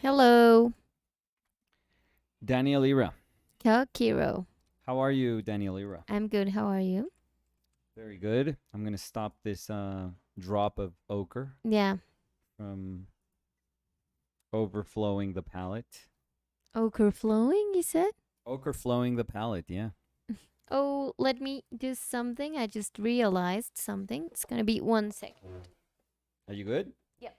Hello, Daniel Ira. Kiro. How are you, Daniel Ira? I'm good. How are you? Very good. I'm going to stop this drop of ochre Yeah. from overflowing the palette. Ochre flowing, you said? Ochre flowing the palette, yeah. Oh, let me do something. I just realized something. It's gonna be 1 second. Are you good? Yep.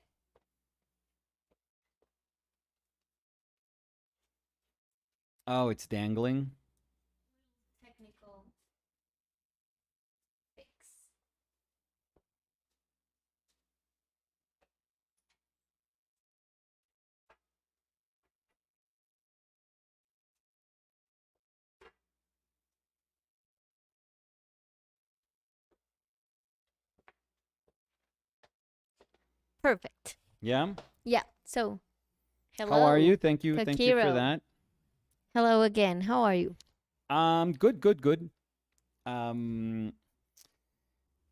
Oh, it's dangling. Technical fix. Perfect. Yeah. Yeah. So, How are hello, you? Thank you. Thank you for Kakiro. that. Hello again. How are you? Good, good, good. Um,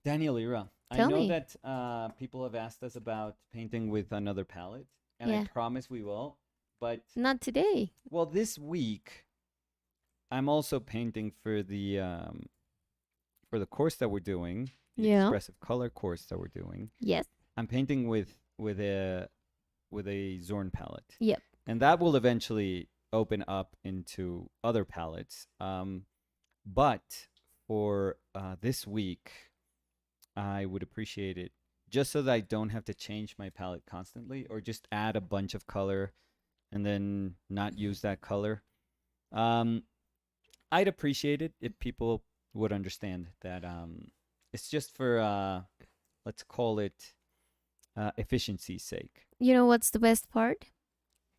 Daniel Ira. I Tell know me. that people have asked us about painting with another palette, and I Yeah. promise we will. But Not today. well, this week I'm also painting for the course that we're doing, the Yeah. expressive color course that we're doing. Yes. I'm painting with a Zorn palette, Yep. and that will eventually open up into other palettes. But for this week, I would appreciate it just so that I don't have to change my palette constantly, or just add a bunch of color and then not use that color. Um, I'd appreciate it if people would understand that it's just for let's call it efficiency's sake. You know what's the best part?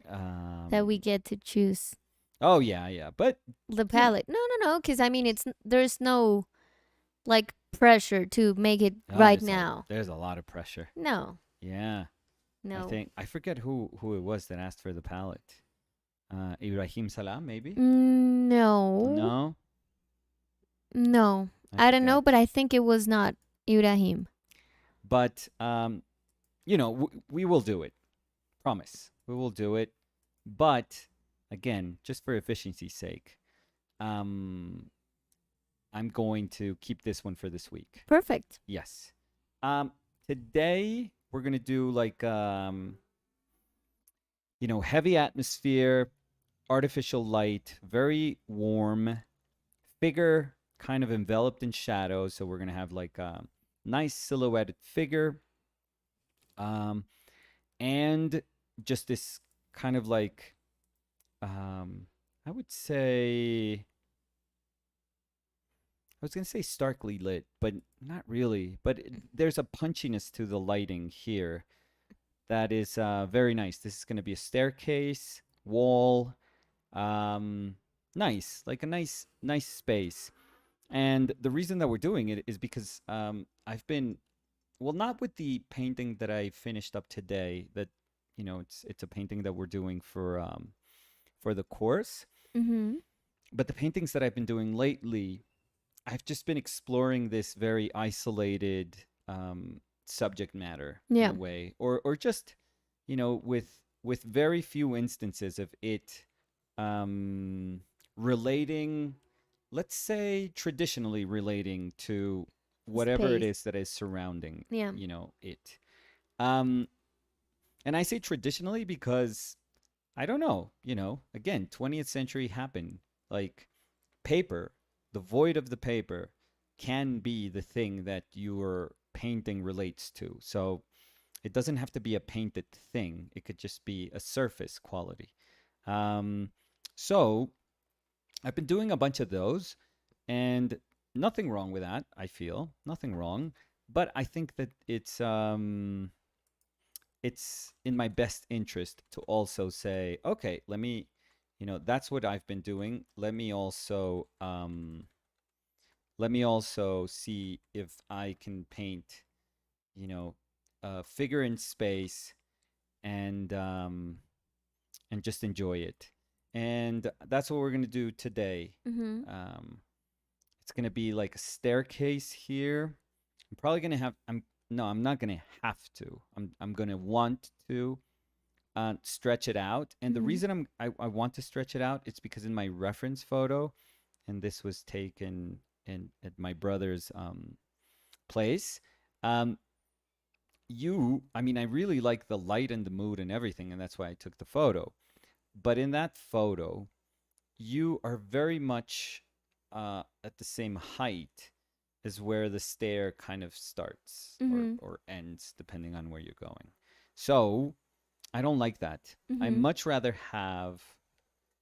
That we Um, get to choose oh yeah, yeah, but the you know, palette. No, no, no. Because I mean, there's no like pressure to make it oh, right now. there's a lot of pressure. No, Yeah, no. I forget who it was that asked for the palette. Ibrahim Salah, maybe? No, No, no. I I don't know, but forget. I think it was not Ibrahim. But we will do it. Promise, we will do it. But again, just for efficiency's sake, um, I'm going to keep this one for this week. Perfect. Yes. Um, Today we're gonna do like heavy atmosphere, artificial light, very warm figure, kind of enveloped in shadows. So we're gonna have like a nice silhouetted figure, um, and just this kind of like I would say I was going to say starkly lit, but not really. But there's a punchiness to the lighting here that is very nice. This is going to be a staircase, wall, um, nice, like a nice space. And the reason that we're doing it is because I've been, well, not with the painting that I finished up today. That it's a painting that we're doing for the course. Mm-hmm. But the paintings that I've been doing lately, I've just been exploring this very isolated subject matter in Yeah. a way, or just with very few instances of it um, relating, let's say traditionally relating to whatever it Space. is that is surrounding Yeah. it. Um, and I say traditionally because I don't know, again, 20th century happened like paper, the void of the paper can be the thing that your painting relates to. So it doesn't have to be a painted thing, it could just be a surface quality. Um, so I've been doing a bunch of those, and nothing wrong with that, I feel. Nothing wrong. But I think that it's in my best interest to also say, okay, that's what I've been doing. Let me also see if I can paint, you know, a figure in space and just enjoy it. And that's what we're gonna do today. Mm-hmm. Um, it's gonna be like a staircase here. I'm probably gonna have. I'm No, I'm not gonna have to. I'm gonna want to stretch it out. And the Mm-hmm. reason I want to stretch it out, it's because in my reference photo, and this was taken in at my brother's place. Um, I mean, I really like the light and the mood and everything, and that's why I took the photo. But in that photo, you are very much at the same height as where the stair kind of starts Mm-hmm. or ends, depending on where you're going. So I don't like that. I Mm-hmm. much rather have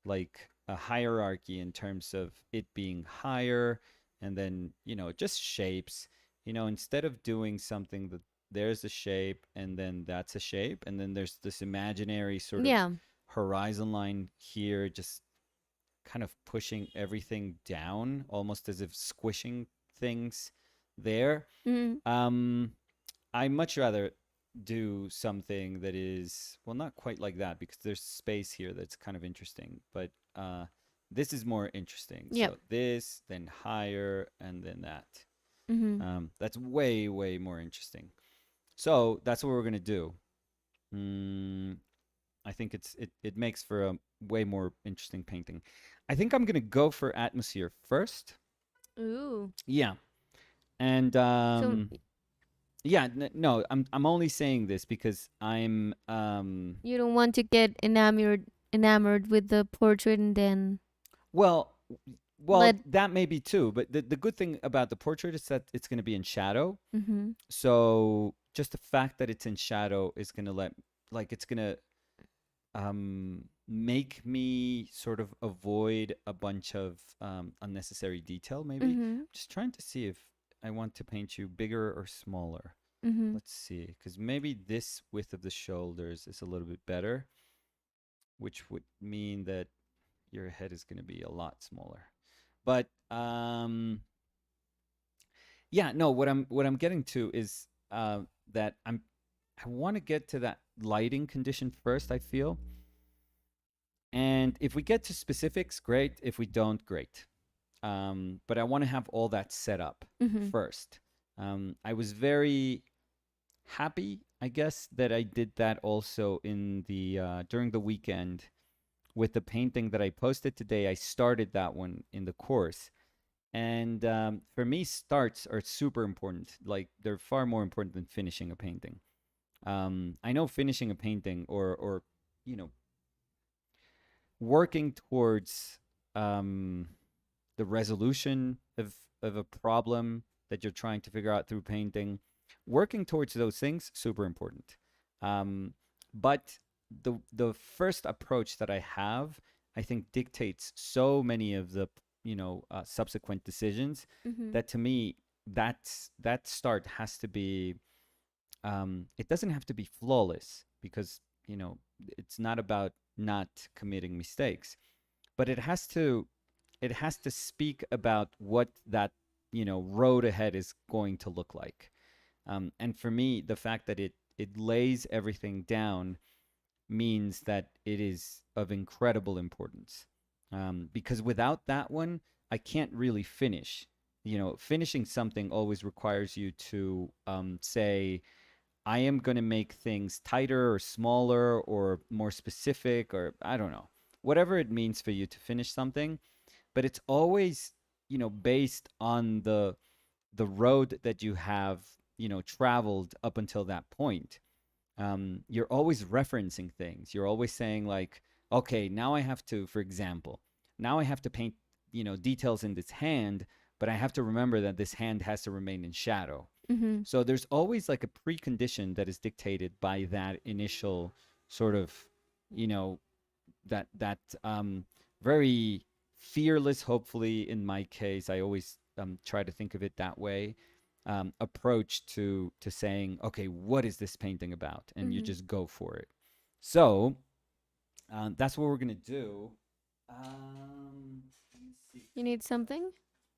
like a hierarchy in terms of it being higher and then, just shapes. Instead of doing something that there's a shape and then that's a shape and then there's this imaginary sort of Yeah. horizon line here just kind of pushing everything down almost as if squishing things there. Mm-hmm. um I much rather do something that is, well, not quite like that because there's space here that's kind of interesting, but this is more interesting. Yep. So this, then higher, and then that. Mm-hmm. That's way, way more interesting. So that's what we're gonna do. Mm, I think it makes for a way more interesting painting. I think I'm gonna go for atmosphere first. Ooh. Yeah, and So yeah, no, I'm only saying this because I'm you don't want to get enamored with the portrait and then well, let. that may be too, but the good thing about the portrait is that it's going to be in shadow. Mm-hmm. So just the fact that it's in shadow is going to it's going to make me sort of avoid a bunch of unnecessary detail maybe. Mm-hmm. Just trying to see if I want to paint you bigger or smaller. Mm-hmm. Let's see, because maybe this width of the shoulders is a little bit better, which would mean that your head is going to be a lot smaller. But yeah, no. What I'm getting to is that I want to get to that lighting condition first. I feel, and if we get to specifics, great. If we don't, great. But I want to have all that set up Mm-hmm. first. I was very happy, I guess, that I did that also in the during the weekend with the painting that I posted today. I started that one in the course. And for me, starts are super important. Like they're far more important than finishing a painting. I know finishing a painting or you know working towards um, the resolution of a problem that you're trying to figure out through painting, working towards those things super important. Um, but the first approach that I have, I think, dictates so many of the subsequent decisions Mm-hmm. that to me that start has to be. It doesn't have to be flawless because it's not about not committing mistakes, but it has to speak about what that road ahead is going to look like. And for me, the fact that it lays everything down means that it is of incredible importance. Because without that one, I can't really finish. Finishing something always requires you to say, I am going to make things tighter or smaller or more specific, or I don't know, whatever it means for you to finish something. But it's always based on the road that you have traveled up until that point. You're always referencing things. You're always saying like, okay, now I have to, for example, now I have to paint details in this hand, but I have to remember that this hand has to remain in shadow. Mm-hmm. So there's always like a precondition that is dictated by that initial sort of you know that very fearless, hopefully in my case, I always try to think of it that way, approach to saying, okay, what is this painting about, and you Mm-hmm. just go for it. So that's what we're gonna do. Let me see. You need something?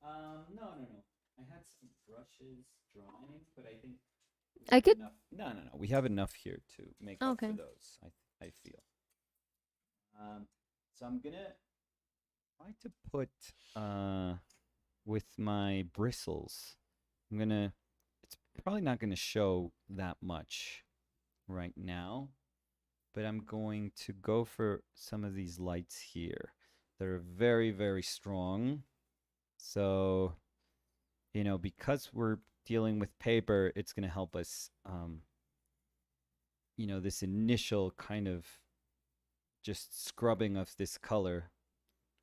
No, no, no. I had some brushes drawing, but I think we I have could. enough. No, no, no. We have enough here to make up for Okay. those. I feel. Um, so I'm gonna try to put with my bristles. I'm gonna. It's probably not gonna show that much right now, but I'm going to go for some of these lights here. They're very, very strong. So, because we're dealing with paper, it's going to help us, this initial kind of just scrubbing of this color.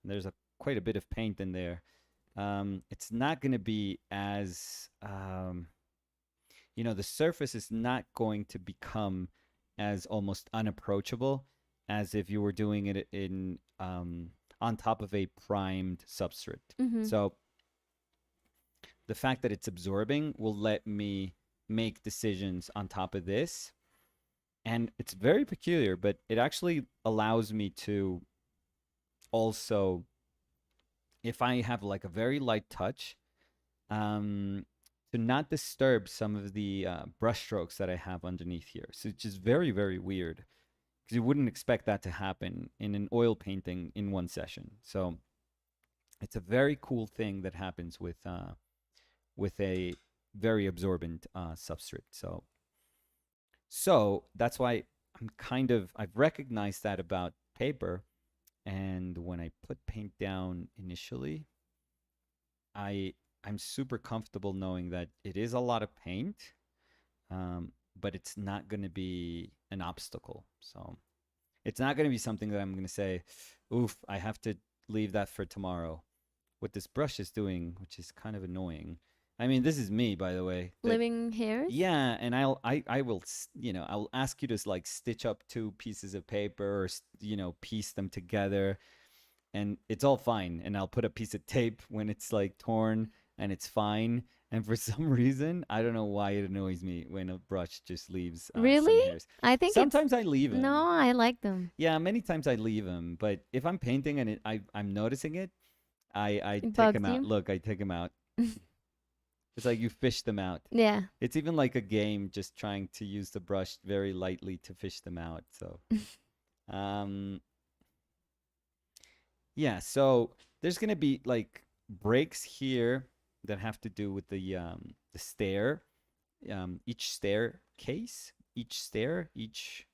There's quite a bit of paint in there. It's not going to be as, the surface is not going to become as almost unapproachable as if you were doing it on top of a primed substrate. Mm-hmm. So the fact that it's absorbing will let me make decisions on top of this. And it's very peculiar, but it actually allows me to also, if I have like a very light touch, to not disturb some of the brush strokes that I have underneath here. So it's just very, very weird because you wouldn't expect that to happen in an oil painting in one session. So it's a very cool thing that happens with a very absorbent substrate. So that's why I've recognized that about paper. And when I put paint down initially, I'm super comfortable knowing that it is a lot of paint, but it's not going to be an obstacle. So it's not going to be something that I'm going to say, oof, I have to leave that for tomorrow. What this brush is doing, which is kind of annoying. I mean, this is me, by the way. Living hairs? Yeah, and I will, I'll ask you to like stitch up two pieces of paper or, piece them together, and it's all fine. And I'll put a piece of tape when it's like torn, and it's fine. And for some reason, I don't know why it annoys me when a brush just leaves some Really? hairs. I think Sometimes I leave them. No, I like them. Yeah, many times I leave them. But if I'm painting and I'm noticing it, I It take bugs them out. you? Look, I take them out. It's like you fish them out. Yeah. It's even like a game, just trying to use the brush very lightly to fish them out. So, yeah. So there's gonna be like breaks here that have to do with the stair, each staircase, each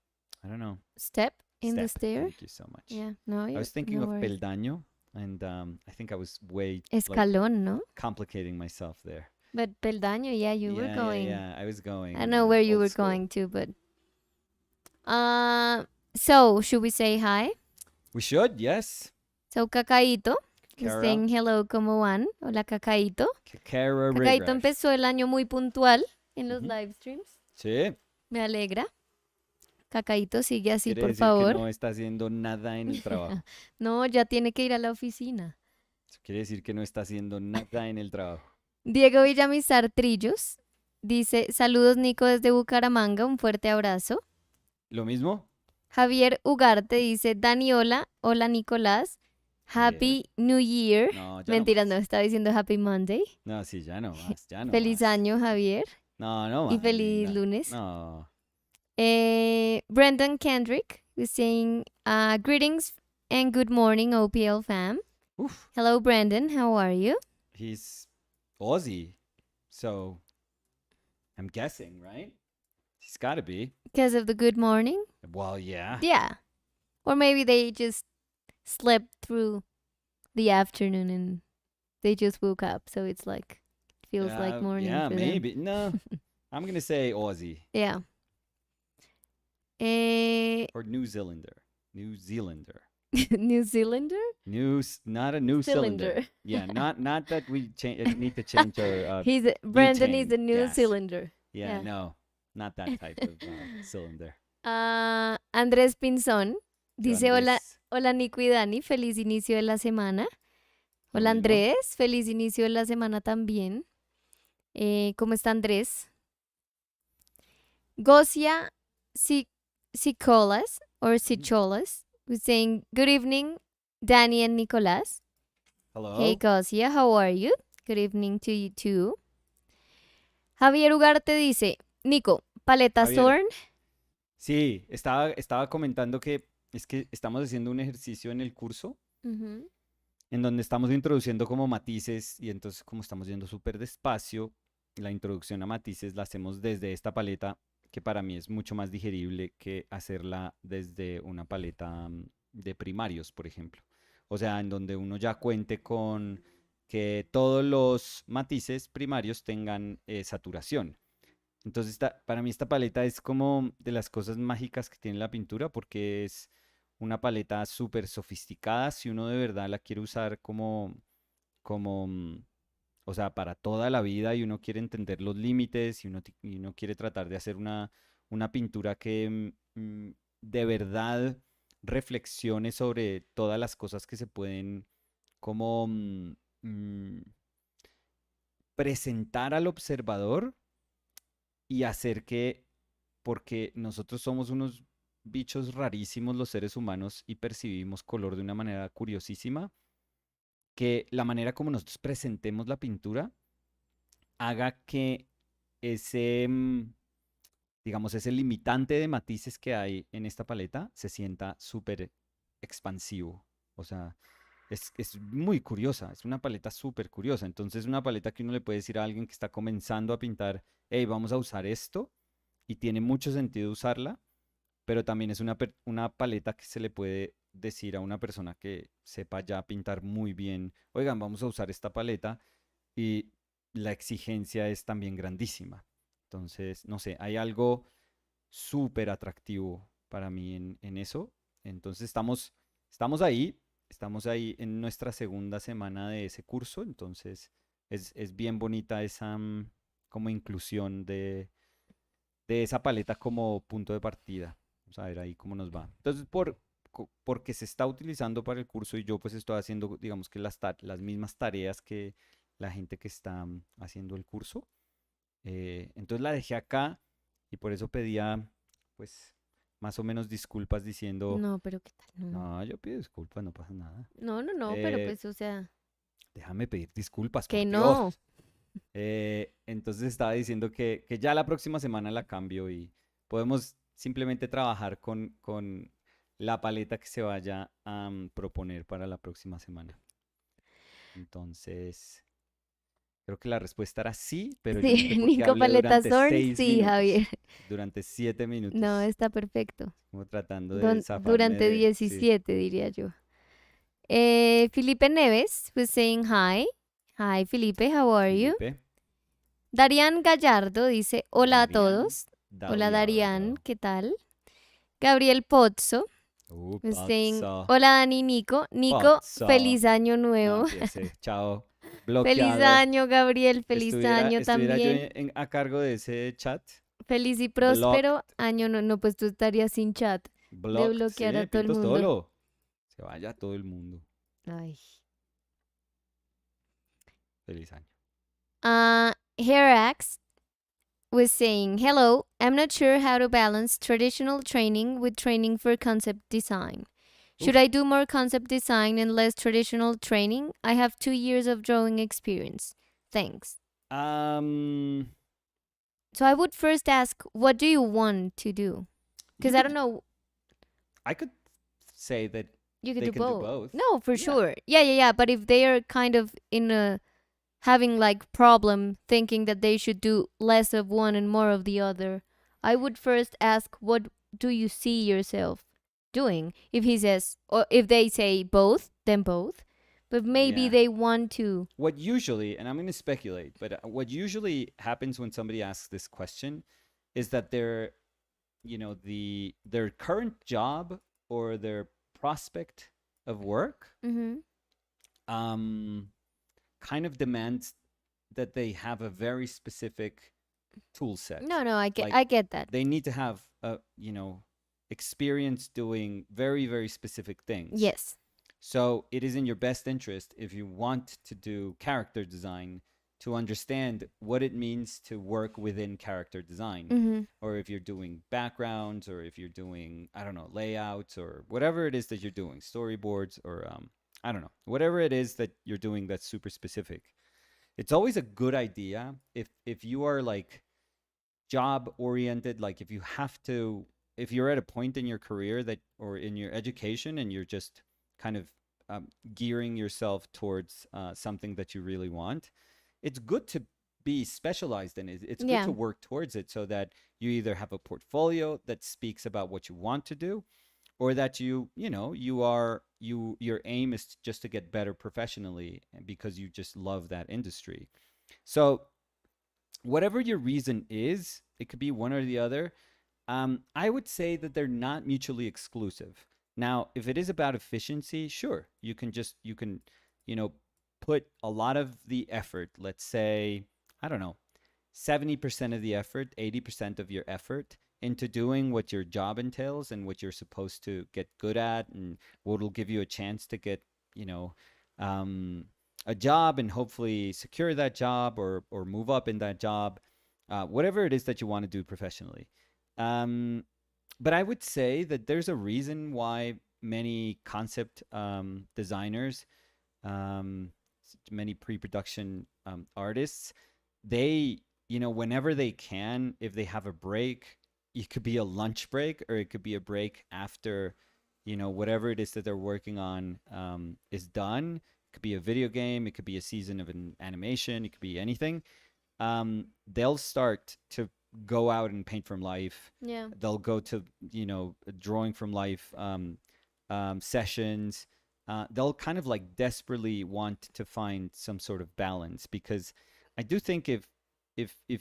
I don't know, Step in the step. stair? Thank you so much. Yeah. No, I yeah. was thinking No of worries. peldaño, and I think I was way Escalón, no? complicating myself there. But peldaño, yeah, you were Yeah, going. yeah. I was going. I don't know where you old were school. going to, but so should we say hi? We should, yes. So Cacaíto is Cara. saying hello, ¿cómo van? Hola Cacaíto. Cara Cacaíto Regresh. empezó el año muy puntual en los Ujú. live streams. Sí. Me alegra. Cacaíto, sigue así, Quiere por decir favor. que no está haciendo nada en el trabajo. No, ya tiene que ir a la oficina. Quiere decir que no está haciendo nada en el trabajo. Diego Villamizar Trillos dice, saludos Nico desde Bucaramanga, un fuerte abrazo. ¿Lo mismo? Javier Ugarte dice, Dani, hola, hola Nicolás, Happy New Year. No, ya Mentiras, no no, está diciendo Happy Monday. No, sí, ya no más, ya no Feliz más. año, Javier. No, no Y más. feliz linda. lunes. No. Brendan Kendrick is saying, greetings and good morning, OPL fam. Oof. Hello, Brendan, how are you? He's Aussie, so I'm guessing, right? He's got to be. Because of the good morning? Well, yeah. Yeah. Or maybe they just slept through the afternoon and they just woke up, so it's like, feels like morning Yeah, for maybe. No, I'm going to say Aussie. them. Yeah. Or New Zealander. New Zealander. New Zealander? Not a new cylinder. Yeah, not that we need to change our. Brandon is butane a new gas. cylinder. Yeah, yeah. no, not that type of cylinder. Andrés Pinzón dice, hola, Andrés. hola Nico y Dani, feliz inicio de la semana. Lo Hola mismo. Andrés, feliz inicio de la semana también. ¿Cómo está Andrés? Gosia Sicolas or Sicholas was saying, good evening, Danny and Nicolás. Hello. Hey Gosia, how are you? Good evening to you too. Javier Ugarte dice, Nico, paleta Javier. Zorn. Sí, estaba comentando que es que estamos haciendo un ejercicio en el curso Ujú. en donde estamos introduciendo como matices y entonces como estamos yendo súper despacio, la introducción a matices la hacemos desde esta paleta que para mí es mucho más digerible que hacerla desde una paleta de primarios, por ejemplo. O sea, en donde uno ya cuente con que todos los matices primarios tengan saturación. Entonces, para mí esta paleta es como de las cosas mágicas que tiene la pintura porque es una paleta súper sofisticada si uno de verdad la quiere usar como, o sea, para toda la vida y uno quiere entender los límites y uno quiere tratar de hacer una pintura que de verdad reflexione sobre todas las cosas que se pueden como mm, presentar al observador y hacer que, porque nosotros somos unos bichos rarísimos los seres humanos y percibimos color de una manera curiosísima, que la manera como nosotros presentemos la pintura haga que ese, digamos, ese limitante de matices que hay en esta paleta se sienta súper expansivo. O sea, es muy curiosa, es una paleta súper curiosa. Entonces, una paleta que uno le puede decir a alguien que está comenzando a pintar, hey, vamos a usar esto, y tiene mucho sentido usarla, pero también es una paleta que se le puede decir a una persona que sepa ya pintar muy bien, oigan, vamos a usar esta paleta y la exigencia es también grandísima. Entonces, no sé, hay algo súper atractivo para mí en eso. Entonces, estamos ahí en nuestra segunda semana de ese curso, entonces es bien bonita esa como inclusión de esa paleta como punto de partida. Vamos a ver ahí cómo nos va. Entonces, porque se está utilizando para el curso y yo pues estoy haciendo, digamos que las mismas tareas que la gente que está haciendo el curso. Entonces la dejé acá y por eso pedía pues más o menos disculpas diciendo, No, pero ¿qué tal? No. no, yo pido disculpas, no pasa nada. No, no, no, pero Eh, pues, o sea, déjame pedir disculpas, que por no. Dios. Entonces estaba diciendo que ya la próxima semana la cambio y podemos simplemente trabajar con la paleta que se vaya a proponer para la próxima semana. Entonces, creo que la respuesta era sí, pero yo no Sí, sé por qué Nico hablé Paleta durante Zorn, seis sí, minutos, Javier. durante 7 minutos, No, está perfecto. como tratando de zafarme Durante de, sí, 17, diría yo. Felipe Neves was saying hi. Hi, Felipe, how are you? Felipe, Darian Gallardo dice hola a Darian, todos. Hola Darian, Dalliardo. ¿qué tal? Gabriel Pozzo was saying Pazzo, hola Dani Nico. Nico, pazzo. feliz año No nuevo. empiece. Chao. Feliz Bloqueado. año, Gabriel. Feliz año Estuviera yo también. a cargo de ese chat. Feliz y próspero Blocked. año. No, no, pues tú estarías sin chat de Blocked. bloquear a Sí, todo el pinto mundo. solo. Se vaya todo el mundo. Ay. Feliz año. Herax was saying, hello, I'm not sure how to balance traditional training with training for concept design. Should Uf. I do more concept design and less traditional training? I have 2 years of drawing experience. Thanks. Um, So I would first ask, what do you want to do? you Because I don't could. know, I could say that you could they do can do both. both. No, for Yeah. sure. Yeah, yeah, yeah. But if they are kind of in a having like problem thinking that they should do less of one and more of the other, I would first ask, what do you see yourself doing? If he says, or if they say both, then both. But maybe Yeah. they want to. What usually, and I'm going to speculate, but what usually happens when somebody asks this question is that their current job or their prospect of work Mm-hmm. um, kind of demands that they have a very specific tool set. No, no, Like I get that. they need to have experience doing very, very specific things. Yes. So it is in your best interest if you want to do character design to understand what it means to work within character design. Mm-hmm. Or if you're doing backgrounds, or if you're doing, I don't know, layouts, or whatever it is that you're doing, storyboards, or I don't know, whatever it is that you're doing that's super specific. It's always a good idea if you are like job oriented, like if you're at a point in your career that or in your education and you're just kind of gearing yourself towards something that you really want, it's good to be specialized in it. It's good Yeah. to work towards it so that you either have a portfolio that speaks about what you want to do, or that you know you are you your aim is just to get better professionally because you just love that industry. So whatever your reason is, it could be one or the other. I would say that they're not mutually exclusive. Now, if it is about efficiency, sure, you can, you know, put a lot of the effort, let's say, I don't know, 70% of the effort, 80% of your effort into doing what your job entails and what you're supposed to get good at and what will give you a chance to get, you know, um, a job and hopefully secure that job or move up in that job, whatever it is that you want to do professionally. Um, but I would say that there's a reason why many concept designers, um, many pre-production artists, they, you know, whenever they can, if they have a break, it could be a lunch break or it could be a break after, you know, whatever it is that they're working on is done. It could be a video game, it could be a season of an animation, it could be anything. They'll start to go out and paint from life. Yeah. They'll go to, you know, drawing from life sessions. They'll kind of like desperately want to find some sort of balance because I do think if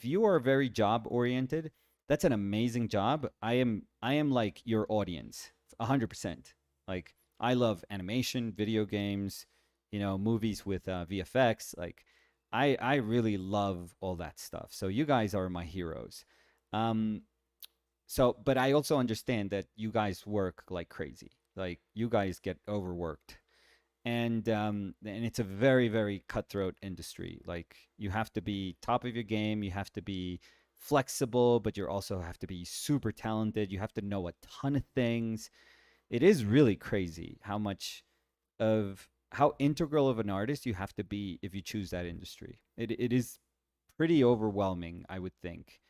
you are very job oriented, that's an amazing job. I am like your audience, 100%. Like I love animation, video games, you know, movies with VFX. Like I really love all that stuff. So you guys are my heroes. Um, so, but I also understand that you guys work like crazy. Like you guys get overworked, and it's a very very cutthroat industry. Like you have to be top of your game. You have to be flexible, but you also have to be super talented. You have to know a ton of things. It is really crazy how integral of an artist you have to be if you choose that industry. It is pretty overwhelming, I would think.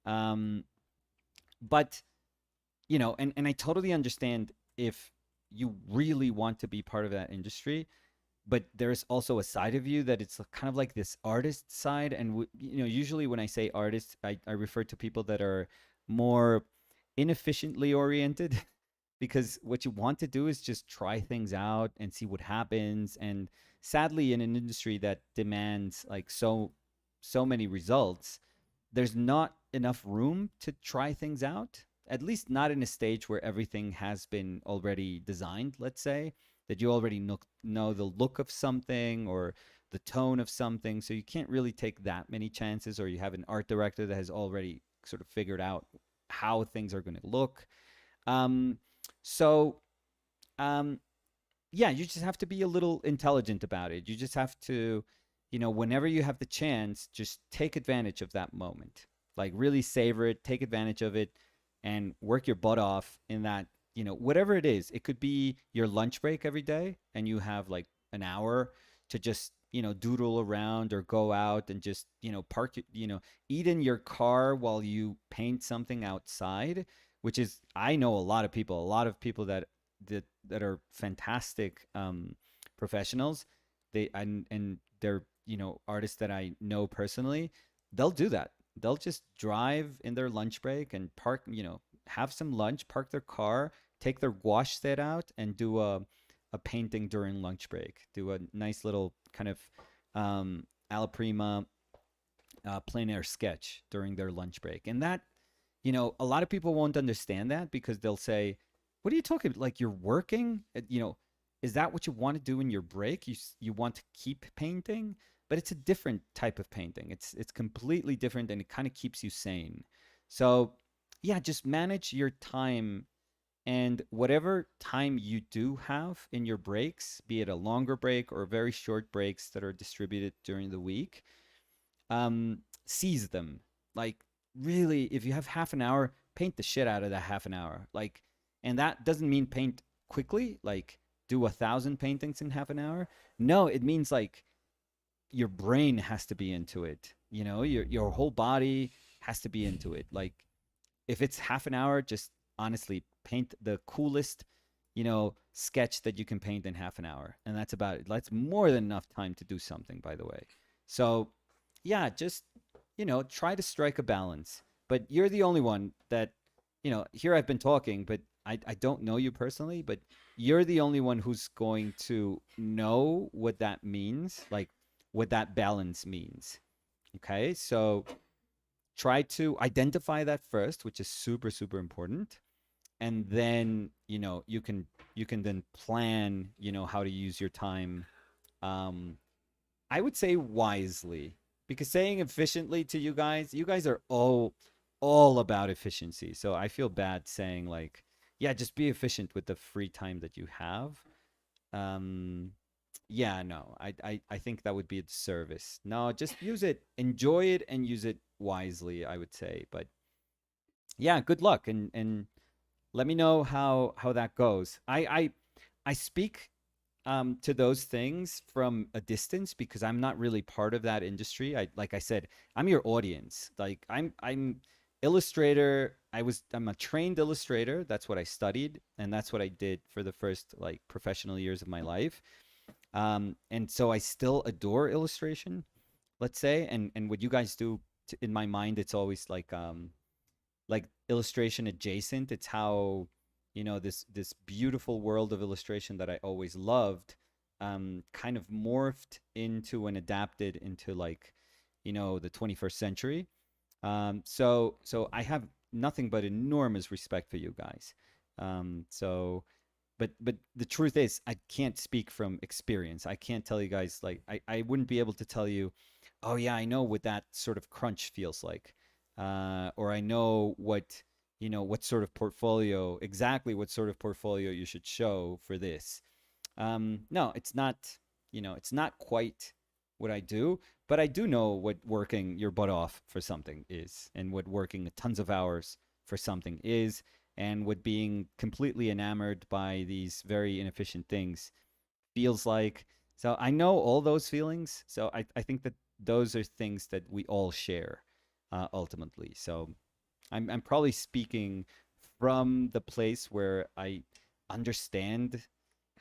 Um, but you know, and I totally understand if you really want to be part of that industry, but there's also a side of you that it's kind of like this artist side. And you know, usually when I say artist, I refer to people that are more inefficiently oriented because what you want to do is just try things out and see what happens. And sadly, in an industry that demands like so many results, there's not enough room to try things out, at least not in a stage where everything has been already designed, let's say, that you already know the look of something or the tone of something. So you can't really take that many chances, or you have an art director that has already sort of figured out how things are going to look. Um, so, um, yeah, you just have to be a little intelligent about it. You just have to, you know, whenever you have the chance, just take advantage of that moment. Like really savor it, take advantage of it, and work your butt off in that, you know, whatever it is. It could be your lunch break every day, and you have like an hour to just, you know, doodle around or go out and just, you know, you know, eat in your car while you paint something outside, which is, I know a lot of people that are fantastic professionals. And they're, you know, artists that I know personally. They'll do that. They'll just drive in their lunch break and park, you know, have some lunch, park their car, take their wash set out, and do a painting during lunch break. Do a nice little kind of alla prima plein air sketch during their lunch break. And that, you know, a lot of people won't understand that because they'll say, "What are you talking about? Like you're working? You know, is that what you want to do in your break? You want to keep painting?" But it's a different type of painting. It's completely different, and it kind of keeps you sane. So, yeah, just manage your time, and whatever time you do have in your breaks, be it a longer break or very short breaks that are distributed during the week, seize them. Like really, if you have half an hour, paint the shit out of that half an hour. Like, and that doesn't mean paint quickly, like do 1,000 paintings in half an hour. No, it means like your brain has to be into it. You know, your whole body has to be into it. Like if it's half an hour, just honestly paint the coolest, you know, sketch that you can paint in half an hour, and that's about it. That's more than enough time to do something, by the way. So, yeah, just try to strike a balance. But you're the only one that, here I've been talking, but I don't know you personally, but you're the only one who's going to know what that means, like what that balance means. Okay. So try to identify that first, which is super, super important. And then, you can then plan, how to use your time. Um, I would say wisely, because saying efficiently to you guys are all about efficiency. So I feel bad saying like, yeah, just be efficient with the free time that you have. Um, yeah, no, I think that would be a disservice. No, just use it, enjoy it, and use it wisely, I would say. But yeah, good luck, and let me know how that goes. I speak to those things from a distance because I'm not really part of that industry. Like I said, I'm your audience. Like I'm illustrator. I'm a trained illustrator. That's what I studied, and that's what I did for the first like professional years of my life. And so I still adore illustration, let's say, and what you guys do in my mind, it's always like illustration adjacent. It's how, this beautiful world of illustration that I always loved, kind of morphed into and adapted into like, the 21st century. So I have nothing but enormous respect for you guys. So but the truth is I can't speak from experience. I can't tell you guys, like, I wouldn't be able to tell you, oh yeah, I know what that sort of crunch feels like, or I know what sort of portfolio, exactly what sort of portfolio you should show for this. No, it's not quite what I do, but I do know what working your butt off for something is, and what working tons of hours for something is, and what being completely enamored by these very inefficient things feels like. So I know all those feelings. So I think that those are things that we all share, ultimately. So I'm probably speaking from the place where I understand,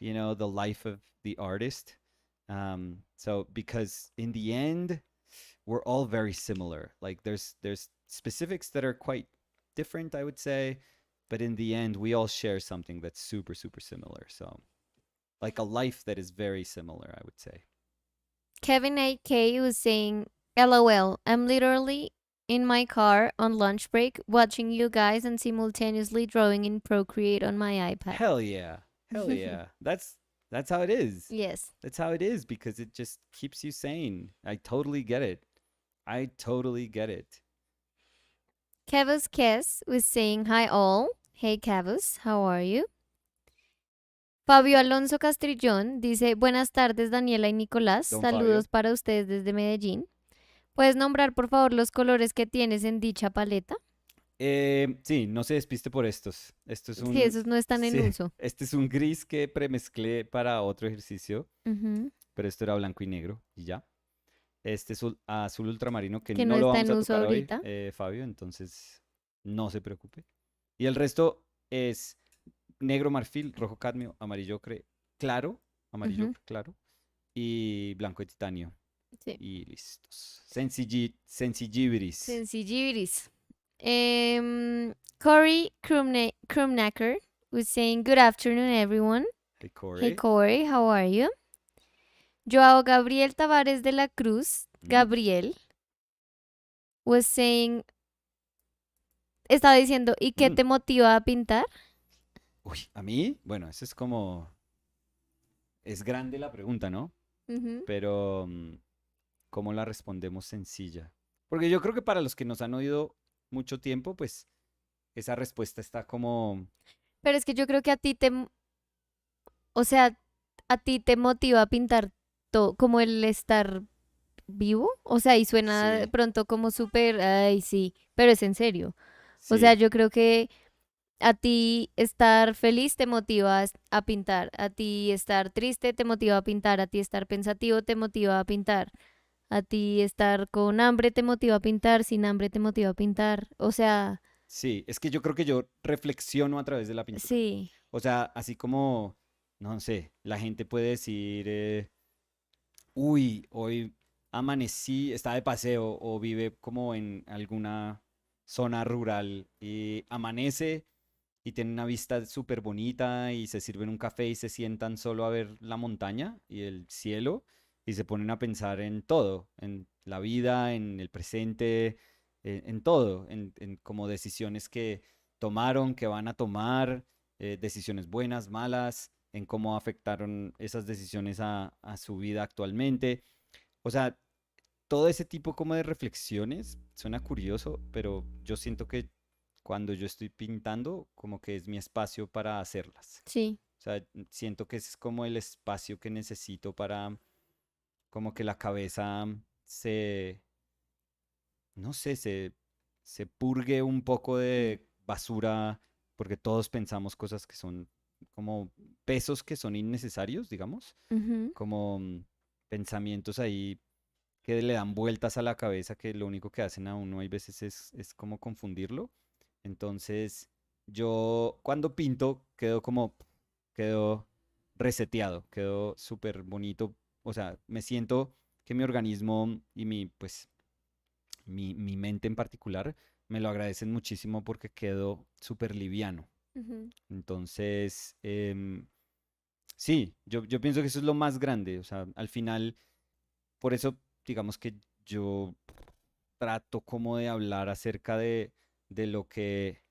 the life of the artist. So because in the end, we're all very similar. Like there's specifics that are quite different, I would say, but in the end, we all share something that's super, super similar. So like a life that is very similar, I would say. Kevin AK was saying, LOL, I'm literally in my car on lunch break watching you guys and simultaneously drawing in Procreate on my iPad. Hell yeah. Hell yeah. That's how it is. Yes. That's how it is because it just keeps you sane. I totally get it. I totally get it. Kevus Kes was saying, hi all. Hey Kevus, how are you? Fabio Alonso Castrillón dice, buenas tardes Daniela y Nicolás, Don Fabio. saludos para ustedes desde Medellín. ¿Puedes nombrar por favor los colores que tienes en dicha paleta? Sí, no se despiste por estos. Esto es Sí, un, esos no están en sí, uso. este es un gris que premezclé para otro ejercicio, Ujú. pero esto era blanco y negro y ya. Este es azul ultramarino que Que no no lo está vamos en a uso tocar hoy, ahorita. Fabio, entonces no se preocupe. Y el resto es negro marfil, rojo cadmio, claro, amarillo Ujú. claro, y blanco de titanio. Sí. Y listos. Sensigibiris. Sensigivities. Corey Krumnacker was saying, good afternoon, everyone. Hey, Hey, Corey. Corey, how are you? Joao Gabriel Tavares de la Cruz, Mm, Gabriel, was saying, estaba diciendo, ¿y qué mm. te motiva a pintar? Uy, a mí, bueno, eso es como, es grande la pregunta, ¿no? Ujú. Pero, ¿cómo la respondemos sencilla? Porque yo creo que para los que nos han oído mucho tiempo, pues esa respuesta está como, Pero es que yo creo que a ti o sea, a ti te motiva a pintar todo, como el estar vivo. O sea, y suena de sí, pronto como súper, ay, sí, pero es en serio. O sea, sí, yo creo que a ti estar feliz te motiva a pintar, a ti estar triste te motiva a pintar, a ti estar pensativo te motiva a pintar, a ti estar con hambre te motiva a pintar, sin hambre te motiva a pintar. O sea, sí, es que yo creo que yo reflexiono a través de la pintura. sí, O sea, así como, no sé, la gente puede decir, uy, hoy está de paseo o vive como en alguna zona rural y amanece y tiene una vista súper bonita y se sirven un café y se sientan solo a ver la montaña y el cielo y se ponen a pensar en todo, en la vida, en el presente, en todo, en como decisiones que tomaron, que van a tomar, decisiones buenas, malas, en cómo afectaron esas decisiones a su vida actualmente. O sea, todo ese tipo como de reflexiones suena curioso, pero yo siento que cuando yo estoy pintando, como que es mi espacio para hacerlas. Sí. O sea, siento que ese es como el espacio que necesito para como que la cabeza se, no sé, se purgue un poco Mm. de basura, porque todos pensamos cosas que son como pesos que son innecesarios, digamos, Ujú. como pensamientos ahí que le dan vueltas a la cabeza que lo único que hacen a uno hay veces es como confundirlo. Entonces, yo cuando pinto quedo reseteado, quedo súper bonito. O sea, me siento que mi organismo y pues, mi mente en particular me lo agradecen muchísimo porque quedo súper liviano. Ujú. Entonces, sí, yo pienso que eso es lo más grande. O sea, al final, por eso, digamos que yo trato como de hablar acerca de lo que,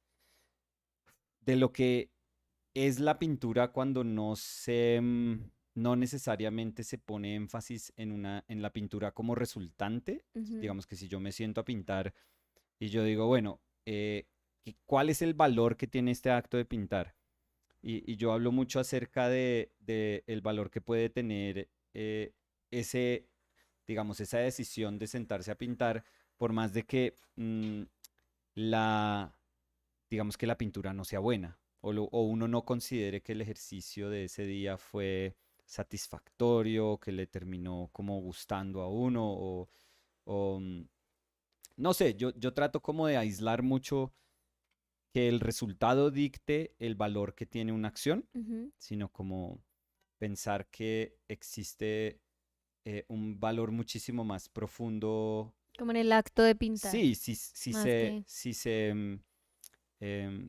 de lo que es la pintura cuando no necesariamente se pone énfasis en la pintura como resultante. Ujú. Digamos que si yo me siento a pintar y yo digo, bueno, ¿cuál es el valor que tiene este acto de pintar? Y yo hablo mucho acerca de el valor que puede tener ese, digamos, esa decisión de sentarse a pintar, por más de que la, digamos que la pintura no sea buena, o uno no considere que el ejercicio de ese día fue satisfactorio, que le terminó como gustando a uno, o no sé, yo trato como de aislar mucho que el resultado dicte el valor que tiene una acción, Ujú. sino como pensar que existe un valor muchísimo más profundo. Como en el acto de pintar, Sí, más que...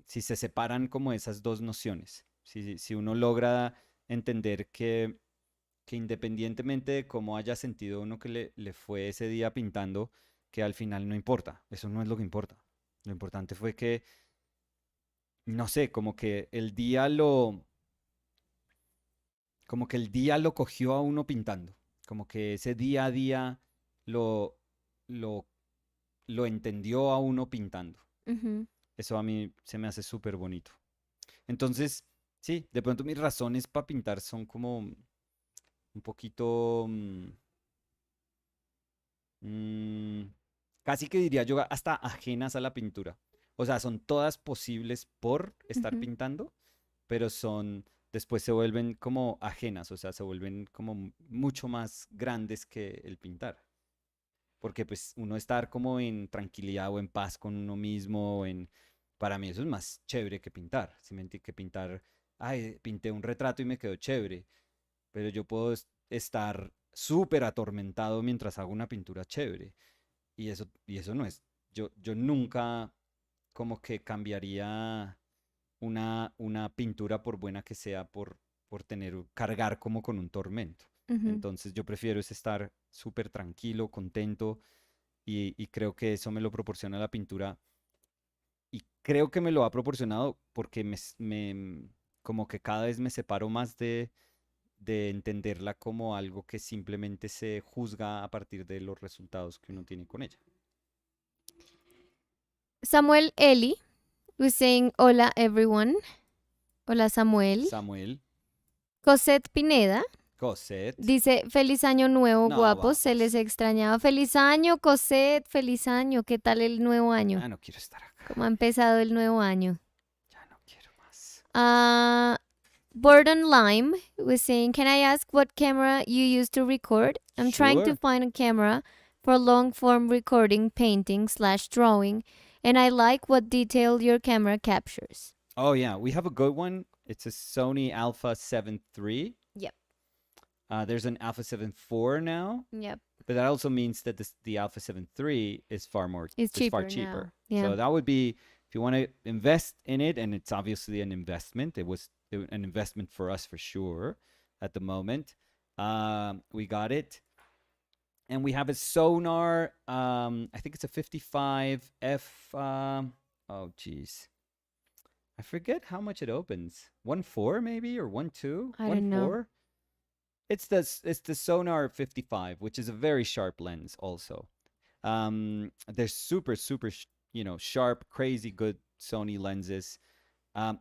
si se separan como esas dos nociones, si uno logra entender que independientemente de cómo haya sentido uno que le fue ese día pintando, que al final no importa, eso no es lo que importa. Lo importante fue que, no sé, como que el día lo cogió a uno pintando, como que ese día a día lo, lo, lo entendió a uno pintando. Ujú. Eso a mí se me hace súper bonito. Entonces, sí, de pronto mis razones para pintar son como un poquito, mm, casi que diría yo, hasta ajenas a la pintura. O sea, son todas posibles por estar Ujú. pintando, pero después se vuelven como ajenas, o sea, se vuelven como mucho más grandes que el pintar. Porque pues uno estar como en tranquilidad o en paz con uno mismo, para mí eso es más chévere que pintar, ¿sí que pintar, ay, pinté un retrato y me quedó chévere, pero yo puedo estar súper atormentado mientras hago una pintura chévere, y eso no es, yo nunca como que cambiaría una pintura por buena que sea por cargar como con un tormento. Ujú. Entonces yo prefiero es estar súper tranquilo, contento, y creo que eso me lo proporciona la pintura, y creo que me lo ha proporcionado porque como que cada vez me separo más de entenderla como algo que simplemente se juzga a partir de los resultados que uno tiene con ella. Samuel Eli was saying, hola everyone. Hola Samuel. Samuel, Cosette Pineda Cosette, dice, feliz año nuevo, no, guapos. Se les vamos, extrañaba. Feliz año, Cosette. Feliz año. ¿Qué tal el nuevo año? ya no quiero estar ¿Cómo ha acá, empezado el nuevo año? ya no quiero más. Uh, Borden Lime was saying, can I ask what camera you use to record? I'm trying to Sure. find a camera for long form recording, painting slash drawing, and I like what detail your camera captures. Oh yeah, we have a good one. It's a Sony Alpha 7 III. Yep. There's an Alpha 7 IV now Yep. but that also means that the Alpha 7 III is It's far cheaper cheaper. now. Yeah. So that would be, if you want to invest in it, and it's obviously an investment. It was an investment for us for sure at the moment. We got it. And we have a sonar. I think it's a 55F. Oh, geez. I forget how much it opens. 1.4 maybe, or 1.2? I don't know. 1.4? It's the Sonar 55, which is a very sharp lens also. They're super super sharp, crazy good Sony lenses.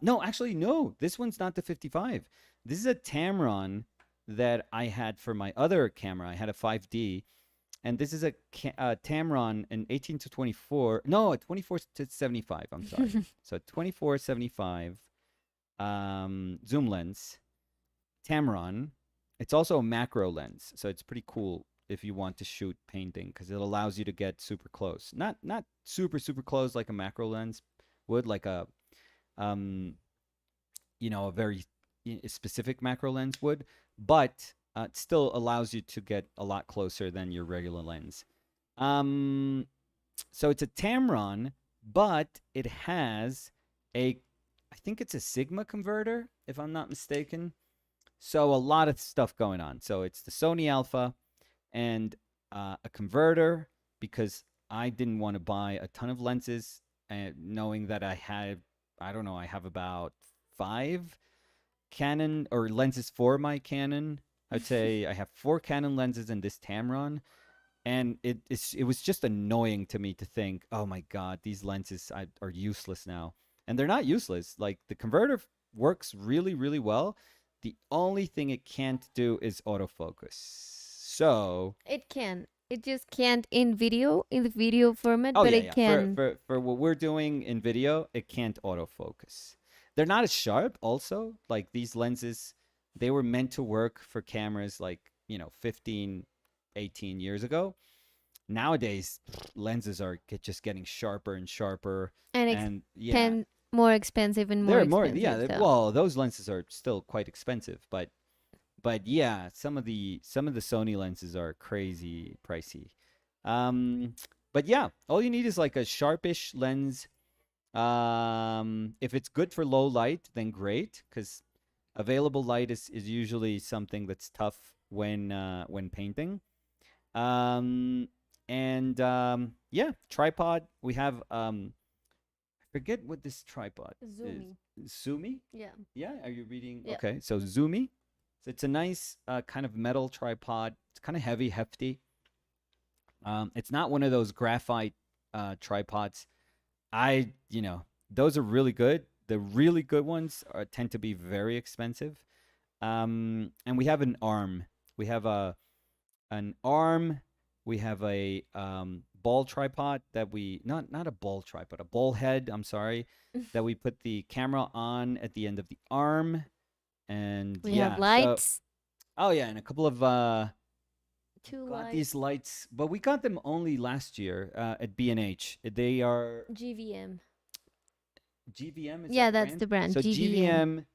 No, actually no. This one's not the 55. This is a Tamron that I had for my other camera. I had a 5D, and this is a Tamron, an 18 to 24. No, a 24 to 75. I'm sorry. So 24-75 zoom lens, Tamron. It's also a macro lens, so it's pretty cool if you want to shoot painting because it allows you to get super close. Not super super close like a macro lens would, like um a very specific macro lens would, but it still allows you to get a lot closer than your regular lens. So it's a Tamron, but it has I think it's a Sigma converter, if I'm not mistaken. So a lot of stuff going on. So it's the Sony Alpha and a converter, because I didn't want to buy a ton of lenses, knowing that I don't know, I have about 5 Canon or lenses for my Canon. I'd say I have 4 Canon lenses in this Tamron, and it was just annoying to me to think, oh my god, these lenses are useless now, and they're not useless. Like, the converter works really really well. The only thing it can't do is autofocus. So It can. It just can't in the video format, oh but yeah, it yeah. can. For what we're doing in video, it can't autofocus. They're not as sharp also. Like, these lenses, they were meant to work for cameras like, 15, 18 years ago. Nowadays, lenses are just getting sharper and sharper, And and yeah, expen more expensive and more they're more, yeah, expensive, so. well, those lenses are still quite expensive, but yeah, some of the Sony lenses are crazy pricey. Um, but yeah, all you need is like a sharpish lens. If it's good for low light, then great, because available light is usually something that's tough when painting. Um, and yeah, tripod. We have I forget what this tripod is. Zoomy. Sumi? Yeah. Yeah, are you reading? Yeah. Okay, so Zoomy. So it's a nice kind of metal tripod. It's kind of heavy, hefty. It's not one of those graphite tripods. Those are really good. The really good ones tend to be very expensive. And we have an arm. We have an arm. We have a ball tripod that we not a ball tripod, a ball head. I'm sorry, that we put the camera on at the end of the arm, and We have yeah. So lights. oh yeah, and a couple of 2 got lights. these lights, but we got them only last year at B&H. They are GVM. GVM. Is Yeah, that that's the brand. So GVM.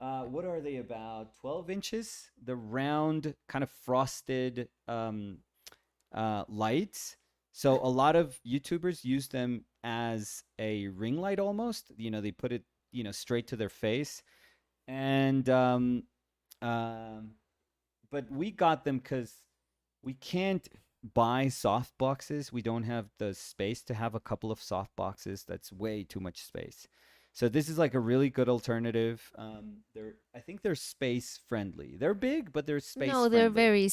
GVM. What are they, about 12 inches? The round, kind of frosted lights. So a lot of YouTubers use them as a ring light almost. They put it, straight to their face. And but we got them because we can't buy soft boxes. We don't have the space to have a couple of soft boxes. That's way too much space. So this is like a really good alternative. I think they're space friendly. They're big, but they're space No, friendly. they're very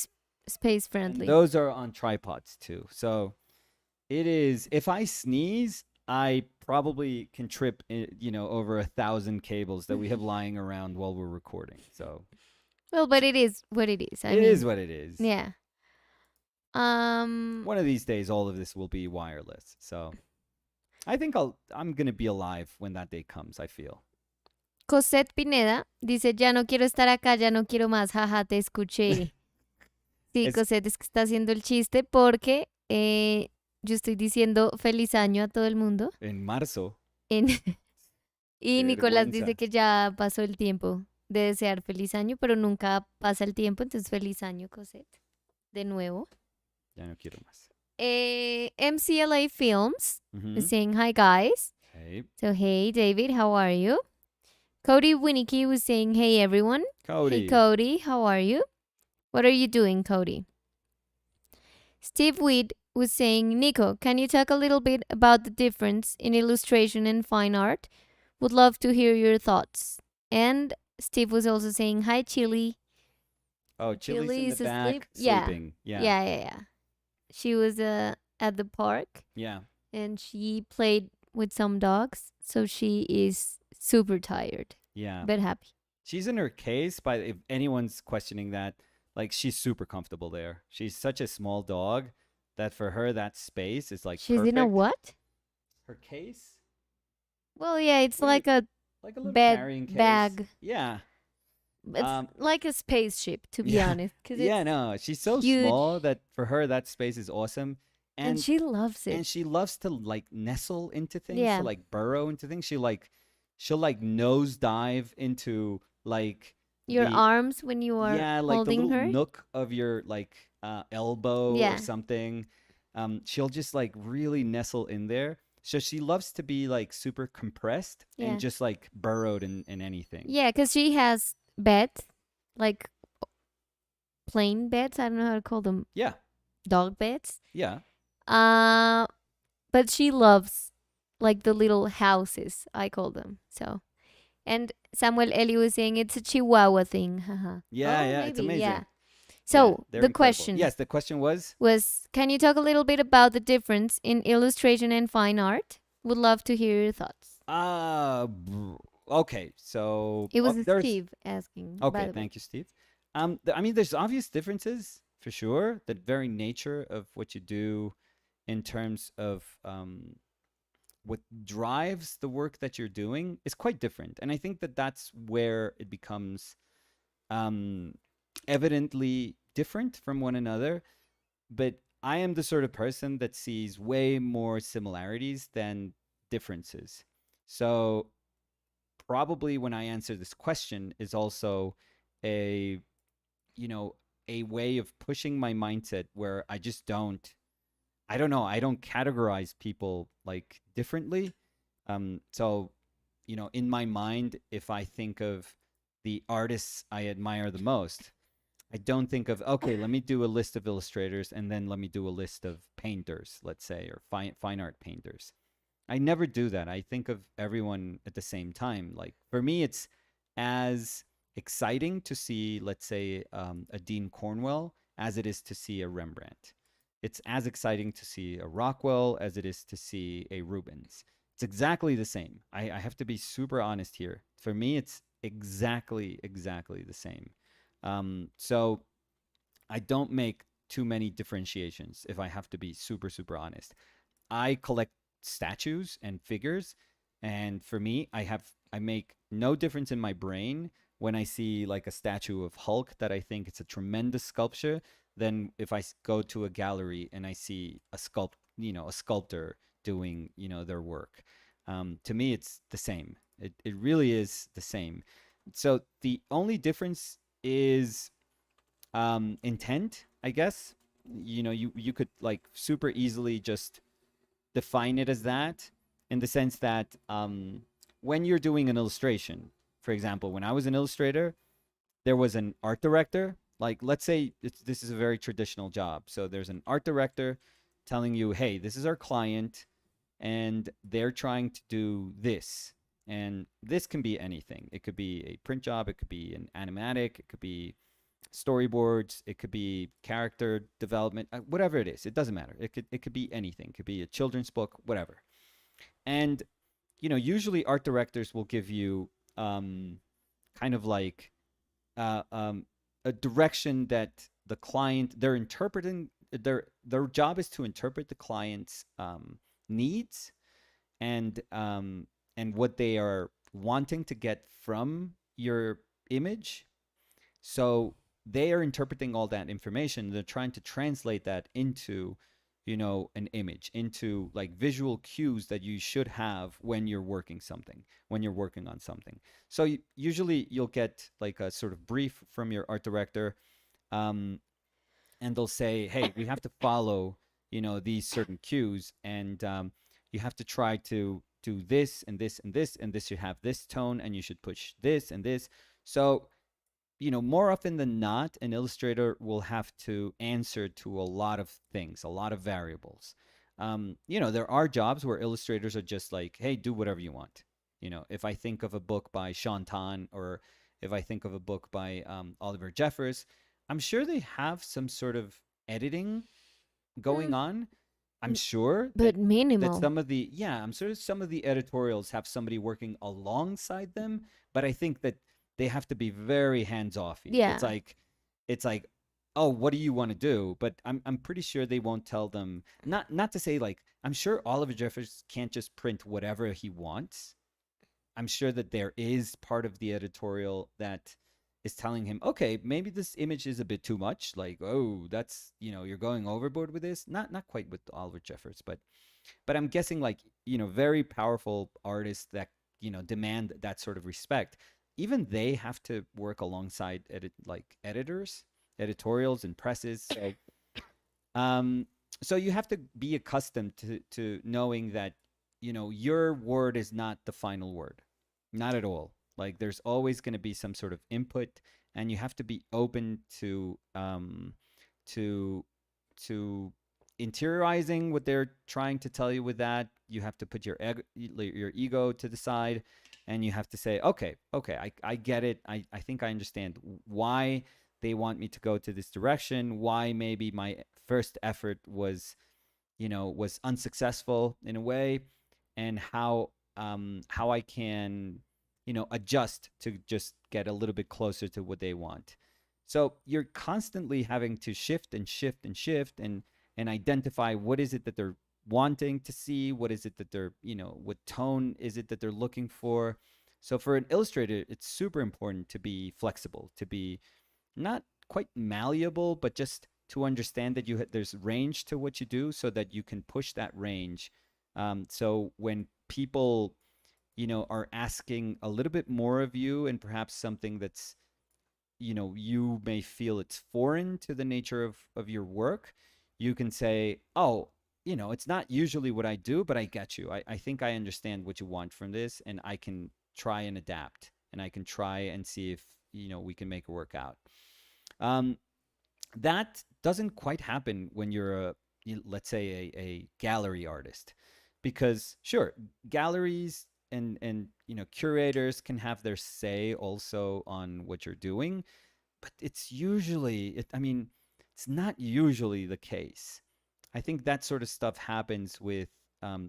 space And friendly. those are on tripods too. So it is. If I sneeze, I probably can trip, over 1,000 cables that we have lying around while we're recording. So Well, but it is what it is. it is what it is. Yeah. One of these days, all of this will be wireless. So I think I'm gonna be alive when that day comes. I feel. Cosette Pineda dice, ya no quiero estar acá, ya no quiero más, jaja, te escuché. Sí, Cosette es que está haciendo el chiste porque yo estoy diciendo feliz año a todo el mundo. En marzo. Y Nicolás vergüenza. dice que ya pasó el tiempo de desear feliz año, pero nunca pasa el tiempo, entonces feliz año, Cosette. De nuevo. Ya no quiero más. MCLA Films Mm-hmm. is saying hi guys. Okay. So hey David, how are you? Cody Winnicky was saying hey everyone. Hey Cody. Cody, how are you? What are you doing, Cody? Steve Weed was saying, Nico, can you talk a little bit about the difference in illustration and fine art? Would love to hear your thoughts. And Steve was also saying, hi Chili. Oh, Chili's Chili in the is asleep. back Yeah. sleeping. Yeah. Yeah. She was at the park Yeah. and she played with some dogs. So she is super tired, Yeah. but happy. She's in her case, but if anyone's questioning that, like she's super comfortable there. She's such a small dog that for her that space is like She's in a perfect. what? Her case? Well, yeah, it's What do you like a like a little bed carrying case? bag. Yeah. It's like a spaceship, to be Yeah. honest, because Yeah, it's no. She's so huge small that for her that space is awesome. and And she loves it. and she loves to like nestle into things, to Yeah. like burrow into things. She'll like nose dive into like Your the arms when you are yeah, like the holding little her. nook of your like elbow or Yeah. something. She'll just like really nestle in there. So she loves to be like super compressed and Yeah. just like burrowed in anything. Yeah, because she has beds, like plain beds. I don't know how to call them. Yeah, Dog beds. yeah. Uh, but she loves like the little houses, I call them. So, and Samuel Eli was saying it's a Chihuahua thing. Haha. Yeah, Oh, yeah, it's maybe. Yeah. amazing. Yeah, So, they're the incredible. question Yes, the question was, can you talk a little bit about the difference in illustration and fine art? Would love to hear your thoughts. okay. So It was there's Steve asking, by okay, the way. thank you, Steve. I mean, there's obvious differences for sure. The very nature of what you do in terms of what drives the work that you're doing is quite different, and I think that that's where it becomes um, evidently different from one another. But I am the sort of person that sees way more similarities than differences. So probably when I answer this question is also a you know a way of pushing my mindset where I don't know, I don't categorize people like differently. So in my mind, if I think of the artists I admire the most, I don't think of okay, let me do a list of illustrators and then let me do a list of painters, let's say, or fine art painters. I never do that. I think of everyone at the same time. Like for me, it's as exciting to see, let's say, a Dean Cornwell as it is to see a Rembrandt. It's as exciting to see a Rockwell as it is to see a Rubens. It's exactly the same. I have to be super honest here. For me, it's exactly the same. So I don't make too many differentiations if I have to be super honest. I collect statues and figures, and for me, I make no difference in my brain when I see like a statue of Hulk that I think it's a tremendous sculpture than if I go to a gallery and I see a sculptor doing their work. To me, it's the same. It really is the same. So the only difference is intent, I guess. You could like super easily just define it as that in the sense that when you're doing an illustration, for example, when I was an illustrator, there was an art director. Like, let's say this is a very traditional job. So there's an art director telling you, hey, this is our client, and they're trying to do this. And this can be anything. It could be a print job, it could be an animatic, it could be storyboards, it could be character development, whatever it is. It doesn't matter. It could be anything. It could be a children's book, whatever. And usually art directors will give you kind of like a direction that the client they're interpreting. Their job is to interpret the client's needs and what they are wanting to get from your image. So they are interpreting all that information. They're trying to translate that into, an image, into like visual cues that you should have when you're working on something. So usually you'll get like a sort of brief from your art director. Um, and they'll say, "Hey, we have to follow, these certain cues, and you have to try to do this and this and this, and this should have this tone, and you should push this and this." So, more often than not, an illustrator will have to answer to a lot of things, a lot of variables. There are jobs where illustrators are just like, "Hey, do whatever you want." If I think of a book by Shantan, or if I think of a book by Oliver Jeffers, I'm sure they have some sort of editing Mm, going on. I'm n- sure that but minimal. some of the yeah, I'm sure some of the editorials have somebody working alongside them, but I think that they have to be very hands-offy. It's Yeah. like it's like, "Oh, what do you want to do?" But I'm pretty sure they won't tell them, not to say like, I'm sure Oliver Jeffers can't just print whatever he wants. I'm sure that there is part of the editorial that is telling him, okay, maybe this image is a bit too much. Like, oh, that's you're going overboard with this. Not quite with Oliver Jeffers, but I'm guessing like very powerful artists that demand that sort of respect. Even they have to work alongside editors, editorials, and presses. Um, so you have to be accustomed to knowing that your word is not the final word, not at all. Like there's always going to be some sort of input, and you have to be open to to interiorizing what they're trying to tell you with that. You have to put your ego to the side, and you have to say, okay, okay, I get it. I think I understand why they want me to go to this direction, why maybe my first effort was unsuccessful in a way, and how I can adjust to just get a little bit closer to what they want. So you're constantly having to shift and shift and shift and identify what is it that they're wanting to see, what is it that they're what tone is it that they're looking for. So for an illustrator, it's super important to be flexible, to be not quite malleable, but just to understand that there's range to what you do, so that you can push that range. So when people, are asking a little bit more of you, and perhaps something that's, you may feel it's foreign to the nature of your work, you can say, "Oh, it's not usually what I do, but I get you. I think I understand what you want from this, and I can try and adapt, and I can try and see if, we can make it work out." Um, that doesn't quite happen when you're let's say a gallery artist, because sure, galleries and curators can have their say also on what you're doing, but I mean, it's not usually the case. I think that sort of stuff happens with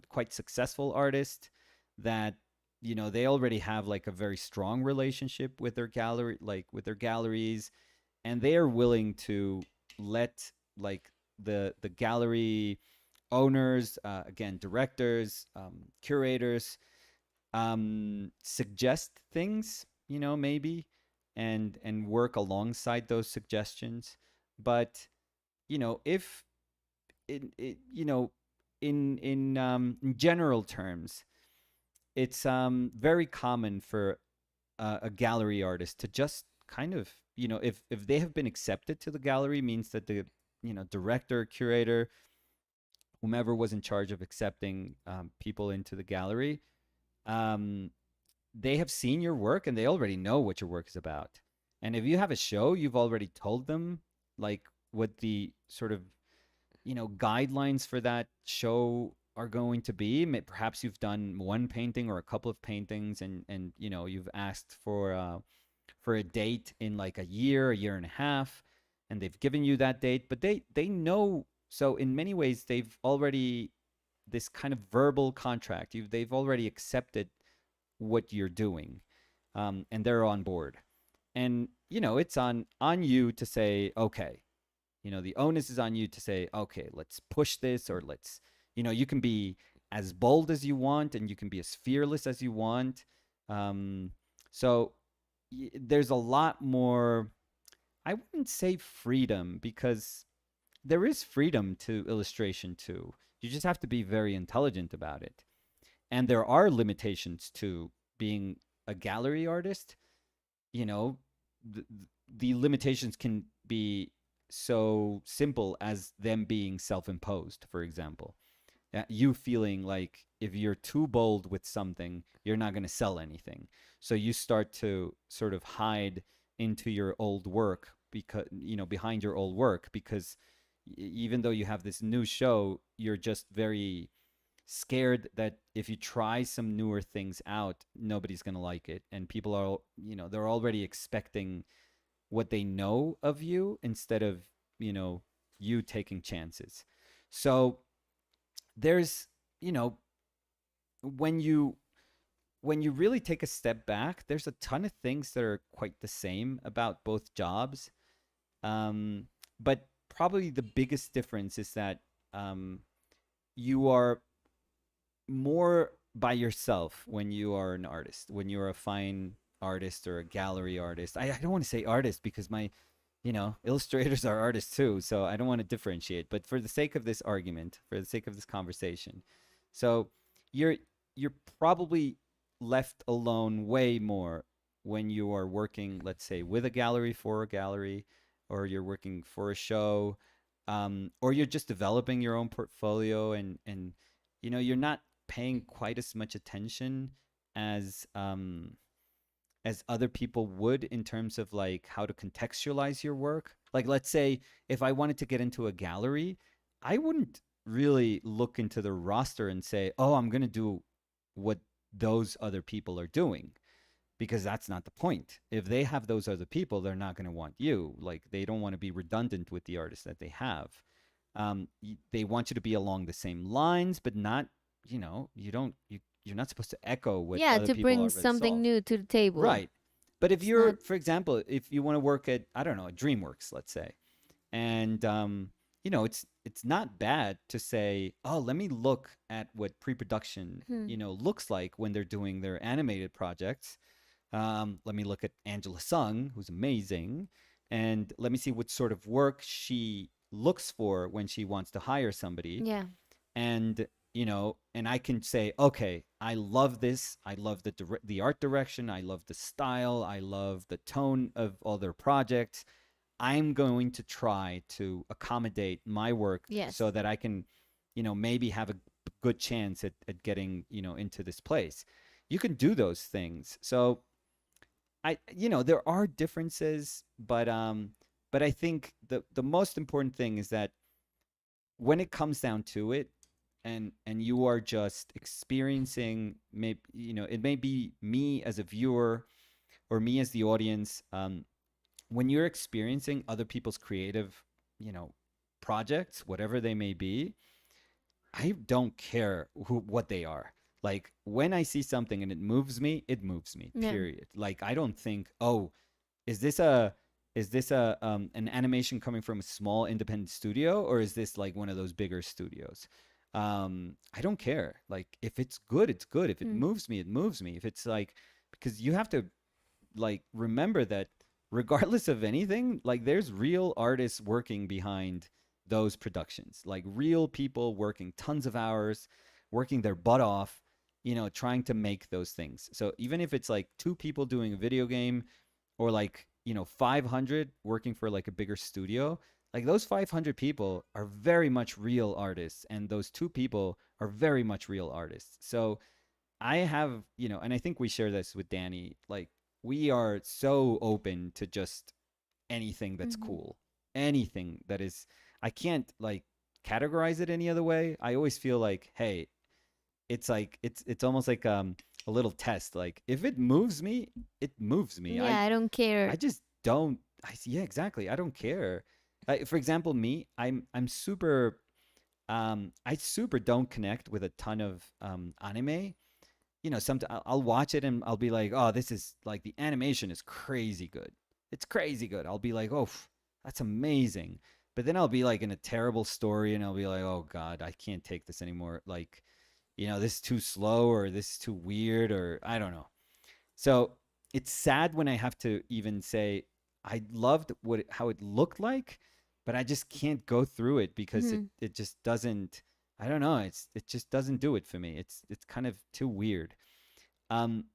quite successful artists that they already have like a very strong relationship with their gallery, like with their galleries, and they are willing to let like the gallery owners, again, directors, curators, suggest things, maybe, and work alongside those suggestions. But if in general terms, it's very common for a gallery artist to just kind of, if they have been accepted to the gallery, means that the director, curator, whomever was in charge of accepting people into the gallery, um, they have seen your work and they already know what your work is about. And if you have a show, you've already told them like what the sort of guidelines for that show are going to be. Perhaps you've done one painting or a couple of paintings, and you've asked for a date in like a year and a half, and they've given you that date, but they know. So in many ways, they've already this kind of verbal contract. They've already accepted what you're doing, and they're on board. And it's on you to say, okay, the onus is on you to say, okay, let's push this, or let's, you can be as bold as you want, and you can be as fearless as you want. Um, so there's a lot more. I wouldn't say freedom, because there is freedom to illustration too. You just have to be very intelligent about it. And there are limitations to being a gallery artist. You know, the, the limitations can be so simple as them being self-imposed, for example. You feeling like if you're too bold with something, you're not going to sell anything. So you start to sort of hide into your old work, because behind your old work, because even though you have this new show, you're just very scared that if you try some newer things out, nobody's going to like it, and people are, they're already expecting what they know of you instead of, you know, you taking chances. So there's, you know, when you when you really take a step back, there's a ton of things that are quite the same about both jobs. Um, but probably the biggest difference is that um, you are more by yourself when you are an artist, when you're a fine artist or a gallery artist. I don't want to say artist because illustrators are artists too. So I don't want to differentiate. But for the sake of this argument, for the sake of this conversation, so you're you're probably left alone way more when you are working, let's say, with a gallery, for a gallery, or you're working for a show, or you're just developing your own portfolio, and you're not paying quite as much attention as as other people would in terms of like how to contextualize your work. Like, let's say if I wanted to get into a gallery, I wouldn't really look into the roster and say, "Oh, I'm going to do what those other people are doing." Because that's not the point. If they have those other people, they're not going to want you. Like, they don't want to be redundant with the artists that they have. They want you to be along the same lines, but not, you're not supposed to echo what Yeah, other to people bring already something solved. new to the table. Right. But if It's not. you're, for example, if you want to work at, I don't know, at DreamWorks, let's say, and it's not bad to say, oh, let me look at what pre-production, Hmm. looks like when they're doing their animated projects. Let me look at Angela Sung, who's amazing, and let me see what sort of work she looks for when she wants to hire somebody. Yeah. And and I can say, okay, I love this. I love the art direction. I love the style. I love the tone of all their projects. I'm going to try to accommodate my work Yes. so that I can, maybe have a good chance at getting, into this place. You can do those things. So there are differences, but I think the most important thing is that when it comes down to it, and you are just experiencing, maybe, it may be me as a viewer or me as the audience, when you're experiencing other people's creative, you know, projects, whatever they may be, I don't care what they are. Like, when I see something and it moves me, Yeah. period. Like, I don't think, oh, is this a an animation coming from a small independent studio, or is this like one of those bigger studios? I don't care. Like, if it's good, it's good. If it Hmm. moves me, it moves me. If it's like, because you have to like remember that regardless of anything, like, there's real artists working behind those productions, like real people working tons of hours, working their butt off, trying to make those things. So even if it's like two people doing a video game, or like, 500 working for like a bigger studio, like, those 500 people are very much real artists, and those two people are very much real artists. So I have, and I think we share this with Danny, like, we are so open to just anything that's Hmm. cool, anything that is, I can't like categorize it any other way. I always feel like, hey, it's like, it's almost like a little test. Like, if it moves me, it moves me. Yeah, I don't I care. just don't. Yeah, exactly. I don't care. For example, me, I'm super. I super don't connect with a ton of anime. Sometimes I'll watch it and I'll be like, oh, this is like, the animation is crazy good. It's crazy good. I'll be like, oh, that's amazing. But then I'll be like in a terrible story, and I'll be like, oh God, I can't take this anymore. Like, this is too slow, or this is too weird, or I don't know. So it's sad when I have to even say I loved how it looked like, but I just can't go through it because it Hmm. it just doesn't. I don't know. It just doesn't do it for me. It's kind of too weird. Um,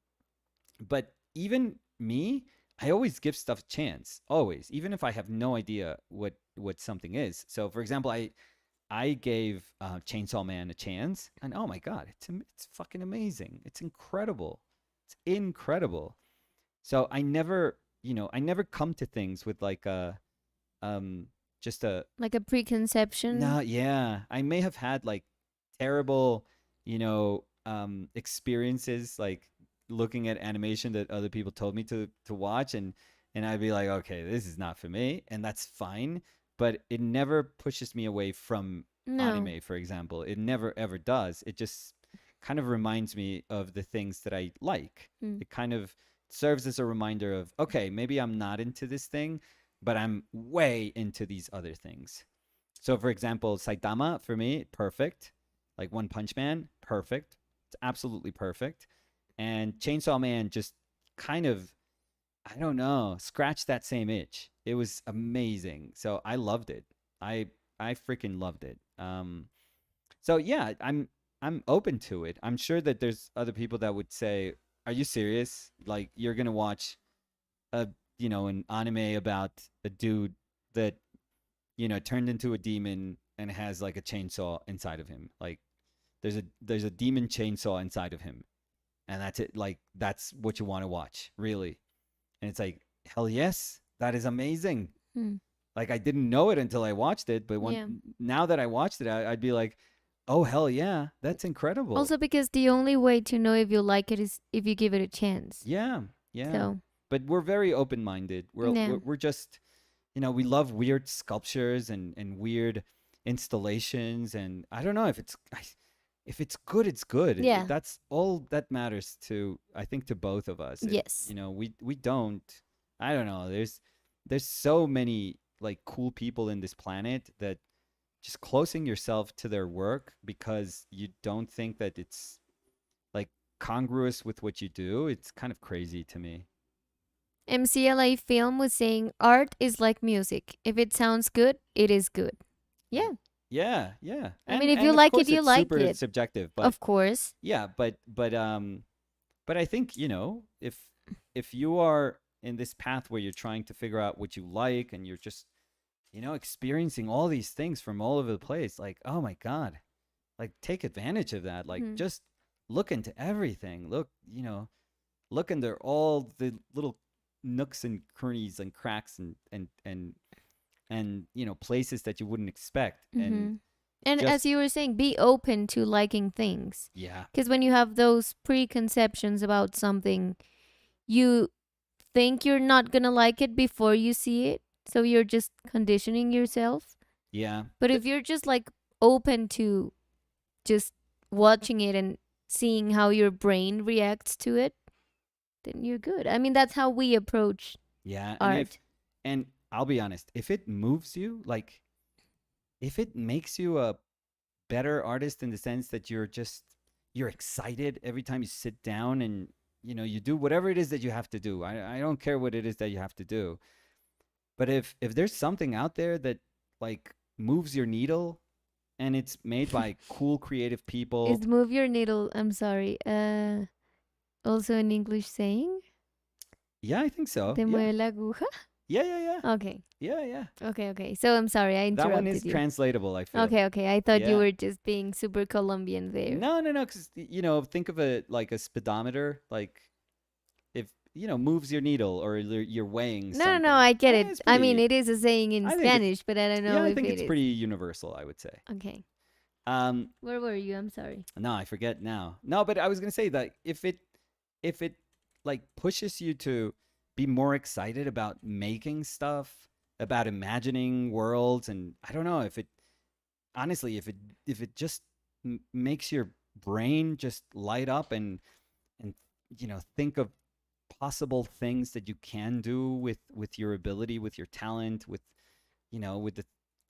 but even me, I always give stuff a chance, always, even if I have no idea what something is. So, for example, I gave Chainsaw Man a chance, and oh my god, it's fucking amazing. It's incredible. It's incredible. So I never come to things with like a um just a Like a preconception. no, yeah. I may have had like terrible, experiences like looking at animation that other people told me to watch, and I'd be like, okay, this is not for me, and that's fine, but it never pushes me away from No. anime, for example. It never ever does. It just kind of reminds me of the things that I like. Mm. It kind of serves as a reminder of, okay, maybe I'm not into this thing, but I'm way into these other things. So, for example, Saitama for me, perfect. Like One Punch Man, perfect. It's absolutely perfect. And Chainsaw Man just kind of, I don't know, scratched that same itch. It was amazing. So I loved it. I freaking loved it. So yeah, I'm open to it. I'm sure that there's other people that would say, "Are you serious? Like you're gonna watch a an anime about a dude that turned into a demon and has like a chainsaw inside of him. Like there's a demon chainsaw inside of him, and that's it. Like that's what you want to watch, really." And it's like, hell yes, that is amazing. Mm. Like I didn't know it until I watched it, but Yeah. now that I watched it, I'd be like, oh hell yeah, that's incredible. Also, because the only way to know if you like it is if you give it a chance. Yeah, yeah. So, But we're very open minded. yeah. We're just we love weird sculptures and weird installations, and I don't know if it's good, it's good. Yeah. That's all that matters to I think to both of us. Yes. We don't I don't know. There's so many like cool people in this planet that just closing yourself to their work because you don't think that it's like congruous with what you do, it's kind of crazy to me. MCLA Film was saying art is like music. If it sounds good, it is good. Y- Yeah. Yeah, yeah. I mean, if you And of like it, course you it's like super it. subjective, but Of course. yeah, but I think, if you are in this path where you're trying to figure out what you like and you're just, experiencing all these things from all over the place, like, oh my God, like take advantage of that. Like Hmm. just look into everything. Look into all the little nooks and crannies and cracks and places that you wouldn't expect. And Mm-hmm. And as just you were saying, be open to liking things. yeah, Because when you have those preconceptions about something, you think you're not going to like it before you see it. So you're just conditioning yourself. yeah. But if you're just like open to just watching it and seeing how your brain reacts to it, then you're good. I mean, that's how we approach Yeah, art. and I'll be honest, if it moves you, like if it makes you a better artist in the sense that you're excited every time you sit down and you do whatever it is that you have to do. I don't care what it is that you have to do. But if there's something out there that like moves your needle and it's made by cool creative Is people, move your needle, I'm sorry, also an English saying? yeah, I think so. Te Yeah. mueve la aguja? Yeah, yeah, yeah. Okay. Yeah, yeah. Okay, okay. So I'm sorry, I That one is interrupted you. translatable, I feel. Okay, okay. I thought you Yeah. were just being super Colombian there. No, no, no. Because think of it like a speedometer. Like if moves your needle or you're weighing No, no, no, something. I get it. It's I mean, pretty. it is a saying in I think it's Spanish, but I don't yeah. know I if think it it's is. pretty universal. I would say. Okay. Um. Where were you? I'm sorry. No, I forget now. No, but I was gonna say that if it like pushes you to be more excited about making stuff, about imagining worlds, and I don't know if it honestly if it just makes your brain just light up and think of possible things that you can do with your ability, with your talent, with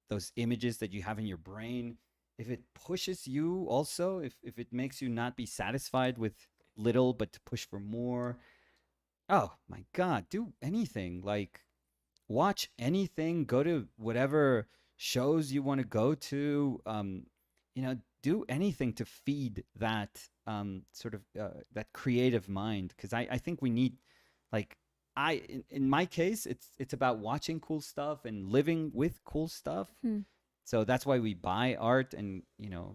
those images that you have in your brain. If it pushes you also, if it makes you not be satisfied with little but to push for more, oh my god, do anything. Like watch anything, go to whatever shows you want to go to, do anything to feed that sort of that creative mind, because I think we need like in my case, it's about watching cool stuff and living with cool stuff. Hmm. So that's why we buy art, and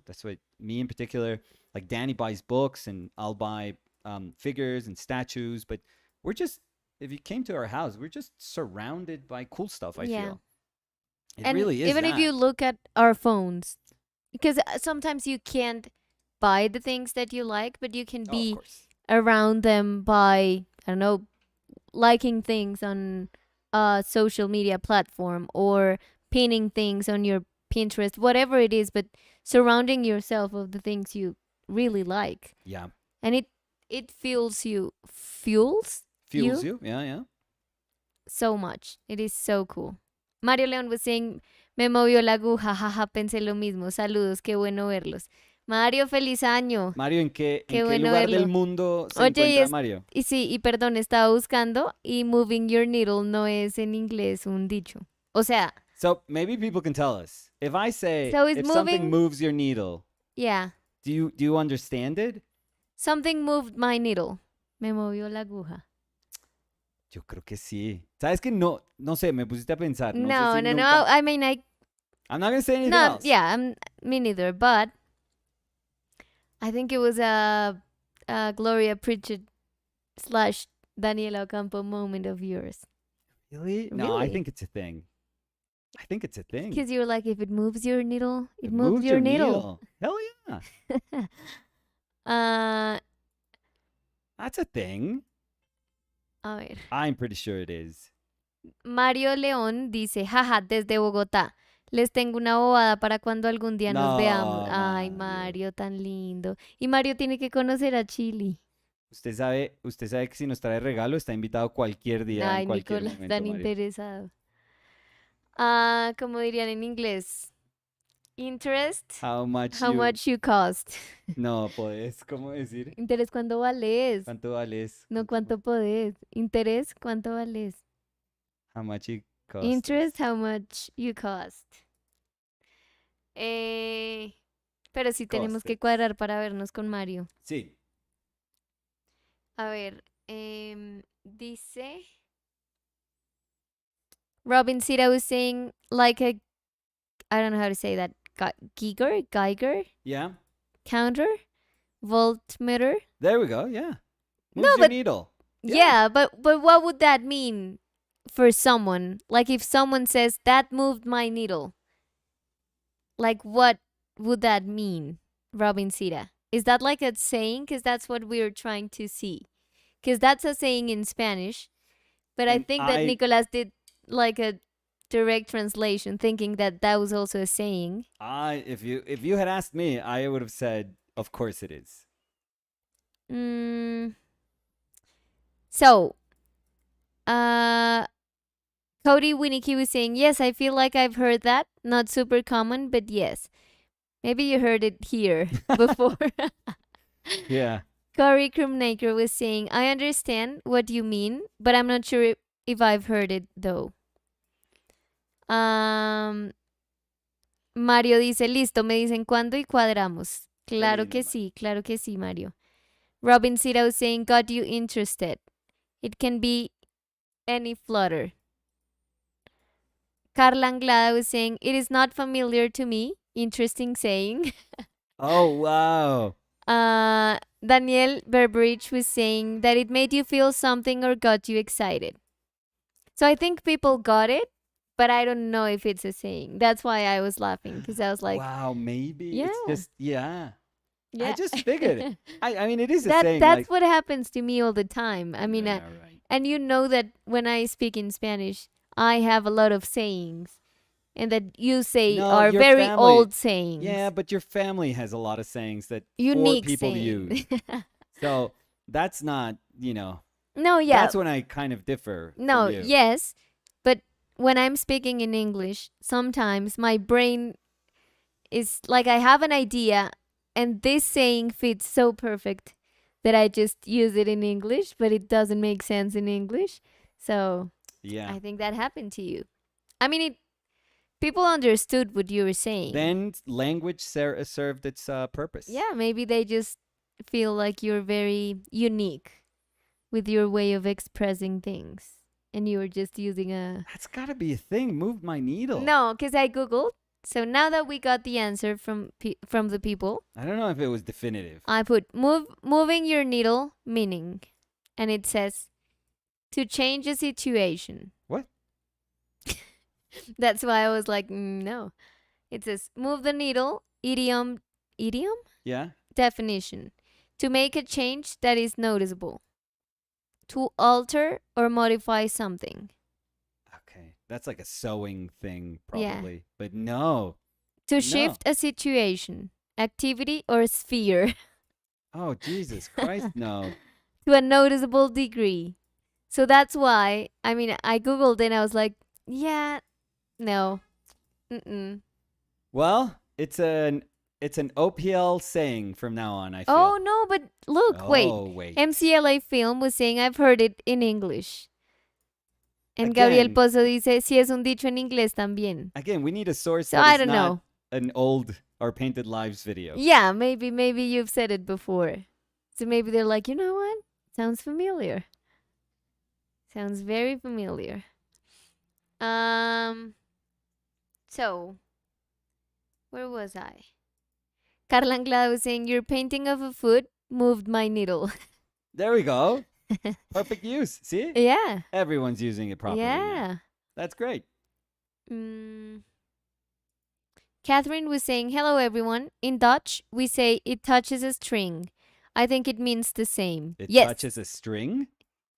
that's what me in particular. Like Danny buys books, and I'll buy figures and statues. But we're just, if you came to our house, we're just surrounded by cool stuff. I Yeah. feel it And really is even if that. you look at our phones, because sometimes you can't buy the things that you like, but you can Oh, of be course. around them by, I don't know, liking things on a social media platform or pinning things on your Pinterest, whatever it is, but surrounding yourself of the things you really like. Yeah, And it fuels fuels you you. Yeah, yeah. so much. It is so cool. Mario León was saying, me movió la aguja, jaja, pensé lo mismo. Saludos, qué bueno verlos. Mario, feliz año. Mario, en Qué qué bueno lugar del verlo. mundo se Oye, encuentra Mario? y sí, y perdón, estaba buscando y moving your needle no es en inglés un dicho. O sea, So maybe people can tell us. If I say, so is if something moving, moves your needle, yeah, do you understand it? something moved my needle. Me movió la aguja. Yo creo que sí. ¿Sabes que no sé, me pusiste a pensar. No sé No, si no, no. nunca. I mean, I'm not going to say anything no, else. yeah, me neither. But I think it was a Gloria Pritchard slash Daniela Ocampo moment of yours. Really? No, I Really? think it's a thing. I think it's a thing. Because you were like, if it moves your needle, it It moves moves your your needle. needle. Hell yeah. uh, That's a thing. a ver. I'm pretty sure it is. Mario León dice, jaja, desde Bogotá. Les tengo una bobada para cuando algún día nos veamos. No, Ay, Mario. Mario, tan lindo. Y Mario tiene que conocer a Chile. Usted sabe que si nos trae regalo está invitado cualquier día, en Ay, cualquier Nicolás, momento, tan Mario. interesado. Como dirían en inglés, interest, How much how you. much you cost. No, podés, ¿cómo decir? Interés, ¿cuánto vales? ¿Cuánto vales? No, ¿cuánto podés? Interés, ¿cuánto vales? How much it costs. Interest, how much you cost. Pero sí tenemos que Costes. cuadrar para vernos con Mario. Sí. A ver, dice Robin Sita was saying like a, I don't know how to say that, Geiger Yeah. counter, voltmeter. There we go. Yeah. No, Moves your but needle. yeah, but what would that mean for someone? Like if someone says that moved my needle, like what would that mean, Robin Sita? Is that like a saying? Because that's what we're trying to see. Because that's a saying in Spanish. But I And think that Nicolas did like a direct translation, thinking that that was also a saying. if you had asked me, I would have said, of course it is. So, Cody Winnicky was saying, yes, I feel like I've heard that. Not super common, but yes. Maybe you heard it here before. Yeah. Corey Krumnaker was saying, I understand what you mean, but I'm not sure if I've heard it though. Mario dice, listo, me dicen cuándo y cuadramos. Claro que sí, Mario. Robin Sita was saying, got you interested. It can be any flutter. Carla Anglada was saying, it is not familiar to me. Interesting saying. Oh, wow. Danielle Berbridge was saying that it made you feel something or got you excited. So I think people got it, but I don't know if it's a saying. That's why I was laughing, because I was like, wow, maybe. yeah. It's just, yeah. Yeah. I just figured it. I mean, it is a That's saying. what happens to me all the time. I mean, yeah, right. and you know that when I speak in Spanish, I have a lot of sayings, and that you say No, are your very family- old sayings. Yeah, but your family has a lot of sayings that Unique 4 people sayings. use. So that's not, No, yeah. that's when I kind of differ. No, from you. yes, but when I'm speaking in English, sometimes my brain is like I have an idea, and this saying fits so perfect that I just use it in English, but it doesn't make sense in English. So Yeah. I think that happened to you. I mean, people understood what you were saying. Then language served its purpose. Yeah, maybe they just feel like you're very unique with your way of expressing things. And you were just using a. That's gotta be a thing. Move my needle. No, because I Googled. So now that we got the answer from the people, I don't know if it was definitive. I put moving your needle meaning. And it says to change a situation. What? That's why I was like, no. It says move the needle, idiom Yeah. definition. To make a change that is noticeable. To alter or modify something. Okay. That's like a sewing thing, Yeah. probably. But no. To shift a situation, activity, or sphere Oh, Jesus Christ, no. to a noticeable degree. So that's why, I mean, I Googled and I was like, yeah, no. Mm-mm. Well, it's an OPL saying from now on, I feel. Oh, no, but look, Oh, wait. wait. MCLA Film was saying, I've heard it in English. And Gabriel Again. Pozo dice, si es un dicho en inglés también. Again, we need a source So that I is don't not know. an old or painted lives video. Yeah, maybe you've said it before. So maybe they're like, you know what? Sounds familiar. Sounds very familiar. So where was I? Carla Anglada was saying, your painting of a foot moved my needle. There we go. Perfect use. See? Yeah. Everyone's using it properly now. Yeah. That's great. Catherine was saying, hello everyone. In Dutch, we say it touches a string. I think it means the same. It Yes. touches a string?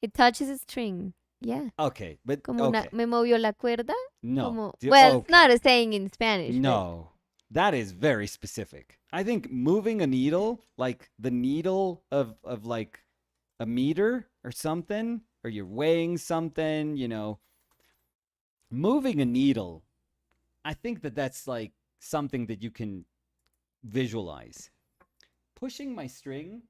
It touches a string. Yeah. Okay, but Como okay. me movió la cuerda. No. Como, Do- well, it's okay. not a saying in Spanish. but- No. That is very specific. I think moving a needle, like the needle of like a meter or something, or you're weighing something, you know, moving a needle, I think that's like something that you can visualize. Pushing my string.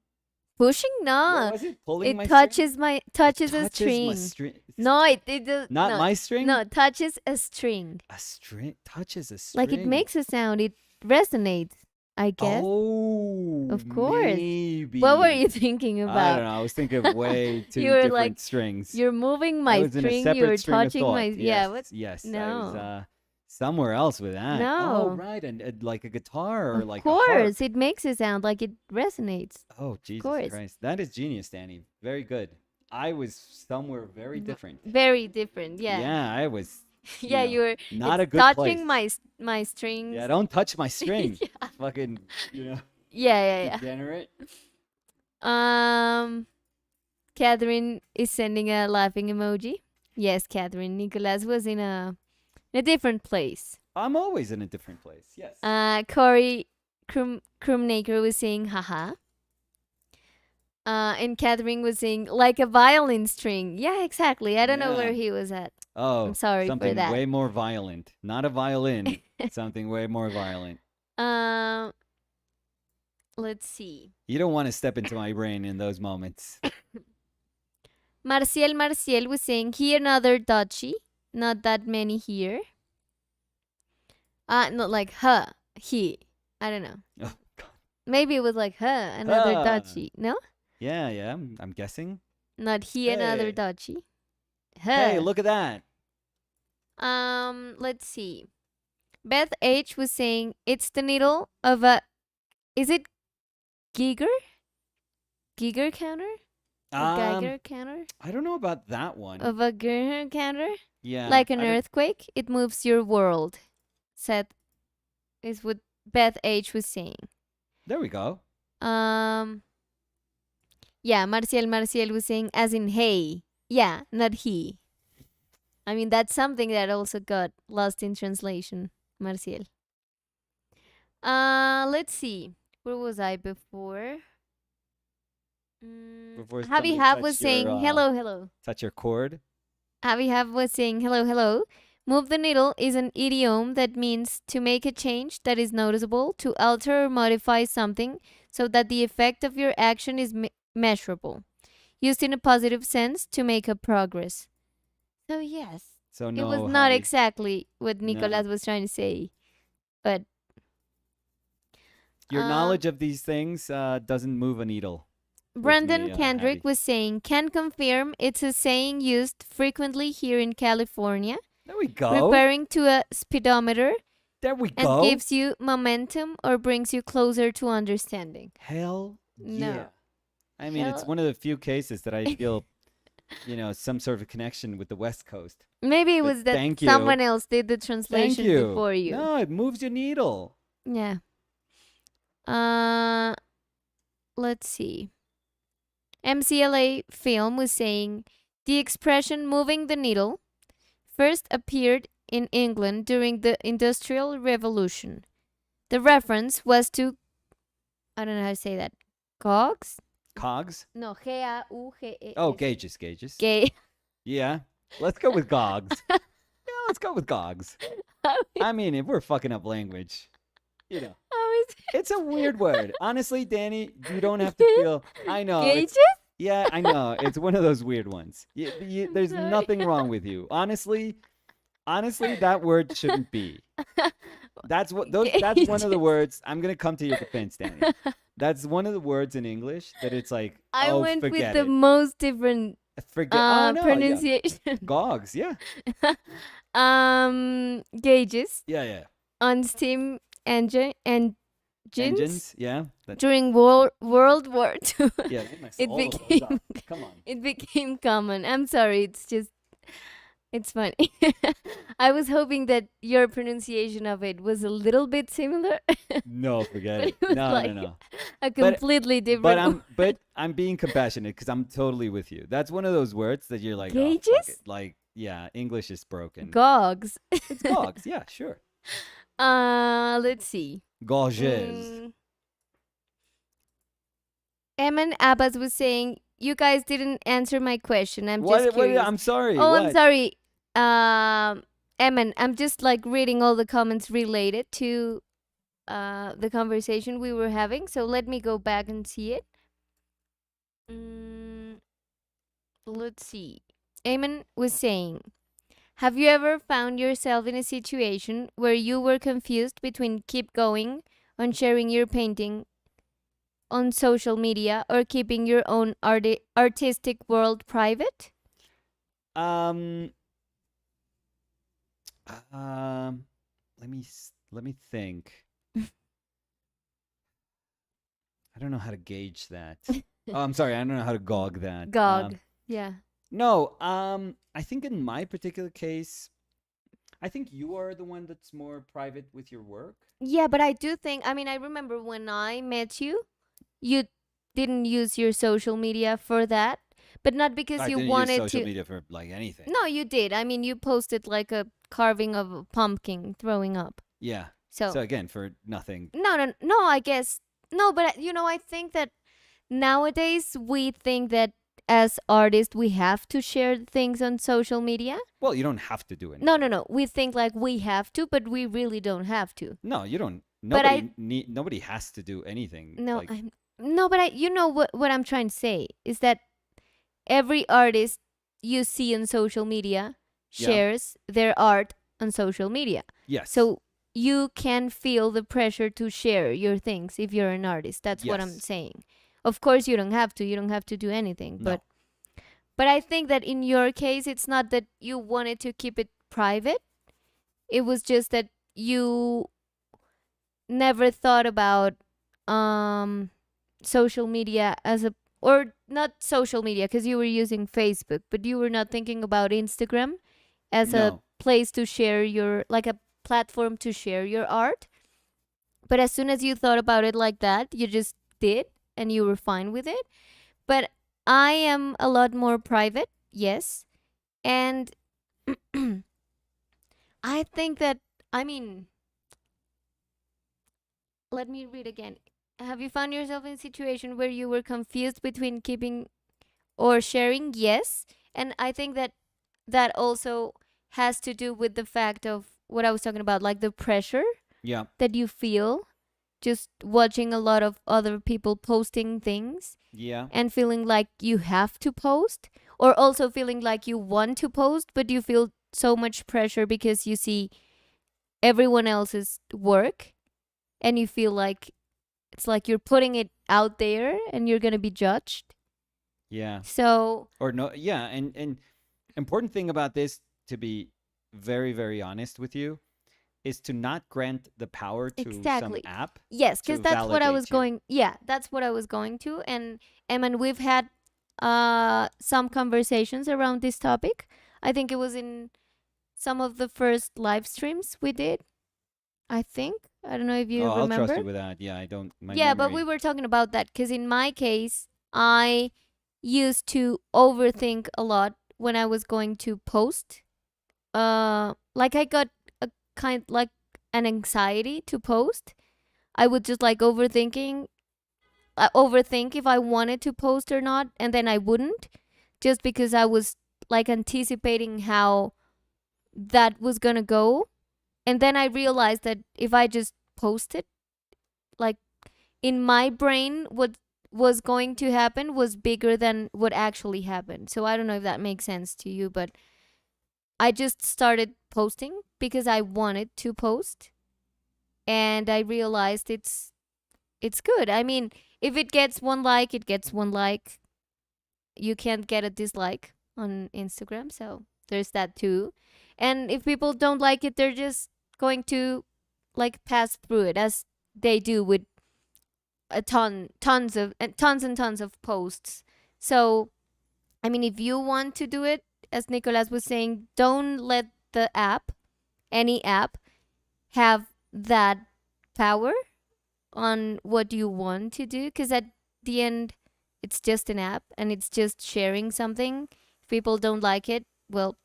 Pushing? What No. was it? Pulling my It string? touches It a touches string. my string. No, it does Not no, my string? No, touches a string. A string touches a string. Like it makes a sound. It resonates, I guess. Oh, Of course. Maybe. What were you thinking about? I don't know. I was thinking of way two You were different like, strings. You're moving I my was in a string. separate You're string of touching thought. my. Yes, Yeah. What? Yes. I No. was somewhere else with that. No. Oh, right. And like a guitar or Of like a harp. course, it makes a sound like it resonates. Oh, Jesus course. Christ. That is genius, Danny. Very good. I was somewhere very different. Very different. Yeah. Yeah, I was. Yeah, know, you were not it's a good touching place. my strings. Yeah, don't touch my string. Yeah. Fucking, Yeah. degenerate. Catherine is sending a laughing emoji. Yes, Catherine. Nicolas was in a different place. I'm always in a different place. Yes. Corey Krumnaker was saying haha. And Catherine was saying like a violin string. Yeah, exactly. I don't know where Yeah. he was at. Oh, I'm sorry for something that. way more violent. Not a violin. Something way more violent. Let's see. You don't want to step into my brain in those moments. Marciel was saying here another Dutchie. Not that many here. Not like huh, he. I don't know. Oh, God. Maybe it was like huh, another Huh. Dutchie. No? Yeah, I'm guessing. Not he, another Hey. Dutchie. Huh. Hey, look at that. Let's see. Beth H was saying it's the needle of a. Is it Giger? Giger counter? A Geiger counter? I don't know about that one. Of a Geiger counter? Yeah. Like an I don't- earthquake, it moves your world. Said is what Beth H was saying. There we go. Yeah, Marcial was saying as in hey. Yeah, not he. I mean that's something that also got lost in translation, Marcial. Let's see. Where was I before? Before Javi somebody Hav touched was saying your, hello. Touch your cord. Javi Hav was saying hello. Move the needle is an idiom that means to make a change that is noticeable, to alter or modify something so that the effect of your action is measurable. Used in a positive sense to make a progress. So yes, So it no. was not Javi. exactly what Nicolas was trying to say, but Your Um, knowledge of these things doesn't move a needle. with Brandon me, Kendrick Abby. was saying, can confirm it's a saying used frequently here in California, There we go. referring to a speedometer There we and go. gives you momentum or brings you closer to understanding. Hell yeah. No. I mean, it's Hell. one of the few cases that I feel, some sort of connection with the West Coast. Maybe it But was that thank you. someone else did the Thank translation you. before you. No, it moves your needle. Yeah. Uh, let's see. MCLA Film was saying the expression moving the needle first appeared in England during the Industrial Revolution. The reference was to, I don't know how to say that, cogs? Cogs? No, Gauges. Oh, gauges, gauges. Gay. Yeah. Let's go with gogs. Yeah, let's go with gogs. I mean, if we're fucking up language, you know. How is It's a weird word. Honestly, Danny, you don't have to feel. I know. Gauges? Yeah, I know. It's one of those weird ones. There's Sorry. nothing wrong with you. Honestly, that word shouldn't be. That's what those. That's one of the Gauges. words. I'm gonna come to your defense, Danny. That's one of the words in English that it's like, I oh, went with forget the it. most different Forget. Oh no, yeah. pronunciation. Gogs, yeah, Gauges yeah, yeah. on steam engines Engines, yeah. That, during World War II. yeah. They messed it all of those became up. Come on. it became common. I'm sorry, it's funny. I was hoping that your pronunciation of it was a little bit similar, No, forget but it. it was No, like no, no. a But completely but different word. I'm being compassionate because I'm totally with you. That's one of those words that you're like, oh, fuck Gauges? it. Like, yeah, English is broken. Gogs. It's gogs, yeah, sure. Let's see. Gorges. Eman Abbas was saying, you guys didn't answer my question. I'm just What? curious. I'm sorry. Oh, What? I'm sorry. Eman, I'm just like reading all the comments related to the conversation we were having. So let me go back and see it. Mm, let's see. Eamon was saying, have you ever found yourself in a situation where you were confused between keep going on sharing your painting on social media or keeping your own artistic world private? Um. Um. Let me think. I don't know how to gauge that. Oh, I'm sorry. I don't know how to gog that. Gog. Yeah. No. I think in my particular case, I think you are the one that's more private with your work. Yeah, but I do think, I mean, I remember when I met you, you didn't use your social media for that, but not because I you didn't use wanted social to. media for like anything. No, you did. I mean, you posted like a carving of a pumpkin throwing up. Yeah. So, So again, for nothing. no, I guess. No, but I think that nowadays we think that as artists we have to share things on social media. Well, you don't have to do anything. No. We think like we have to, but we really don't have to. No, you don't. But Nobody has to do anything. no, Like, no, but you know what I'm trying to say is that every artist you see on social media Yeah. shares their art on social media. yes. So you can feel the pressure to share your things if you're an artist. That's what I'm Yes. saying. Of course you don't have to. You don't have to do anything. No. But I think that in your case it's not that you wanted to keep it private. It was just that you never thought about social media as a, or not social media because you were using Facebook, but you were not thinking about Instagram as a No. place to share your, like a platform to share your art. But as soon as you thought about it like that, you just did and you were fine with it. But I am a lot more private, yes. And I think that, I mean, let me read again. Have you found yourself in a situation where you were confused between keeping or sharing? Yes. And I think that that also has to do with the fact of what I was talking about, like the pressure Yeah. that you feel just watching a lot of other people posting things Yeah. and feeling like you have to post, or also feeling like you want to post, but you feel so much pressure because you see everyone else's work and you feel like It's like you're putting it out there and you're going to be judged. Yeah. So, Or no, yeah, and important thing about this, to be very, very honest with you, is to not grant the power to some exactly. app Yes, cuz to that's what I was validate you. going yeah, that's what I was going to. And we've had some conversations around this topic. I think it was in some of the first live streams we did, I think. I don't know if Oh, you I'll trust remember. you with that. Yeah, I don't, my Yeah, but we memory. were talking about that because in my case, I used to overthink a lot when I was going to post. Like I got a kind like an anxiety to post. I would just like overthink if I wanted to post or not, and then I wouldn't, just because I was like anticipating how that was gonna go. And then I realized that if I just posted, like in my brain, what was going to happen was bigger than what actually happened. So I don't know if that makes sense to you, but I just started posting because I wanted to post, and I realized it's good. I mean, if it gets one like, it gets one like. You can't get a dislike on Instagram, so there's that too. And if people don't like it, they're just going to like pass through it as they do with tons and tons of posts. So, I mean, if you want to do it, as Nicolas was saying, don't let the app, any app, have that power on what you want to do, because at the end it's just an app and it's just sharing something. If people don't like it, well,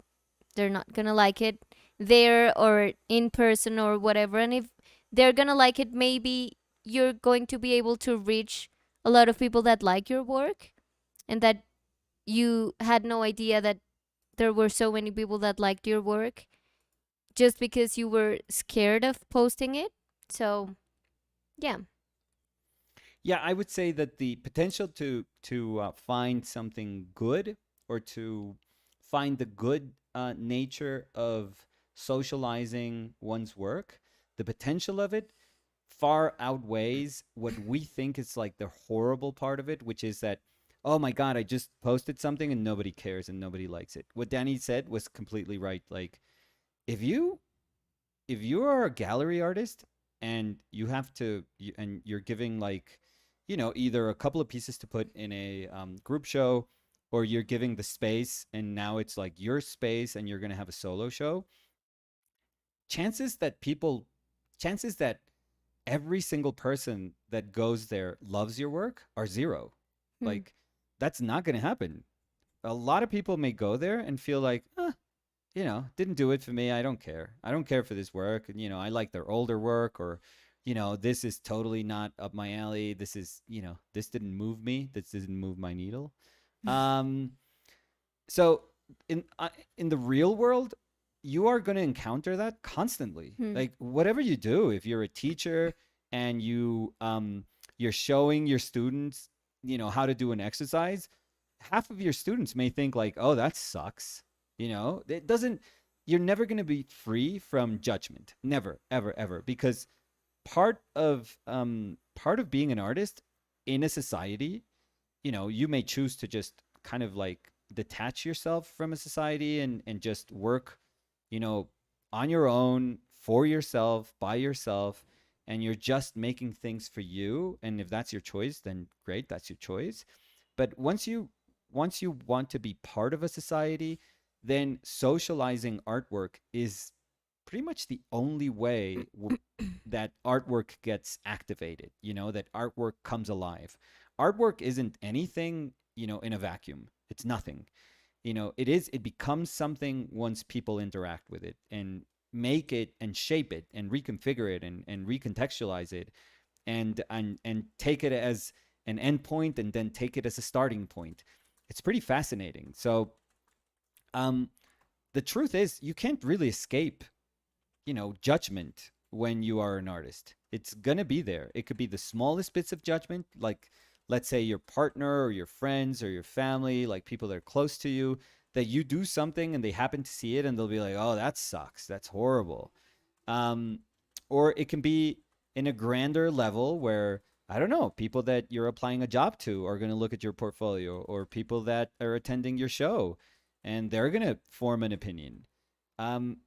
they're not gonna like it there or in person or whatever. And if they're gonna like it, maybe you're going to be able to reach a lot of people that like your work, and that you had no idea that there were so many people that liked your work just because you were scared of posting it. So yeah. Yeah, I would say that the potential to find something good, or to find the good nature of socializing one's work, the potential of it far outweighs what we think is like the horrible part of it, which is that, oh my God, I just posted something and nobody cares and nobody likes it. What Danny said was completely right. Like, if you if you are a gallery artist and you have to and you're giving, like, either a couple of pieces to put in a group show, or you're giving the space and now it's like your space and you're going to have a solo show, chances that people chances that every single person that goes there loves your work are zero. Hmm. Like, that's not going to happen. A lot of people may go there and feel like, didn't do it for me. I don't care. I don't care for this work. And, I like their older work, or, this is totally not up my alley. This is, this didn't move me. This didn't move my needle. Um, so in the real world, you are going to encounter that constantly. Hmm. Like, whatever you do, if you're a teacher and you're showing your students, how to do an exercise, half of your students may think like, "Oh, that sucks." It doesn't. You're never going to be free from judgment. Never, ever, ever, because part of being an artist in a society, you may choose to just kind of like detach yourself from a society and just work, you know, on your own, for yourself, by yourself, and you're just making things for you. And if that's your choice, then great, that's your choice. But once you want to be part of a society, then socializing artwork is pretty much the only way that artwork gets activated, that artwork comes alive. Artwork isn't anything, in a vacuum. It's nothing. It becomes something once people interact with it and make it and shape it and reconfigure it and recontextualize it and take it as an endpoint and then take it as a starting point. It's pretty fascinating. So, um, the truth is, you can't really escape, judgment when you are an artist. It's going to be there. It could be the smallest bits of judgment, like, let's say, your partner or your friends or your family, like people that are close to you, that you do something and they happen to see it and they'll be like, oh, that sucks. That's horrible. Um, or it can be in a grander level where I don't know, people that you're applying a job to are going to look at your portfolio, or people that are attending your show and they're going to form an opinion. Um,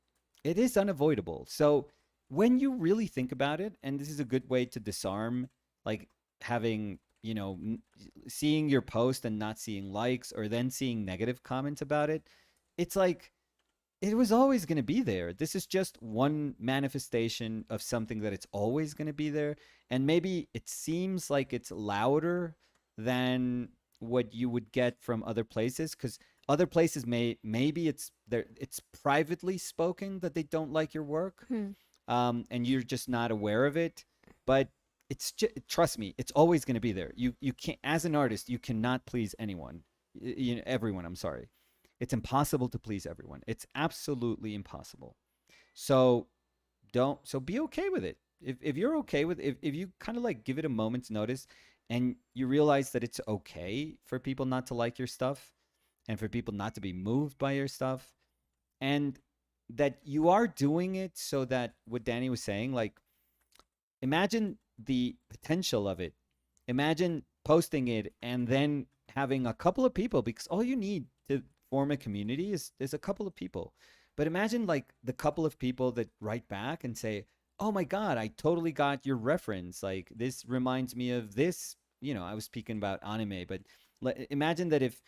it is unavoidable. So when you really think about it, and this is a good way to disarm, like having, seeing your post and not seeing likes, or then seeing negative comments about it, it's like it was always going to be there. This is just one manifestation of something that it's always going to be there. And maybe it seems like it's louder than what you would get from other places, because other places maybe it's privately spoken that they don't like your work, Hmm. and you're just not aware of it. But it's just, trust me, it's always going to be there. You can't, as an artist, you cannot please anyone, everyone. I'm sorry, it's impossible to please everyone. It's absolutely impossible. So be okay with it. If you're okay with, if you kind of like give it a moment's notice, and you realize that it's okay for people not to like your stuff, and for people not to be moved by your stuff, and that you are doing it so that, what Danny was saying, like, imagine the potential of it. Imagine posting it and then having a couple of people, because all you need to form a community is a couple of people. But imagine like the couple of people that write back and say, "Oh my god, I totally got your reference. Like, this reminds me of this." I was speaking about anime, but imagine that if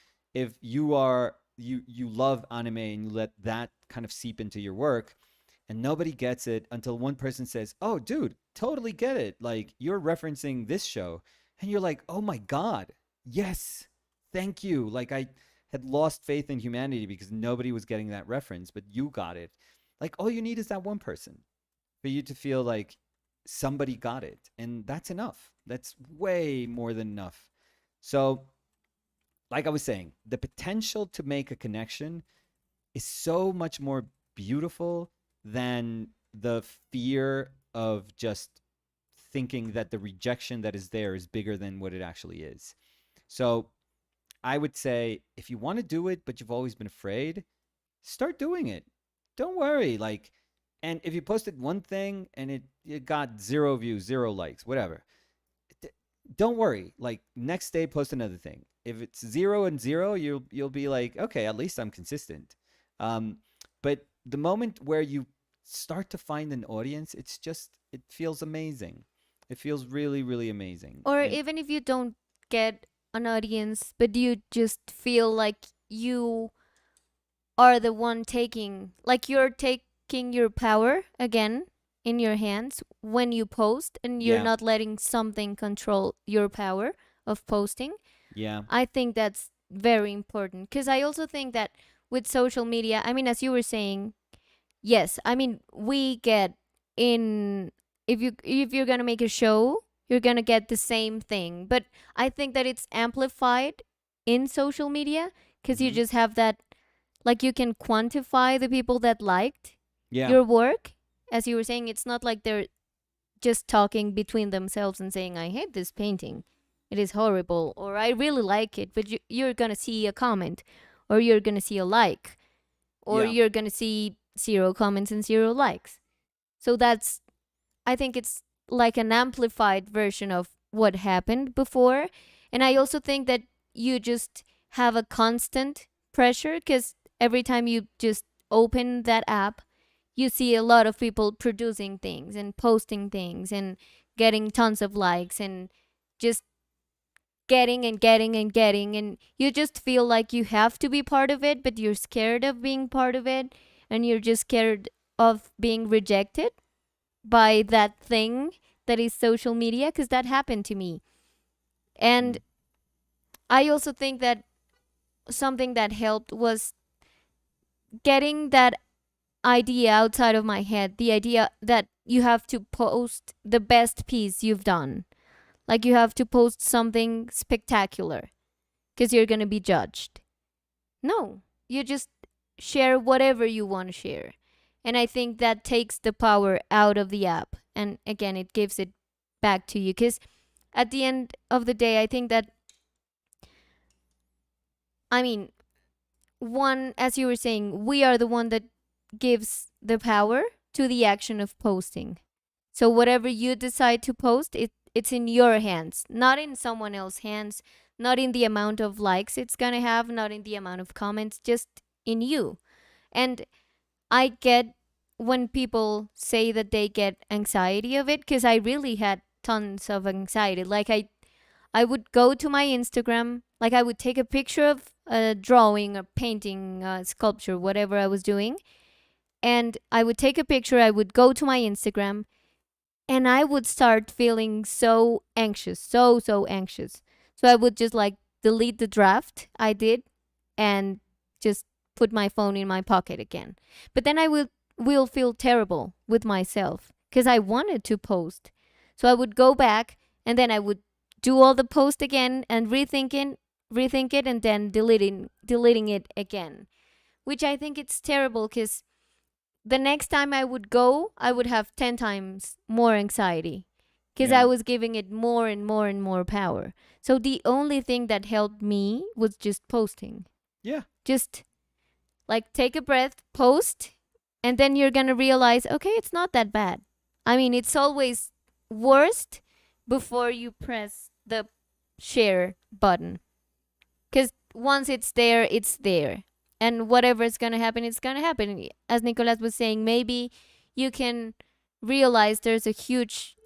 you love anime and you let that kind of seep into your work, and nobody gets it until one person says, "Oh, dude, totally get it. Like, you're referencing this show." And you're like, "Oh my God, yes, thank you." Like, I had lost faith in humanity because nobody was getting that reference, but you got it. Like, all you need is that one person for you to feel like somebody got it. And that's enough. That's way more than enough. So, like I was saying, the potential to make a connection is so much more beautiful than the fear of just thinking that the rejection that is there is bigger than what it actually is. So I would say, if you want to do it, but you've always been afraid, start doing it. Don't worry. Like, and if you posted one thing and it got 0 views, 0 likes, whatever, don't worry. Like, next day, post another thing. If it's 0 and 0, you'll be like, okay, at least I'm consistent. Um, but the moment where you start to find an audience, it feels amazing. It feels really, really amazing. Or And even if you don't get an audience, but you just feel like you are the one taking, like you're taking your power again in your hands when you post, and you're yeah, not letting something control your power of posting. yeah, I think that's very important, because I also think that with social media, I mean, as you were saying, yes, I mean, we get in, if you're going to make a show, you're going to get the same thing. But I think that it's amplified in social media, because you hmm, just have that, like, you can quantify the people that liked yeah, your work. As you were saying, it's not like they're just talking between themselves and saying, "I hate this painting, it is horrible," or "I really like it," but you're gonna see a comment, or you're gonna see a like, or yeah. you're gonna see 0 comments and 0 likes. So that's, I think it's like an amplified version of what happened before. And I also think that you just have a constant pressure, because every time you just open that app, you see a lot of people producing things and posting things and getting tons of likes, and just getting and getting and getting. And you just feel like you have to be part of it, but you're scared of being part of it. And you're just scared of being rejected by that thing that is social media, because that happened to me. And Mm, I also think that something that helped was getting that idea outside of my head, the idea that you have to post the best piece you've done. Like, you have to post something spectacular because you're going to be judged. No, you just share whatever you want to share. And I think that takes the power out of the app. And again, it gives it back to you, because at the end of the day, I think that, I mean, one, as you were saying, we are the one that gives the power to the action of posting. So whatever you decide to post, it's in your hands, not in someone else's hands, not in the amount of likes it's gonna have, not in the amount of comments, just in you. And I get when people say that they get anxiety of it, because I really had tons of anxiety. Like I would go to my Instagram, like I would take a picture of a drawing, a painting, a sculpture, whatever I was doing, and I would take a picture, I would go to my Instagram, and I would start feeling so anxious, so anxious. So I would just like delete the draft I did and just put my phone in my pocket again. But then I will feel terrible with myself because I wanted to post. So I would go back and then I would do all the post again and rethink it and then deleting it again, which I think it's terrible because the next time I would go, I would have 10 times more anxiety because I Yeah. was giving it more and more and more power. So the only thing that helped me was just posting. Yeah. Just like take a breath, post, and then you're going to realize, okay, it's not that bad. I mean, it's always worst before you press the share button. Because once it's there, it's there. And whatever is going to happen, it's going to happen. As Nicolas was saying, maybe you can realize there's a huge,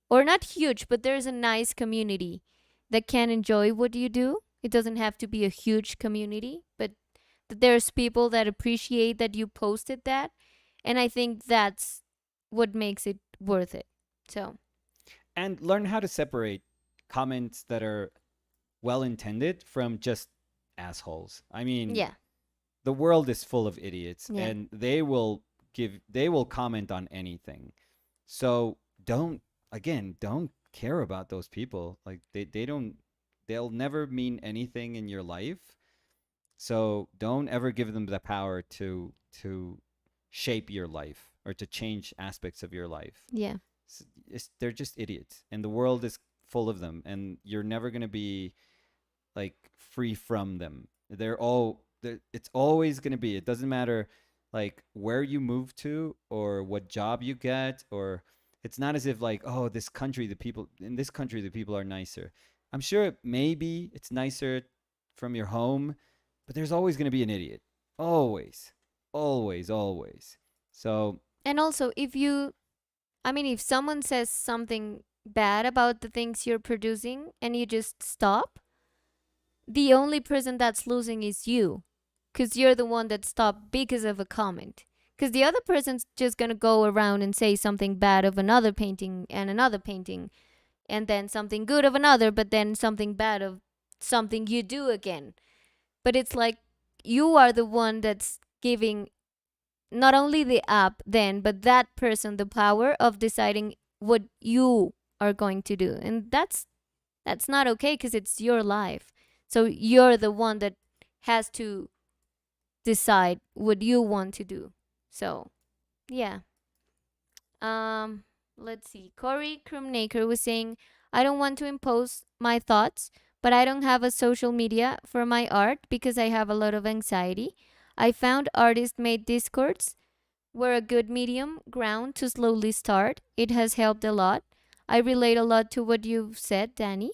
or not huge, but there's a nice community that can enjoy what you do. It doesn't have to be a huge community, but there's people that appreciate that you posted that. And I think that's what makes it worth it. So, And learn how to separate comments that are well intended from just assholes. I mean, yeah, the world is full of idiots yeah. and they will comment on anything. So don't care about those people. Like they'll never mean anything in your life. So don't ever give them the power to shape your life or to change aspects of your life. Yeah. They're just idiots, and the world is full of them, and you're never gonna be like free from them. It's always gonna be. It doesn't matter like where you move to or what job you get, or it's not as if like, oh, this country the people in this country the people are nicer. I'm sure maybe it's nicer from your home, but there's always gonna be an idiot. Always, always, always. So And also, if someone says something bad about the things you're producing and you just stop, the only person that's losing is you because you're the one that stopped because of a comment. Because the other person's just gonna go around and say something bad of another painting, and then something good of another, but then something bad of something you do again. But it's like you are the one that's giving not only the app then, but that person the power of deciding what you are going to do. And that's not okay because it's your life. So you're the one that has to decide what you want to do. So yeah. Um, let's see. Corey Krumnaker was saying, I don't want to impose my thoughts, but I don't have a social media for my art because I have a lot of anxiety. I found artist made discords were a good medium ground to slowly start. It has helped a lot. I relate a lot to what you've said, Danny.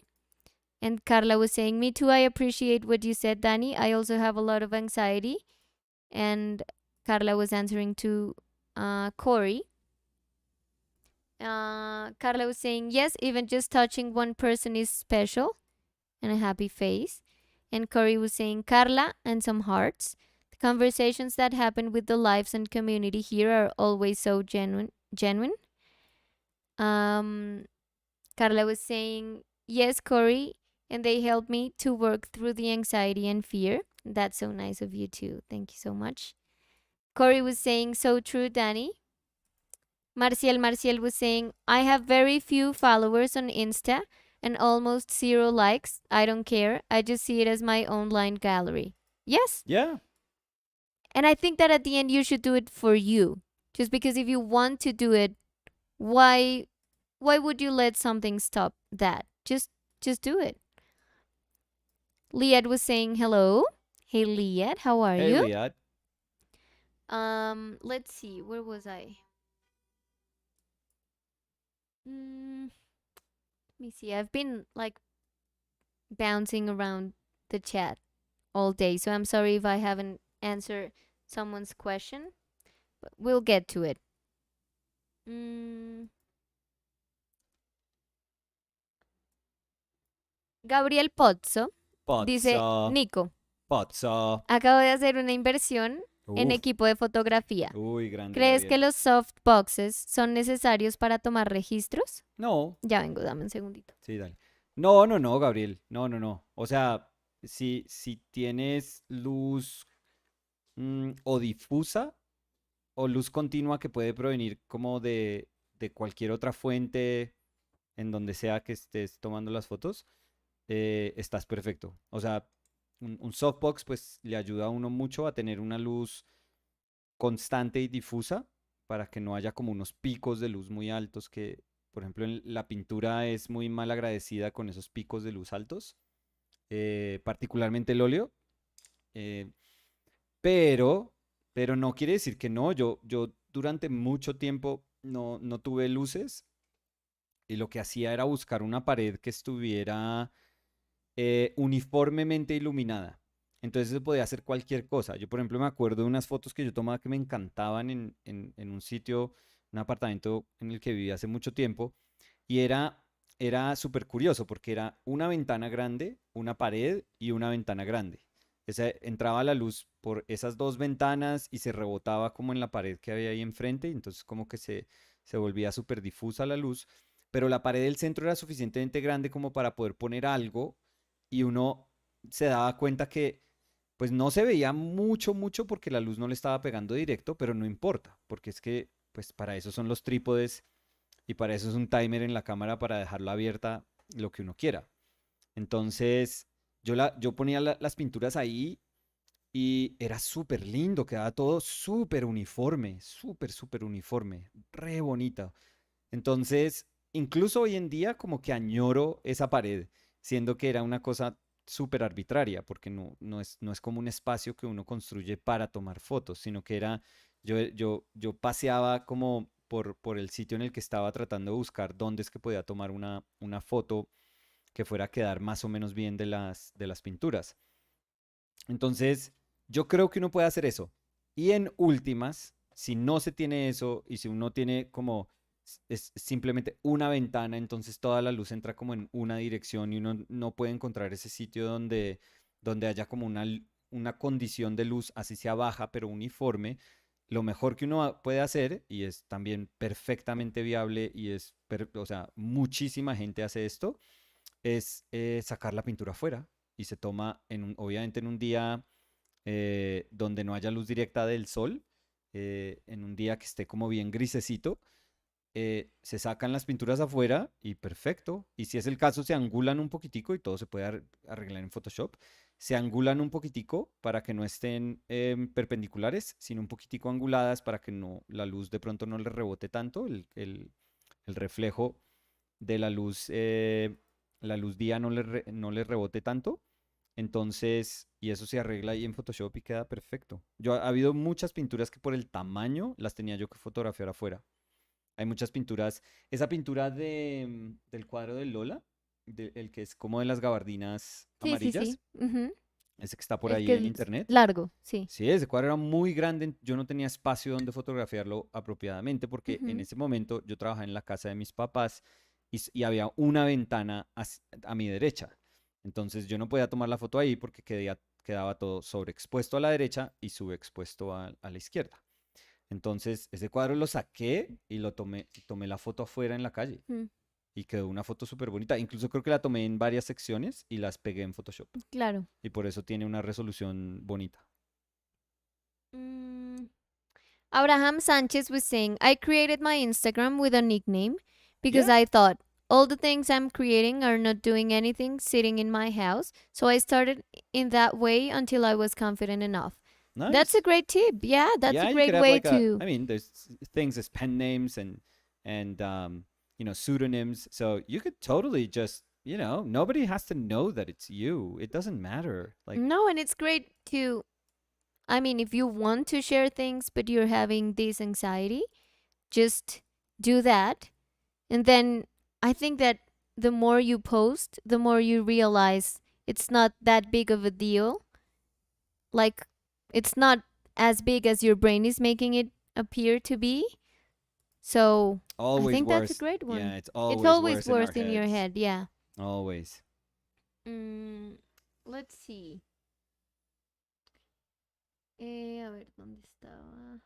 And Carla was saying, me too, I appreciate what you said, Danny. I also have a lot of anxiety. And Carla was answering to Corey. Carla was saying, yes, even just touching one person is special, and a happy face. And Corey was saying, Carla, and some hearts. The conversations that happen with the lives and community here are always so genuine. Um, Carla was saying, yes, Corey, and they helped me to work through the anxiety and fear. That's so nice of you too. Thank you so much. Corey was saying, so true, Danny. Marcial was saying, I have very few followers on Insta and almost zero likes. I don't care. I just see it as my online gallery. Yes. yeah, And I think that at the end you should do it for you. Just because if you want to do it, why would you let something stop that? Just do it. Liad was saying hello. Hey Liad, how are hey you? Liat. Let's see, where was I? Mm, Let me see. I've been like bouncing around the chat all day, so I'm sorry if I haven't answered someone's question, but we'll get to it. Mm, Gabriel Pozzo dice, Pazza, Nico, pazza. acabo de hacer una inversión en Uf, equipo de fotografía. uy, grande ¿Crees que Gabriel. los softboxes son necesarios para tomar registros? No, Ya vengo, dame un segundito. sí, dale. No, no, no, Gabriel. No, no, no. O sea, si tienes luz o difusa o luz continua que puede provenir como de cualquier otra fuente en donde sea que estés tomando las fotos, estás perfecto. O sea, un softbox pues le ayuda a uno mucho a tener una luz constante y difusa para que no haya como unos picos de luz muy altos que, por ejemplo, en la pintura es muy mal agradecida con esos picos de luz altos, particularmente el óleo, eh, pero, pero no quiere decir que no. Yo durante mucho tiempo no tuve luces y lo que hacía era buscar una pared que estuviera uniformemente iluminada. Entonces se podía hacer cualquier cosa. Yo, por ejemplo, me acuerdo de unas fotos que yo tomaba que me encantaban en un sitio, un apartamento en el que vivía hace mucho tiempo, y era súper curioso porque era una ventana grande, una pared y una ventana grande. Entraba la luz por esas dos ventanas y se rebotaba como en la pared que había ahí enfrente, y entonces como que se volvía súper difusa la luz, pero la pared del centro era suficientemente grande como para poder poner algo y uno se daba cuenta que pues no se veía mucho, mucho porque la luz no le estaba pegando directo, pero no importa, porque es que pues para eso son los trípodes y para eso es un timer en la cámara para dejarla abierta lo que uno quiera. Entonces yo ponía las pinturas ahí y era súper lindo, quedaba todo súper uniforme, súper, súper uniforme, re bonita. Entonces, incluso hoy en día como que añoro esa pared, siendo que era una cosa súper arbitraria, porque no es como un espacio que uno construye para tomar fotos, sino que yo paseaba como por el sitio en el que estaba tratando de buscar dónde es que podía tomar una foto que fuera a quedar más o menos bien de las pinturas. Entonces, yo creo que uno puede hacer eso. Y en últimas, si no se tiene eso y si uno tiene como es simplemente una ventana, entonces toda la luz entra como en una dirección y uno no puede encontrar ese sitio donde haya como una condición de luz, así sea baja, pero uniforme. Lo mejor que uno puede hacer, y es también perfectamente viable, y o sea, muchísima gente hace esto, es sacar la pintura afuera y se toma obviamente en un día donde no haya luz directa del sol, en un día que esté como bien grisecito, se sacan las pinturas afuera y perfecto. Y si es el caso, se angulan un poquitico y todo se puede arreglar en Photoshop. Se angulan un poquitico para que no estén perpendiculares, sino un poquitico anguladas para que la luz de pronto no le rebote tanto, el reflejo de la luz día no le rebote tanto. Entonces, y eso se arregla ahí en Photoshop y queda perfecto. Ha habido muchas pinturas que por el tamaño las tenía yo que fotografiar afuera. Hay muchas pinturas. Esa pintura del cuadro de Lola, el que es como de las gabardinas Sí, sí, sí. amarillas, ese que está por El ahí que en es internet. largo, sí. Sí, ese cuadro era muy grande. Yo no tenía espacio donde fotografiarlo apropiadamente porque en Ujú. ese momento yo trabajaba en la casa de mis papás y había una ventana a mi derecha. Entonces yo no podía tomar la foto ahí porque quedaba todo sobreexpuesto a la derecha y subexpuesto a la izquierda. Entonces, ese cuadro lo saqué y tomé la foto afuera en la calle Mm, y quedó una foto súper bonita. Incluso creo que la tomé en varias secciones y las pegué en Photoshop. claro. Y por eso tiene una resolución bonita. Mm, Abraham Sanchez was saying, I created my Instagram with a nickname because Yeah, I thought all the things I'm creating are not doing anything sitting in my house. So I started in that way until I was confident enough. That's a nice. great tip. Yeah, that's a Yeah, you could great have way like to. I mean, there's things as pen names and pseudonyms. So you could totally just, nobody has to know that it's you. It doesn't matter. Like, No, and it's great to. I mean, if you want to share things but you're having this anxiety, just do that. And then I think that the more you post, the more you realize it's not that big of a deal. Like, it's not as big as your brain is making it appear to be. So I Always think that's a worse. great Yeah, one. it's It's always always worse in our worse in your heads. head, yeah. Always. Mm, let's see. A ver, ¿dónde estaba?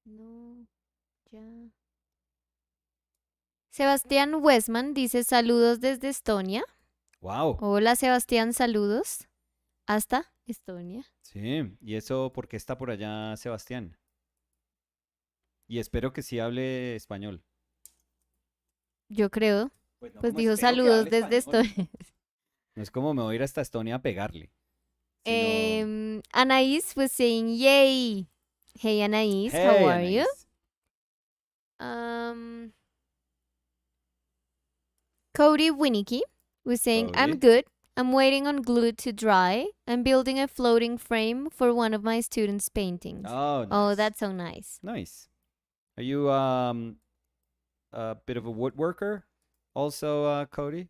No, ya. Sebastián Westman dice saludos desde Estonia. Wow. Hola Sebastián, saludos. Hasta Estonia. Sí. ¿Y eso por qué está por allá Sebastián? Y espero que sí hable español. Yo creo. Pues no Pues como dijo espero que saludos hable desde español. Estonia. No es como me voy a ir hasta Estonia a pegarle, sino, Anaís was saying yay. Hey Anaís, how hey, are you? Anaís. Um, Cody Winicky was saying I'm Cody. good. I'm waiting on glue to dry. I'm building a floating frame for one of my students' paintings. Oh, Oh, nice. that's so nice. Nice. Are you a bit of a woodworker also, Cody?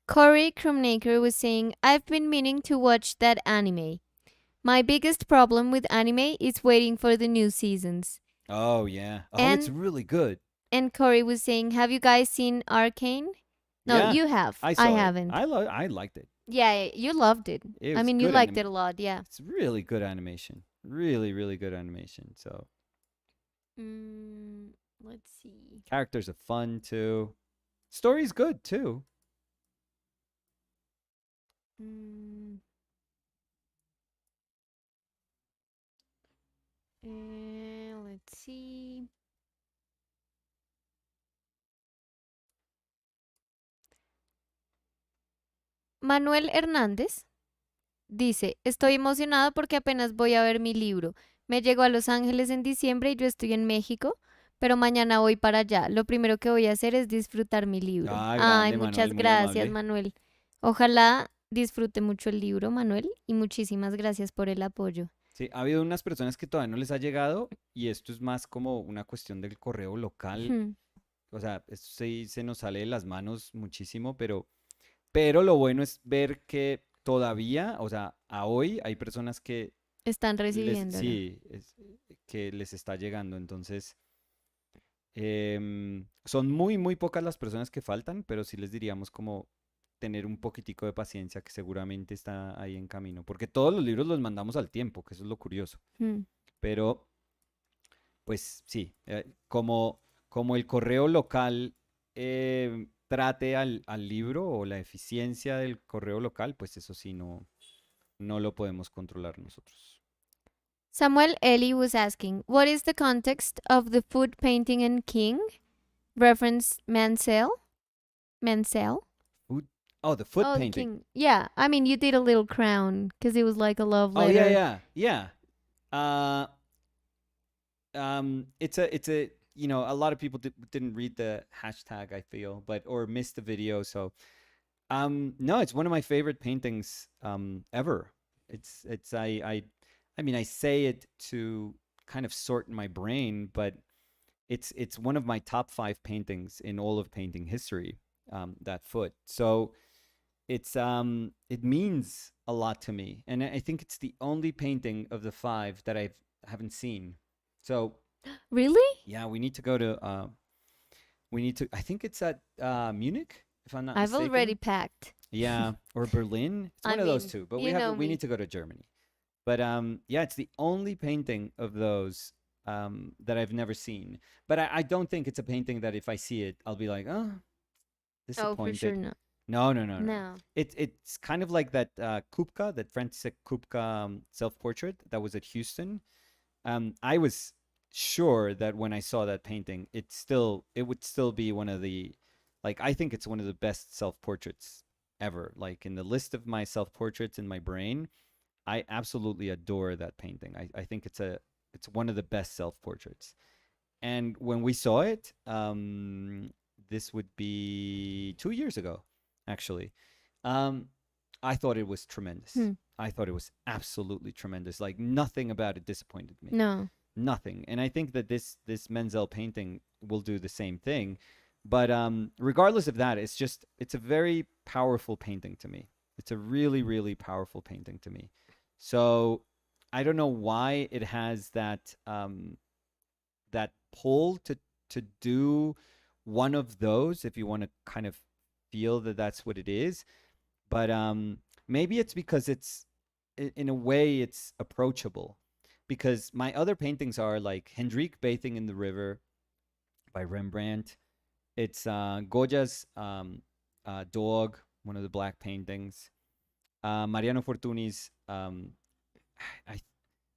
Corey Krumnaker was saying, I've been meaning to watch that anime. My biggest problem with anime is waiting for the new seasons. Oh, yeah. Oh, it's And really good. Corey was saying, have you guys seen Arcane? No, Yeah, you have. I I saw it. haven't. I liked it. Yeah, you loved it. It I was mean, you good liked anim it a lot, yeah. It's really good animation. Really, really good animation. So Mm, let's see. characters are fun too. Story's good too. Mm, let's see. Manuel Hernández dice, estoy emocionado porque apenas voy a ver mi libro. Me llegó a Los Ángeles en diciembre y yo estoy en México, pero mañana voy para allá. Lo primero que voy a hacer es disfrutar mi libro. Ah, Ay, grande, Manuel, muchas muy gracias, amable. Manuel. Ojalá disfrute mucho el libro, Manuel, y muchísimas gracias por el apoyo. Sí, ha habido unas personas que todavía no les ha llegado y esto es más como una cuestión del correo local. Hmm, O sea, esto sí se nos sale de las manos muchísimo, pero lo bueno es ver que todavía, o sea, a hoy hay personas que están recibiéndolo. sí, que les está llegando. Entonces, son muy, muy pocas las personas que faltan, pero sí les diríamos como tener un poquitico de paciencia que seguramente está ahí en camino, porque todos los libros los mandamos al tiempo, que eso es lo curioso. Hmm. Pero, pues sí, como el correo local trate al libro o la eficiencia del correo local, pues eso sí no lo podemos controlar nosotros. Samuel Eli was asking, what is the context of the food painting in King? Reference Menzel? Menzel? Food, oh, the foot Oh, the painting. king. Yeah, I mean, you did a little crown because it was like a love Oh yeah, letter. yeah, yeah. Uh, it's a a lot of people didn't read the hashtag, I feel, but or missed the video. So no, it's one of my favorite paintings ever. It's I mean I say it to kind of sort in my brain, but it's one of my top 5 paintings in all of painting history. That foot. So it means a lot to me, and I think it's the only painting of the 5 that haven't seen. So Really? yeah, we need to go to we need to I think it's at Munich, if I'm not I've already mistaken. packed. Yeah, or Berlin. It's I one of those mean, two, but you know we me. need to go to Germany. But yeah, it's the only painting of those that I've never seen. But I don't think it's a painting that if I see it, I'll be like, oh, Oh, for sure disappointed. not. No, no, no, no. No. It's kind of like that Kupka, that František Kupka self-portrait that was at Houston. I was sure that when I saw that painting, it would still be one of the, like, I think it's one of the best self-portraits ever. Like in the list of my self-portraits in my brain, I absolutely adore that painting. I think it's one of the best self-portraits. And when we saw it, this would be 2 years ago, actually. Um, I thought it was tremendous. Hmm. I thought it was absolutely tremendous. Like nothing about it disappointed me. No. nothing. And I think that this Menzel painting will do the same thing. But regardless of that, it's a very powerful painting to me. It's a really, really powerful painting to me. So I don't know why it has that pull to do one of those if you want to kind of feel that that's what it is. But maybe it's because in a way it's approachable. Because my other paintings are like Hendrik bathing in the river by Rembrandt. It's Goya's dog, one of the black paintings. Mariano Fortuni's I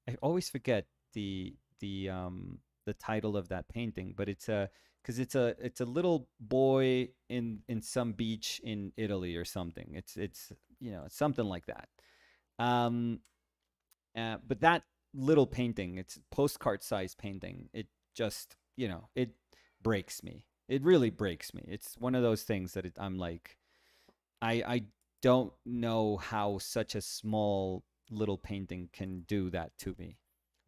I always forget the the um the title of that painting, but it's a because it's a little boy in some beach in Italy or something. It's it's something like that. Um, but that little painting, it's postcard size painting. It just it breaks me. It really breaks me. It's one of those things that I'm like I don't know how such a small little painting can do that to me,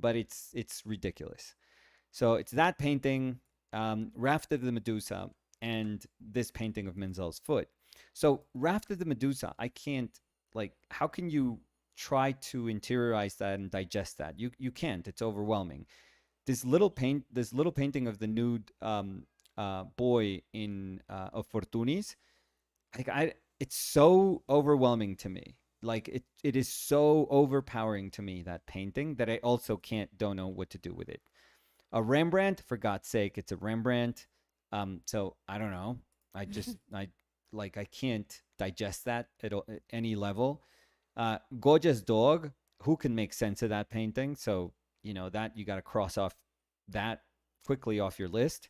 but it's ridiculous. So it's that painting, Raft of the Medusa, and this painting of Menzel's foot. So Raft of the Medusa, I can't like. How can you try to interiorize that and digest that? You can't. It's overwhelming. This little painting of the nude boy in of Fortunis, like it's so overwhelming to me. Like it is so overpowering to me, that painting, that I also don't know what to do with it. A Rembrandt, for God's sake, it's a Rembrandt. So I don't know. I can't digest that at any level. Goja's dog. Who can make sense of that painting? So that you got to cross off that quickly off your list.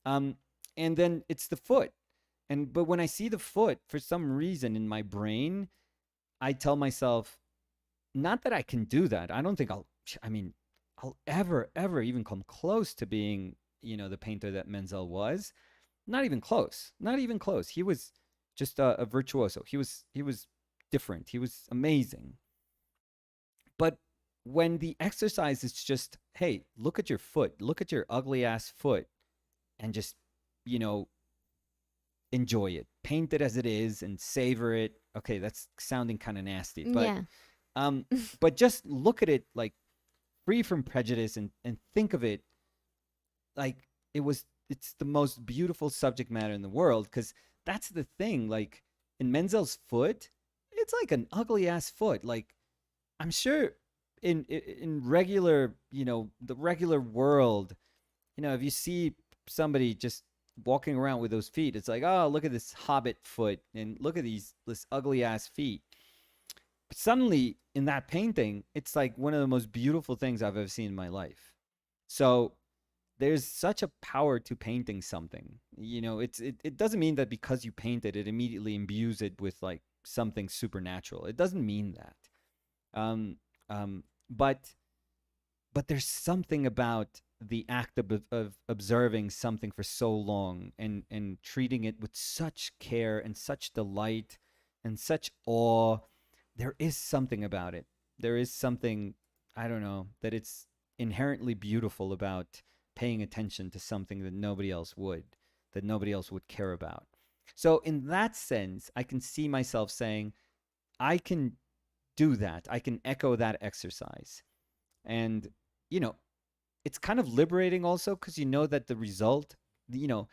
Um, and then it's the foot. But when I see the foot, for some reason in my brain, I tell myself, not that I can do that. I don't think I mean, I'll ever even come close to being, the painter that Menzel was. Not even close. Not even close. He was just a virtuoso. He was different. He was amazing. But when the exercise is just, hey, look at your foot, look at your ugly ass foot, and just, you know, enjoy it, paint it as it is, and savor it. Okay, that's sounding kind of nasty, but Yeah. um, but just look at it like free from prejudice, and think of it like it's the most beautiful subject matter in the world, because that's the thing. Like in Menzel's foot, it's like an ugly ass foot. Like I'm sure in regular, the regular world, if you see somebody just walking around with those feet, it's like, oh, look at this hobbit foot, and look at this ugly ass feet. But suddenly in that painting, it's like one of the most beautiful things I've ever seen in my life. So there's such a power to painting something. It doesn't mean that because you paint it, it immediately imbues it with like something supernatural. It doesn't mean that. Um, but there's something about the act of observing something for so long, and treating it with such care and such delight and such awe. There is something about it. There is something, I don't know, that it's inherently beautiful about paying attention to something that nobody else would care about. So in that sense, I can see myself saying, I can do that. I can echo that exercise. And, you know, it's kind of liberating also, because you know that you know,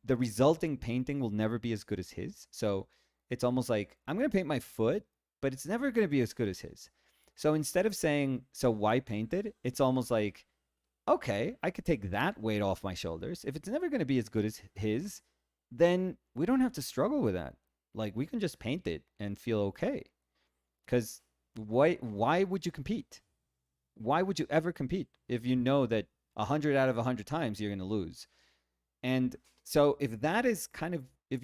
the resulting painting will never be as good as his. So it's almost like, I'm going to paint my foot, but it's never going to be as good as his. So instead of saying, so why paint it? It's almost like, okay, I could take that weight off my shoulders. If it's never going to be as good as his, then we don't have to struggle with that. Like we can just paint it and feel okay. Because why would you compete? Why would you ever compete if you know that 100 out of 100 times you're going to lose? And so if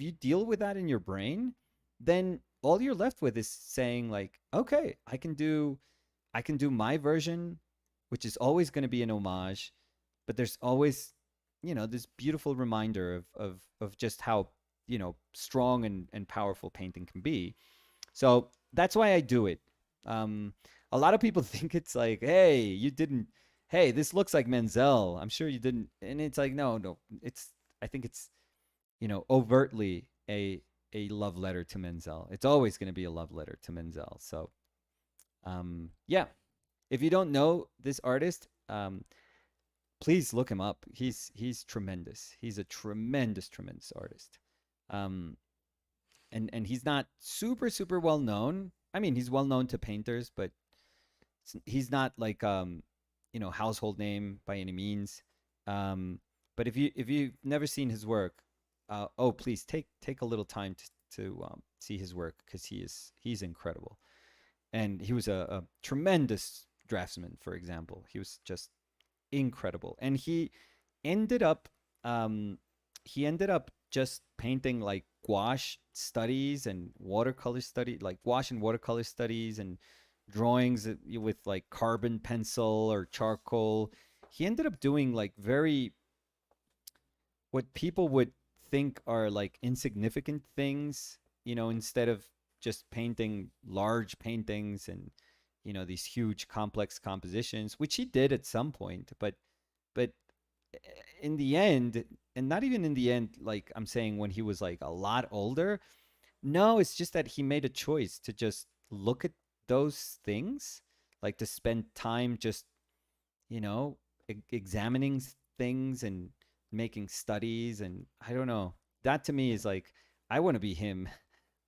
you deal with that in your brain, then all you're left with is saying like, okay, I can do my version, which is always going to be an homage, but there's always, this beautiful reminder of just how, strong and powerful painting can be. So that's why I do it. Um, a lot of people think it's like, hey, you didn't. hey, this looks like Menzel. I'm sure you didn't. And it's like, no, no. I think it's, overtly a love letter to Menzel. It's always going to be a love letter to Menzel. So, yeah. If you don't know this artist, please look him up. He's tremendous. He's a tremendous, tremendous artist. Um, and he's not super well known. I mean, he's well known to painters, but he's not like household name by any means. But if you've never seen his work, please take a little time to see his work because he's incredible, and he was a tremendous draftsman. For example, he was just incredible, and ended up um, he ended up just painting like gouache studies and watercolor study, like gouache and watercolor studies and drawings with like carbon pencil or charcoal. He ended up doing like very what people would think are like insignificant things, instead of just painting large paintings and these huge complex compositions, which he did at some point, but in the end, and not even in the end, like I'm saying when he was like a lot older, no, it's just that he made a choice to just look at those things, like to spend time just, you know, examining things and making studies. And I don't know. That to me is like, I want to be him.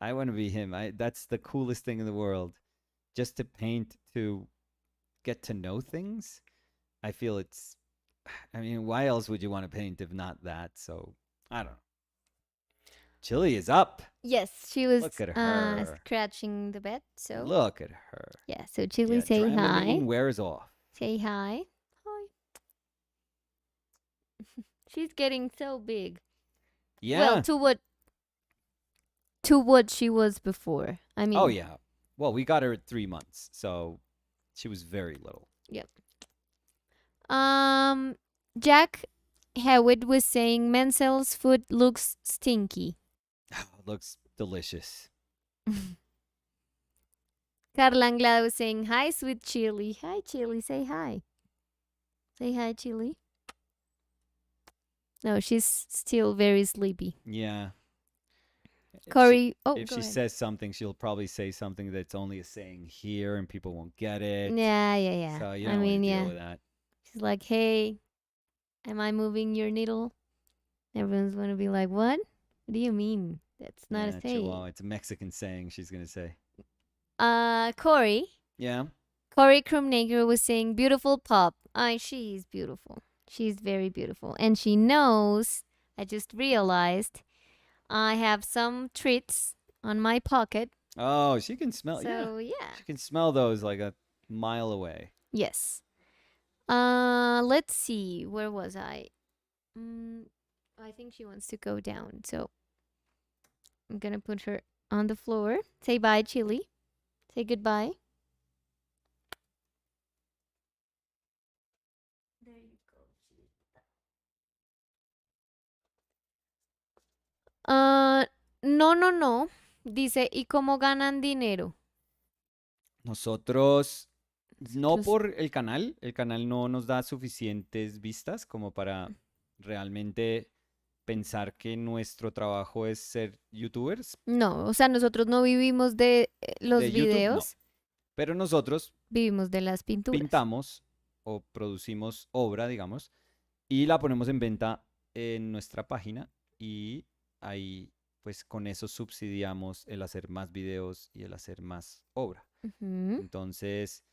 I want to be him. That's the coolest thing in the world. Just to paint, to get to know things. I feel I mean, why else would you want to paint if not that? So, I don't know. Chili is up. Yes, she was Look at her. scratching the bed. So Look at her. yeah, so Chili, Yeah, say hi. Dramamine wears off. Say hi. Hi. She's getting so big. Yeah. Well, to what she was before. I mean. Oh yeah. Well, we got her at 3 months, so she was very little. Yep. Jack Hewitt was saying Menzel's food looks stinky. It looks delicious. Carla Anglada was saying hi, sweet Chili. Hi, Chili. Say hi. Say hi, Chili. No, she's still very sleepy. Yeah. Corey, If she says something, she'll probably say something that's only a saying here, and people won't get it. Yeah. So you don't want to deal with that. She's like, hey, am I moving your needle? Everyone's going to be like, what? What do you mean? That's not a saying. Well, it's a Mexican saying, she's going to say. Corey. Yeah. Corey Krumnager was saying, beautiful pop. She's beautiful. She's very beautiful. And she knows, I just realized, I have some treats on my pocket. Oh, she can smell. So, yeah. She can smell those like a mile away. Yes. Let's see. Where was I? I think she wants to go down. So I'm going to put her on the floor. Say bye, Chili. Say goodbye. There you go. No. Dice, ¿y cómo ganan dinero? Nosotros, no Pues- por el canal no nos da suficientes vistas como para realmente pensar que nuestro trabajo es ser youtubers. No, o sea, nosotros no vivimos de los De YouTube, videos, Pero nosotros vivimos de las pinturas. pintamos o producimos obra, digamos, y la ponemos en venta en nuestra página y ahí pues con eso subsidiamos el hacer más videos y el hacer más obra. Ujú. Entonces,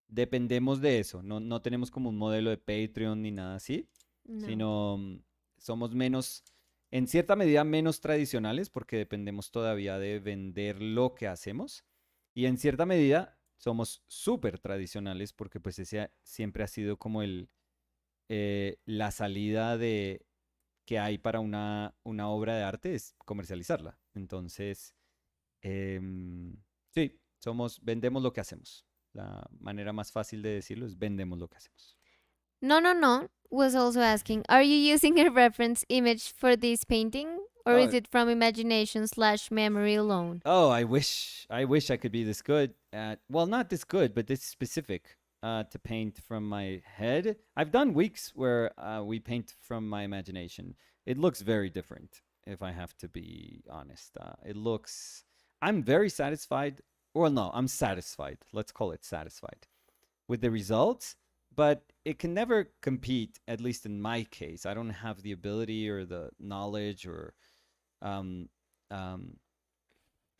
dependemos de eso. No tenemos como un modelo de Patreon ni nada así, No. sino somos menos, en cierta medida, menos tradicionales porque dependemos todavía de vender lo que hacemos. Y en cierta medida somos súper tradicionales porque pues ese siempre ha sido como la salida que hay para una obra de arte es comercializarla. Entonces, sí, vendemos lo que hacemos. La manera más fácil de decirlo es vendemos lo que hacemos. No was also asking, are you using a reference image for this painting? Or is it from imagination/memory alone? Oh, I wish I could be this good at, well, not this good, but this specific. to paint from my head. I've done weeks where we paint from my imagination. It looks very different, if I have to be honest. It looks. I'm very satisfied. Well, no, I'm satisfied. Let's call it satisfied with the results, but it can never compete, at least in my case. I don't have the ability or the knowledge or um, um,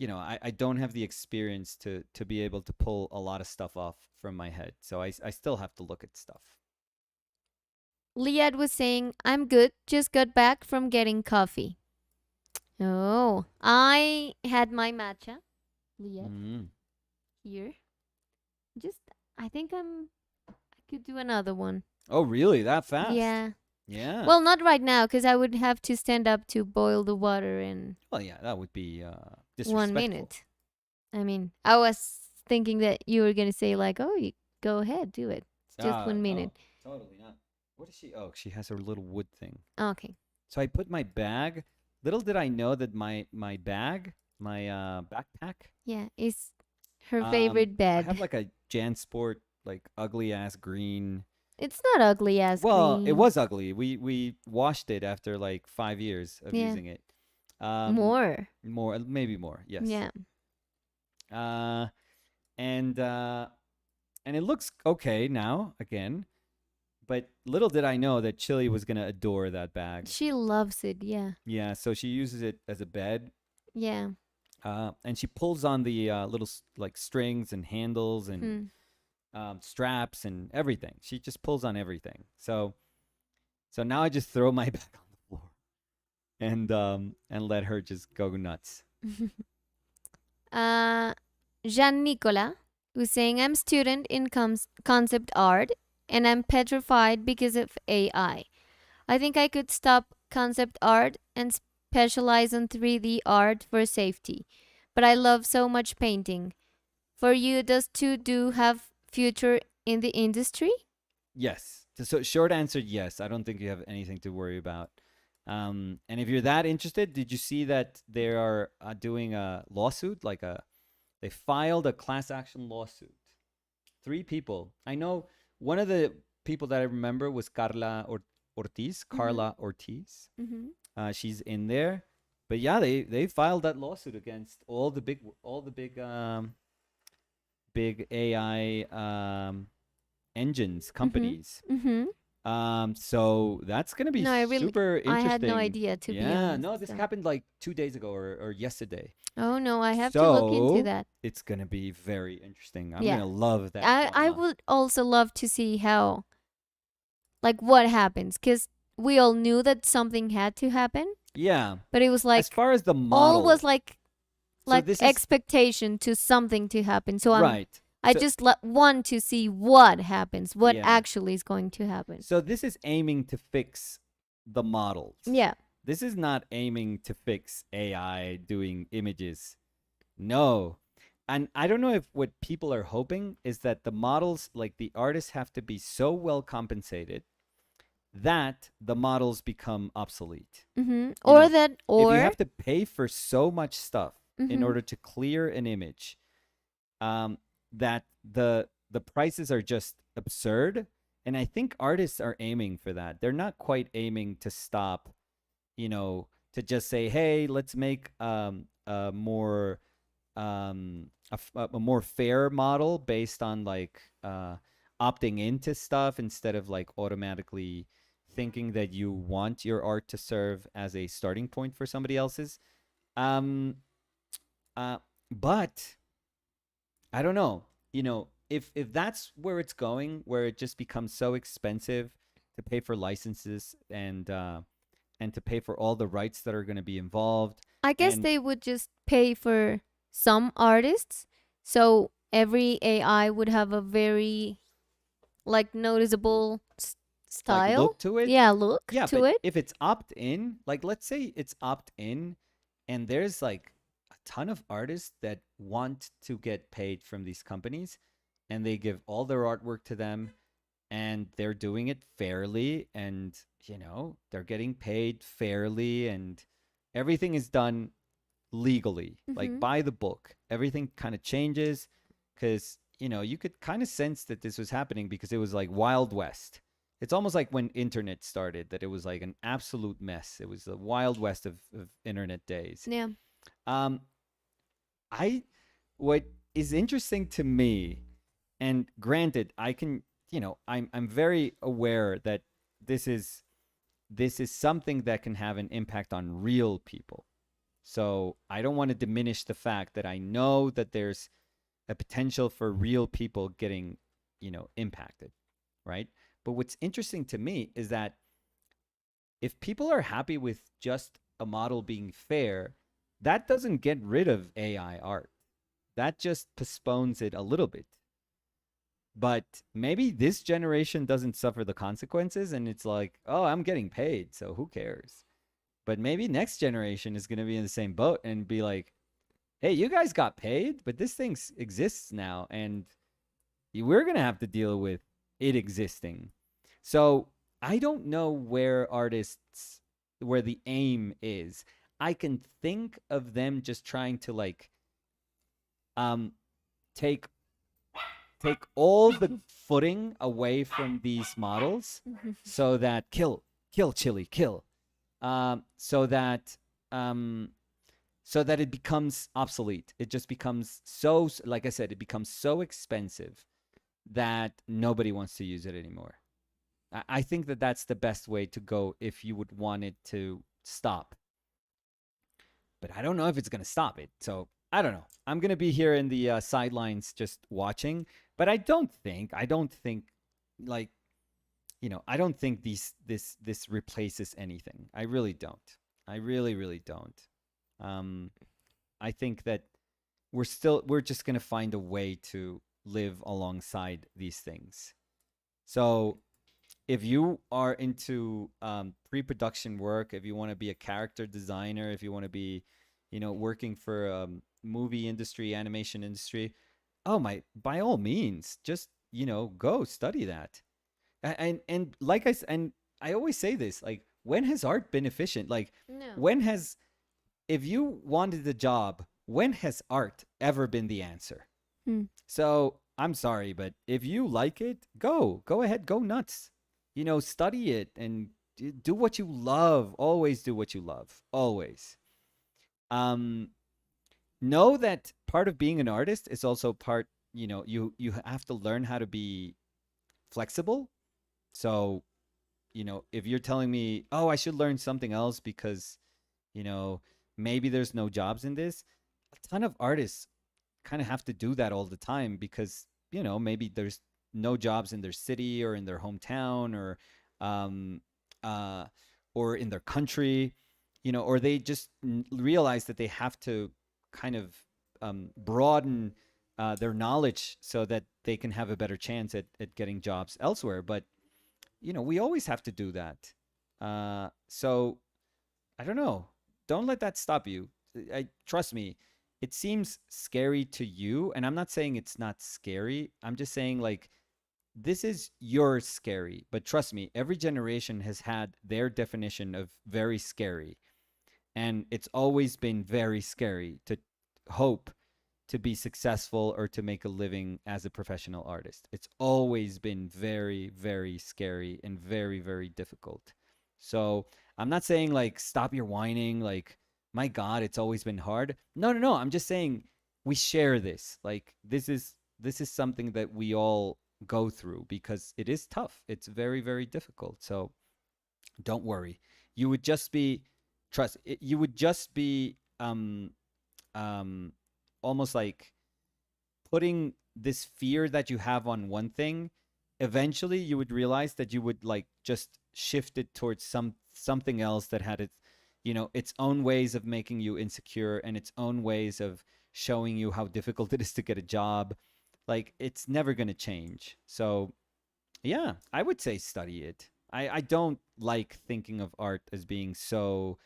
I don't have the experience to be able to pull a lot of stuff off from my head. So I still have to look at stuff. Liad was saying, I'm good, just got back from getting coffee. Oh, I had my matcha, Liad, Mm. here. Just, I think I could do another one. Oh, really? That fast? Yeah. Yeah. Well, not right now, because I would have to stand up to boil the water in Well, yeah, that would be 1 disrespectful. minute. I mean, I was thinking that you were going to say, like, oh, you go ahead, do it. It's just 1 minute. No, totally not. What is she? Oh, she has her little wood thing. Okay. So I put my bag. Little did I know that my bag, my backpack, Yeah, it's her favorite I bed. have like a JanSport, like ugly ass green. It's not ugly as Well, it green. was ugly. We washed it after like 5 years of Yeah. using it. More. More, maybe more. Yes. Yeah. Uh, and it looks okay now again. But little did I know that Chili was gonna adore that bag. She loves it. Yeah. Yeah, so she uses it as a bed. Yeah. And she pulls on the little like strings and handles and straps and everything. She just pulls on everything. So now I just throw my bag on the floor and let her just go nuts. Jean Nicola was saying, I'm student in concept art and I'm petrified because of AI. I think I could stop concept art and specialize on 3D art for safety. But I love so much painting. For you, does 2D have future in the industry? Yes. So short answer, yes. I don't think you have anything to worry about. And if you're that interested, did you see that they are doing a lawsuit? They filed a class action lawsuit. 3 people. I know one of the people that I remember was Ortiz. Carla Ortiz. Mm-hmm. She's in there. But yeah, they filed that lawsuit against all the big AI engines companies. Mm-hmm. So that's gonna be No, super interesting. I had no idea, to be honest. No, this So. happened like 2 days ago or yesterday. Oh no, I have to look into that. It's gonna be very interesting. I'm Yeah. gonna love that. I drama. would also love to see how, like, what happens, because we all knew that something had to happen, Yeah. but it was like As far as the model, all was like this is expectation to something to happen. So right. I So- just want to see what happens, what Yeah. actually is going to happen. So this is aiming to fix the models. Yeah. This is not aiming to fix AI doing images. No. And I don't know if what people are hoping is that the models, like the artists, have to be so well compensated that the models become obsolete. Mm-hmm. know, Or if you have to pay for so much stuff in Mhm. order to clear an image, that the prices are just absurd. And I think artists are aiming for that. They're not quite aiming to stop, to just say, hey, let's make a more a more fair model based on like opting into stuff instead of like automatically thinking that you want your art to serve as a starting point for somebody else's. But I don't know. If that's where it's going, where it just becomes so expensive to pay for licenses and to pay for all the rights that are going to be involved. I guess and- they would just pay for some artists, so every AI would have a very like noticeable style. Like look to it. Yeah, look Yeah, to but it. if it's opt in, like let's say it's opt in, and there's like a ton of artists that want to get paid from these companies, and they give all their artwork to them, and they're doing it fairly, and they're getting paid fairly, and everything is done legally, like Mhm. by the book. Everything kind of changes because you could kind of sense that this was happening because it was like Wild West. It's almost like when internet started, that it was like an absolute mess. It was the Wild West of internet days. Yeah. Um, I what is interesting to me, and granted, I can, I'm very aware that this is this is something that can have an impact on real people. So I don't want to diminish the fact that I know that there's a potential for real people getting, impacted, right? But what's interesting to me is that if people are happy with just a model being fair, that doesn't get rid of AI art. That just postpones it a little bit. But maybe this generation doesn't suffer the consequences and it's like, oh, I'm getting paid, so who cares? But maybe next generation is going to be in the same boat and be like, hey, you guys got paid, but this thing exists now and we're going to have to deal with it existing. So I don't know where the aim is. I can think of them just trying to like um take take all the footing away from these models so that kill chili kill so that um so that it becomes obsolete. It just becomes so, like I said, it becomes so expensive that nobody wants to use it anymore. I think that that's the best way to go if you would want it to stop. But I don't know if it's going to stop it. So I don't know. I'm going to be here in the sidelines just watching. But I don't think like, I don't think this replaces anything. I really don't. I really, really don't. Um, I think that we're just going to find a way to live alongside these things. So if you are into pre-production work, if you want to be a character designer, if you want to be, working for movie industry, animation industry, oh my, by all means, just go study that. And like and I always say this, like, when has art been efficient? Like, No. when has if you wanted a job, when has art ever been the answer? Hmm. So I'm sorry, but if you like it, go ahead, go nuts. Study it and do what you love. Always do what you love. Always. Um, know that part of being an artist is also part. You have to learn how to be flexible. So if you're telling me, oh, I should learn something else because you know maybe there's no jobs in this, a ton of artists kind of have to do that all the time because maybe there's no jobs in their city or in their hometown um, uh, or in their country, or they just realize that they have to kind of broaden their knowledge so that they can have a better chance at getting jobs elsewhere. But we always have to do that. So I don't know. Don't let that stop you. Trust me. It seems scary to you, and I'm not saying it's not scary. I'm just saying like this is your scary. But trust me, every generation has had their definition of very scary, and it's always been very scary to hope to be successful or to make a living as a professional artist. It's always been very, very scary and very, very difficult. So I'm not saying like stop your whining, like, my God, it's always been hard. No, no, no. I'm just saying we share this. Like this is something that we all go through because it is tough. It's very, very difficult. So don't worry. You would just be you would just be um almost like putting this fear that you have on one thing. Eventually you would realize that you would like just shift it towards something else that had its own ways of making you insecure and its own ways of showing you how difficult it is to get a job. Like, it's never going to change. So yeah, I would say study it. I don't like thinking of art as being so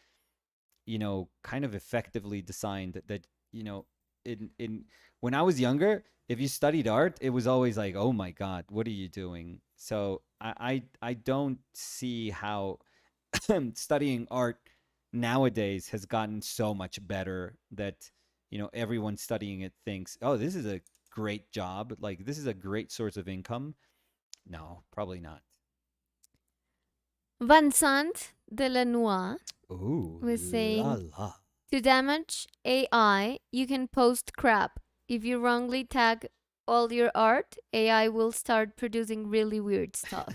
kind of effectively designed that in when I was younger, if you studied art, it was always like, oh my God, what are you doing? So I don't see how studying art nowadays has gotten so much better that everyone studying it thinks, oh, this is a great job. Like, this is a great source of income. No, probably not. Vincent de la Noix Ooh, was la saying, la. to damage AI, you can post crap. If you wrongly tag all your art, AI will start producing really weird stuff.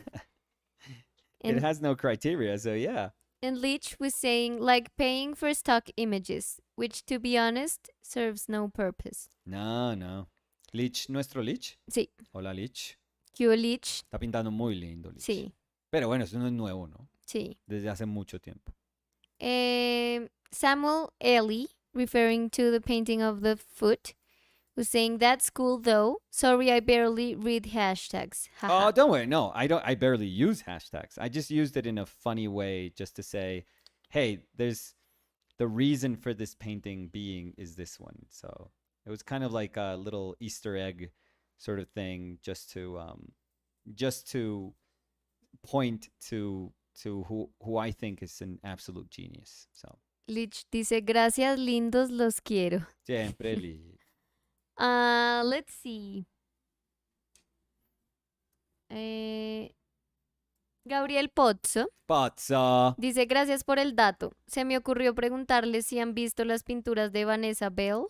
It And has no criteria, so yeah. Leach was saying, like paying for stock images, which to be honest, serves no purpose. No, no. Lich, nuestro Lich. Sí, Hola, Lich. Q Leach, Está pintando muy lindo, Lich. sí, Pero bueno, eso no es nuevo, ¿no? sí. Desde hace mucho tiempo. Samuel Ely, referring to the painting of the foot, was saying, that's cool though. Sorry, I barely read hashtags. Haha. Oh, don't worry. No, I don't. I barely use hashtags. I just used it in a funny way, just to say, hey, there's the reason for this painting being is this one. So it was kind of like a little Easter egg sort of thing, just to point to who I think is an absolute genius. So Lich dice, gracias, lindos, los quiero. siempre Lich. Let's see. Gabriel Pozzo Pazza. dice, gracias por el dato. Se me ocurrió preguntarle si han visto las pinturas de Vanessa Bell.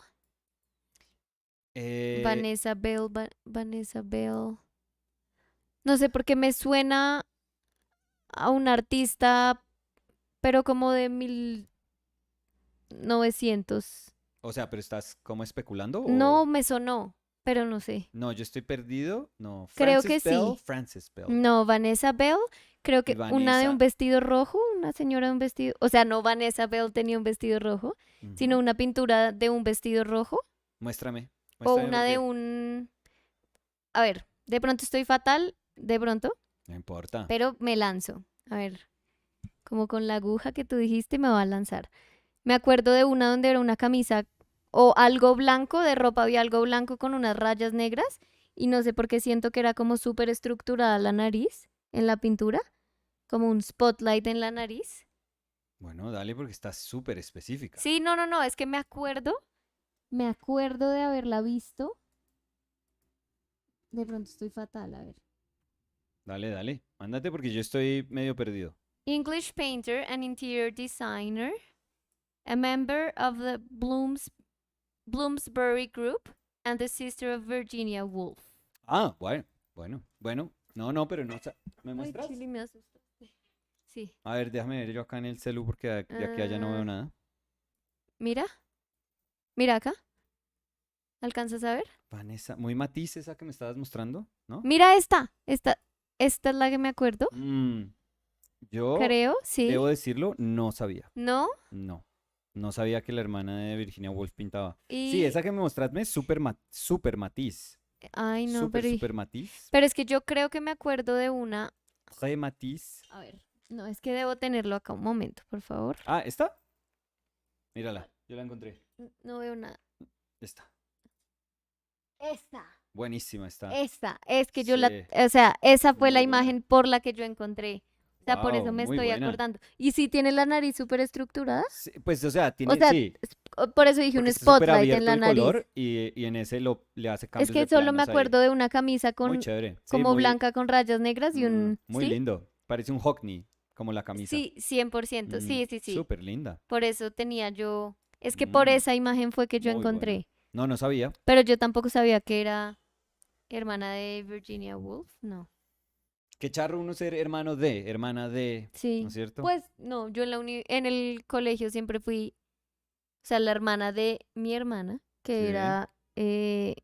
Vanessa Bell, Vanessa Bell. No sé por qué me suena a un artista, pero como de 1900. O sea, pero estás como especulando No o me sonó, pero no sé. no, yo estoy perdido. No, Creo Francis que Bell, sí. Francis Bell. No, Vanessa Bell, creo Y que una de un Vanessa. vestido rojo, una señora de un vestido, o sea, no Vanessa Bell tenía un vestido rojo, sino Ujú. una pintura de un vestido rojo Muéstrame, o muéstrame una de porque un... A ver, de pronto estoy fatal, de pronto, no importa. pero me lanzo. A ver, como con la aguja que tú dijiste, me va a lanzar. Me acuerdo de una donde era una camisa o algo blanco, de ropa había algo blanco con unas rayas negras y no sé por qué siento que era como súper estructurada la nariz en la pintura, como un spotlight en la nariz. Bueno, dale porque está súper específica. Sí, no, no, no, es que me acuerdo de haberla visto. De pronto estoy fatal, a ver. Dale, dale. Mándate porque yo estoy medio perdido. English painter and interior designer, a member of the Bloomsbury Group and the sister of Virginia Woolf. Ah, bueno, bueno, bueno. No, no, pero no. ¿Me Ay, muestras? Chile, me asustaste. Sí. A ver, déjame ver yo acá en el celu porque de aquí a allá no veo Ah, nada. mira, mira acá. ¿Alcanzas a ver? Vanessa, muy matiz esa que me estabas mostrando, ¿no? Mira esta es la que me acuerdo. Yo, Creo, sí. debo decirlo, no sabía. ¿No? No. No sabía que la hermana de Virginia Woolf pintaba. Sí, Y... esa que me mostraste es súper matiz. Ay, no, Súper matiz. pero es que yo creo que me acuerdo de una. Très matiz. A ver, no, es que debo tenerlo acá un momento, por favor. Ah, ¿esta? Mírala, yo la encontré. No veo nada. Esta. Esta. Buenísima está. Es que yo Sí, o sea, esa fue la muy buena. imagen por la que yo encontré. O sea, por eso Wow, me muy estoy buena. acordando. ¿Y si tiene la nariz súper estructurada? Sí, pues, o sea, O tiene, sea, sí, por eso dije un porque está súper spotlight en abierto la el nariz. color y en ese le hace Es cambios que de solo me planos ahí. acuerdo de una camisa Muy chévere. Sí, como muy, blanca con rayas negras y un... muy ¿Sí? lindo. Parece un Hockney, como la camisa. Sí, 100%. Sí, sí, sí. Súper linda. Por eso tenía yo... Es que por esa imagen fue que yo Muy buena. encontré. No, no sabía. Pero yo tampoco sabía que era hermana de Virginia Woolf. No. Qué charro uno ser hermana de, ¿no Sí. es cierto? Pues no, yo en el colegio siempre fui, o sea, la hermana de mi hermana, que Sí. era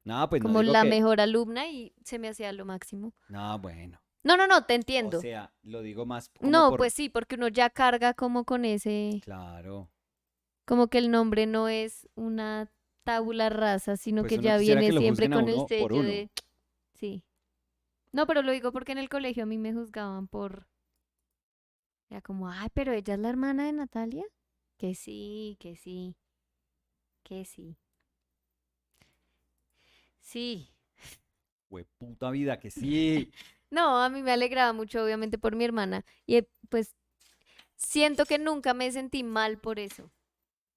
No, pues no como digo la que... mejor alumna y se me hacía lo máximo. No, bueno. No, no, no, te O entiendo. sea, lo digo más como No, por... pues sí, porque uno ya carga como con ese, Claro. como que el nombre no es una tabula rasa, sino Pues que uno ya quisiera viene que lo siempre juzguen a con el uno por sello uno. de... Sí. No, pero lo digo porque en el colegio a mí me juzgaban por... Era como, ay, pero ella es la hermana de Natalia. Que sí, que sí, que sí. Sí. Puta vida, que sí. No, a mí me alegraba mucho, obviamente, por mi hermana. Y pues siento que nunca me sentí mal por eso.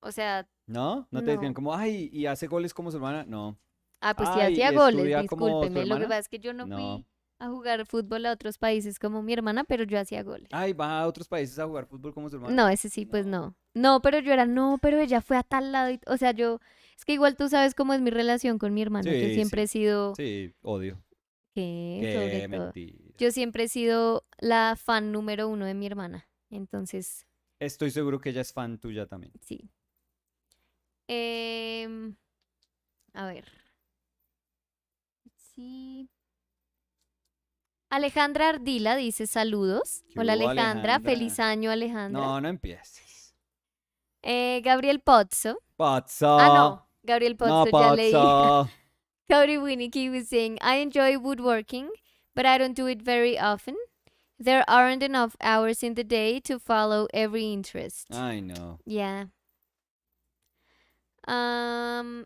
O sea, ¿No? ¿No te decían no. como, ay, y hace goles como su hermana? No. Ah, pues sí Ay, hacía goles, ¿estudia como tu discúlpeme. Lo que hermana? pasa es que yo no No. fui a jugar fútbol a otros países como mi hermana, pero yo hacía goles. Ay, ¿va a otros países a jugar fútbol como su hermana? No, ese sí, pues No. no. No, pero yo era, no, pero ella fue a tal lado. O sea, yo, es que igual tú sabes cómo es mi relación con mi hermana. Yo Sí, siempre he sí. sido, Sí, odio. que sobre Qué todo, mentira. yo siempre he sido la fan número uno de mi hermana. Entonces, Estoy seguro que ella es fan tuya también. sí. Em, a ver, sí. Alejandra Ardila dice saludos. ¿Qué Hola hubo, Alejandra, feliz Alejandra? año Alejandra. No, no empieces. Gabriel Pozzo. Ah, Pazzo. no, Gabriel No, Pozzo, ya leí. pazzo. Cody Winnicky was saying, I enjoy woodworking, but I don't do it very often. There aren't enough hours in the day to follow every interest. Ay, no. Yeah.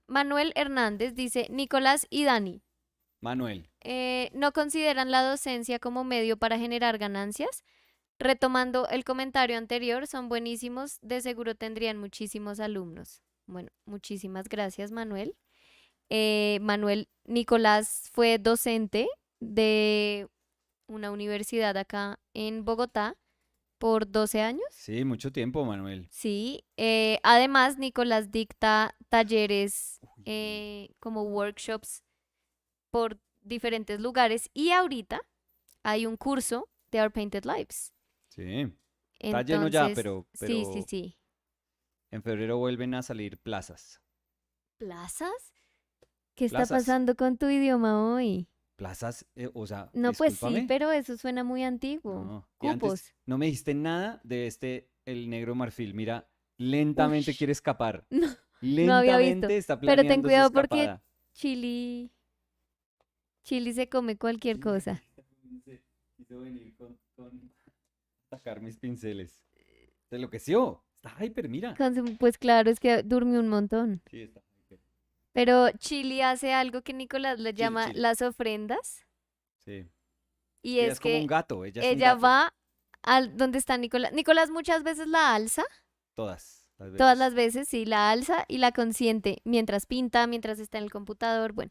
Manuel Hernández dice, Nicolás y Dani, Manuel. ¿no consideran la docencia como medio para generar ganancias? Retomando el comentario anterior, son buenísimos, de seguro tendrían muchísimos alumnos. Bueno, muchísimas gracias, Manuel. Manuel Nicolás fue docente de una universidad acá en Bogotá por 12 años. Sí, mucho tiempo, Manuel. Sí, además Nicolás dicta talleres Uy, como workshops por diferentes lugares y ahorita hay un curso de Our Painted Lives. sí. Está lleno ya, Entonces, sí, sí, pero sí. en febrero vuelven a salir plazas. ¿Plazas? ¿Qué está Plazas. pasando con tu idioma hoy? Plazas, o sea, No, pues sí, discúlpame. pero eso suena muy antiguo. No. Y antes Cupos. no me dijiste nada de el negro marfil. Mira, Uy, lentamente quiere escapar. no, no había visto. Lentamente está Pero ten planeando su cuidado porque escapada. Chili, Chili se come cualquier Sí, sí, cosa. quiso venir con sacar mis pinceles. Se enloqueció. Está hyper, mira. Pues claro, es que durmió un montón. Sí, está hyper. Pero Chili hace algo que Nicolás le Chill, llama chill. las ofrendas. Sí. Y Ella es es como un que gato, ella es un ella gato. va al donde está Nicolás. Nicolás muchas veces la alza, Todas las todas veces. las veces sí, la alza y la consiente mientras pinta, mientras está en el computador. Bueno,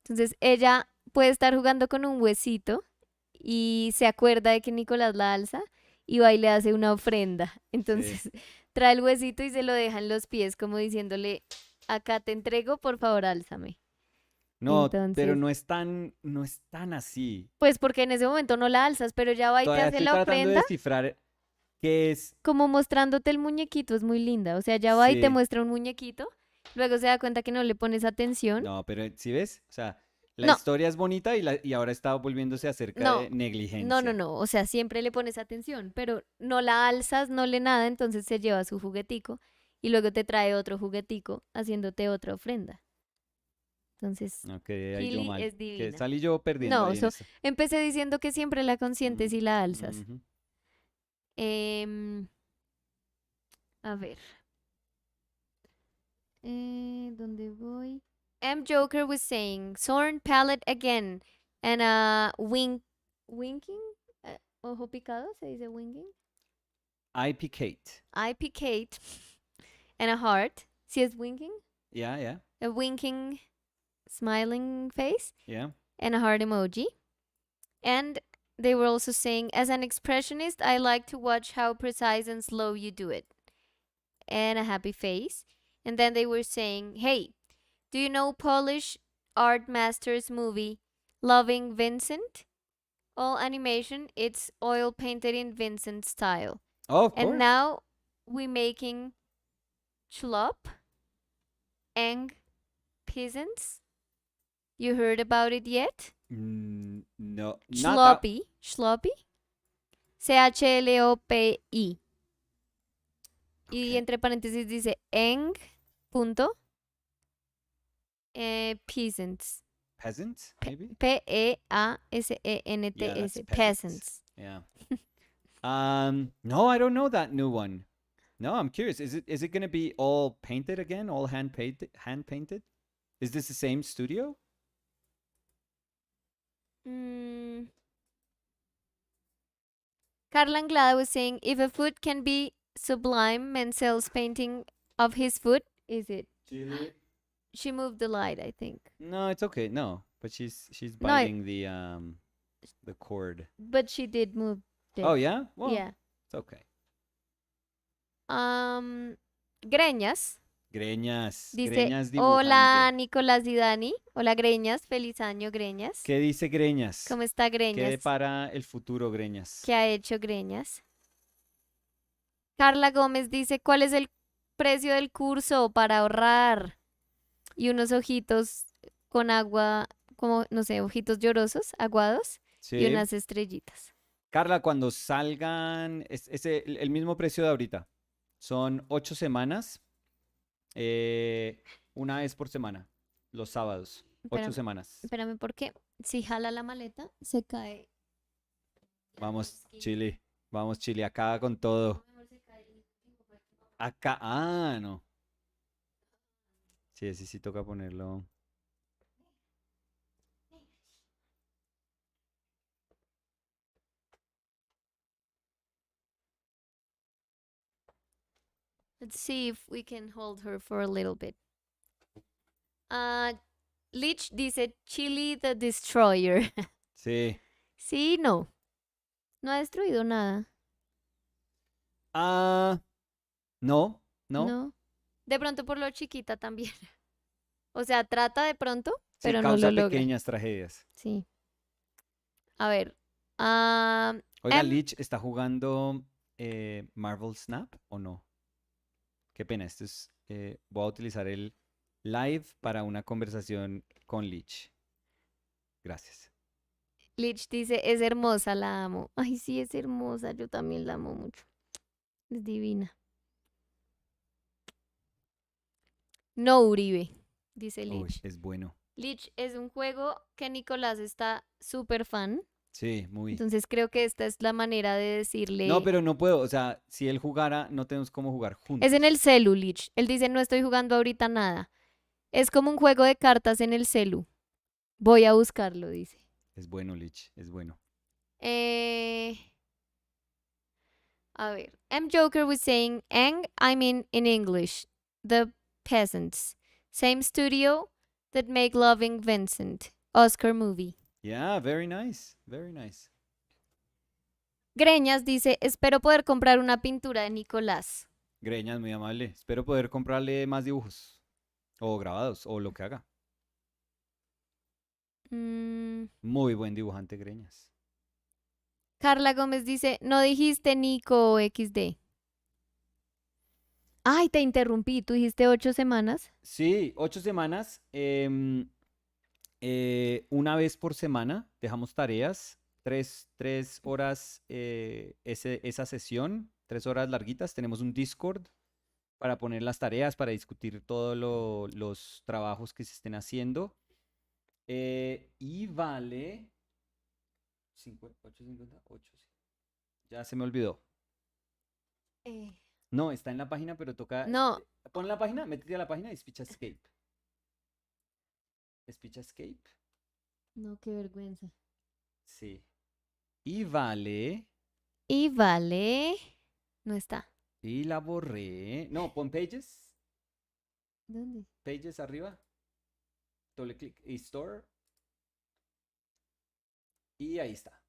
entonces ella puede estar jugando con un huesito y se acuerda de que Nicolás la alza y va y le hace una ofrenda. Sí. Entonces trae el huesito y se lo deja en los pies como diciéndole, acá te entrego, por favor, álzame. No, pero Entonces, no es tan así. pues porque en ese momento no la alzas, pero ya va y te Todavía hace estoy la tratando de ofrenda descifrar qué es. como mostrándote el muñequito, es muy linda. O sea, ya va y te Sí. muestra un muñequito, luego se da cuenta que no le pones atención. No, pero ¿sí ves? O sea, la No, historia es bonita y ahora está volviéndose acerca no, de no, negligencia. no. O sea, siempre le pones atención, pero no la alzas, no le nada, entonces se lleva su juguetico y luego te trae otro juguetico haciéndote otra ofrenda. Entonces, Ok, ahí yo Chili mal. es Que divina. salí yo perdiendo No, ahí en eso. empecé diciendo que siempre la consientes y la alzas. Ujú. Em, a ver, ¿dónde voy? M. Joker was saying, Zorn palette again, and a winking, ojo picado, se dice winking, IP Kate. eye picate, and a heart. Si es winking, Yeah, yeah, a winking, smiling face, yeah. and a heart emoji. And they were also saying, as an expressionist, I like to watch how precise and slow you do it, and a happy face. And then they were saying, hey, do you know Polish art master's movie Loving Vincent? All animation, it's oil painted in Vincent style. Oh, of And course. now we making chlop and peasants. You heard about it yet? No, nada. Schloppy, schloppy, Chlopi. Y Okay. entre paréntesis dice eng punto peasants. Peasants, maybe? Yeah, that's Peasents. peasants. Peasants. Yeah. No, I don't know that new one. No, I'm curious. Is it gonna be all painted again? All hand painted? Hand painted? Is this the same studio? Mm. Carla Anglada was saying, if a foot can be sublime, Menzel's painting of his foot, is it? Chile. She moved the light, I think. No, it's okay. No, but she's No, biting the cord. but she did move Oh it. yeah? Well, Yeah. it's okay. Greñas Greñas, dice, Greñas hola dibujante. Nicolás y Dani. Hola Greñas, feliz año Greñas. ¿Qué dice Greñas? ¿Cómo está ¿Qué Greñas? depara el futuro, Greñas? ¿Qué ha hecho Greñas? Carla Gómez dice, ¿cuál es el precio del curso para ahorrar? Y unos ojitos con agua, como, no sé, ojitos llorosos, aguados, y Sí. unas estrellitas. Carla, cuando salgan, es el mismo precio de ahorita. Son 8 semanas, eh, una vez por semana, los sábados. Ocho Espérame, semanas. espérame, porque si jala la maleta, se cae. Vamos, Chile. Vamos, Chile, acá con todo. Acá, no. Sí, sí, sí, toca ponerlo. Let's see if we can hold her for a little bit. Lich dice Chili the Destroyer. Sí. Sí, no. No ha destruido nada. Ah, no, no. No. De pronto por lo chiquita también. O sea, trata de pronto, Sí, pero no lo causa logra. pequeñas tragedias. Sí. A ver. ah, Oiga, em, Lich, ¿está jugando Marvel Snap o no? Qué pena, voy a utilizar el live para una conversación con Lich. Gracias. Lich dice, es hermosa, la amo. Ay, sí, es hermosa. Yo también la amo mucho. Es divina. No, Uribe, dice Uy, Lich. es bueno. Lich es un juego que Nicolás está súper fan. Sí, muy. Entonces creo que esta es la manera de No, decirle. pero no puedo. O sea, si él jugara, no tenemos cómo jugar Es en el juntos. celu, Lich. Él dice, no estoy jugando ahorita nada. Es como un juego de cartas en el celu. Voy a buscarlo, dice. Es bueno, Lich, es bueno. Eh, a ver. M. Joker was saying, Eng, I mean in English. The Peasants. Same studio that make Loving Vincent. Oscar movie. Yeah, very nice, very nice. Greñas dice, espero poder comprar una pintura de Nicolás. Greñas, muy amable. Espero poder comprarle más dibujos o grabados o lo que haga. Mm, Muy buen dibujante, Greñas. Carla Gómez dice, no dijiste Nico XD. Ay, te interrumpí, tú dijiste 8 semanas. Sí, 8 semanas. Una vez por semana dejamos tareas, 3 horas esa sesión, 3 horas larguitas. Tenemos un Discord para poner las tareas, para discutir todos los trabajos que se estén haciendo. Y vale 8.50, 8. Ya se me olvidó. Eh, No, está en la página, pero toca. no, Pon la página, métete a la página y Speech Escape. Speech Escape. no, qué vergüenza. Sí. Y vale. Y vale, no está. Y la borré. No, pon Pages. ¿Dónde? Pages arriba. Doble clic. Y Store. Y ahí está.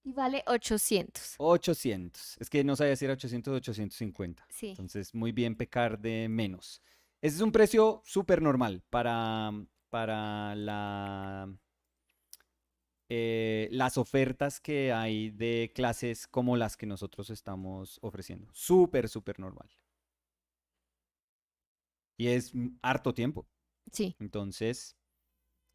Y vale 800. 800. Es que no sabía si era 800 o 850. Sí. Entonces, muy bien pecar de menos. Ese es un precio súper normal para las ofertas que hay de clases como las que nosotros estamos ofreciendo. Súper, súper normal. Y es harto tiempo. Sí, Entonces,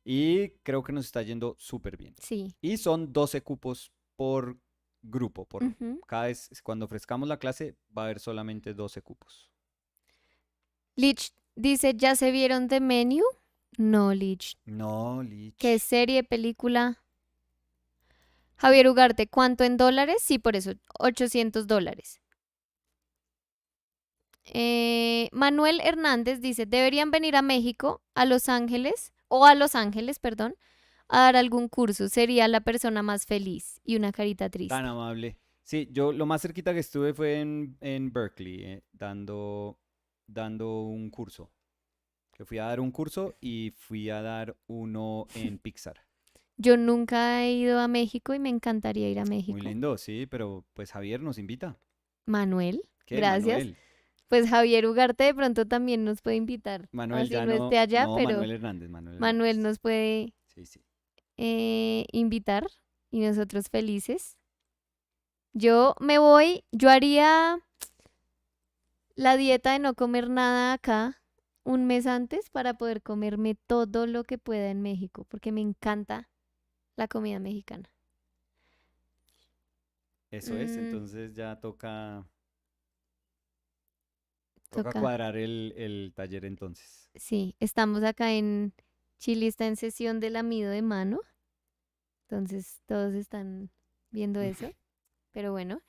y creo que nos está yendo súper bien. sí. Y son 12 cupos por grupo. Ujú. Cada vez, cuando ofrezcamos la clase, va a haber solamente 12 cupos. Lich dice, ¿ya se vieron The Menu? No, Lich. No, ¿Qué Lich. serie, película? Javier Ugarte, ¿cuánto en dólares? Sí, por eso, $800. Manuel Hernández dice, deberían venir a México, a Los Ángeles, o a Los Ángeles, perdón, a dar algún curso. Sería la persona más feliz y una carita Tan triste. amable. Sí, yo lo más cerquita que estuve fue en Berkeley, dando un curso. que fui a dar un curso y fui a dar uno en Pixar. Yo nunca he ido a México y me encantaría ir a Muy México. lindo, sí, pero pues Javier nos invita. Manuel, ¿Qué, gracias. Manuel? Pues Javier Ugarte de pronto también nos puede invitar. Manuel Así ya no esté no, allá, no, pero Manuel Hernández, Manuel Manuel Hernández. nos puede Sí, sí. invitar y nosotros felices. Yo me voy, yo haría la dieta de no comer nada acá un mes antes para poder comerme todo lo que pueda en México, porque me encanta la comida mexicana. Eso es, Mm, entonces ya toca toca. cuadrar el taller entonces. Sí, estamos acá en Chile, está en sesión del amido de mano, entonces todos están viendo eso, pero bueno.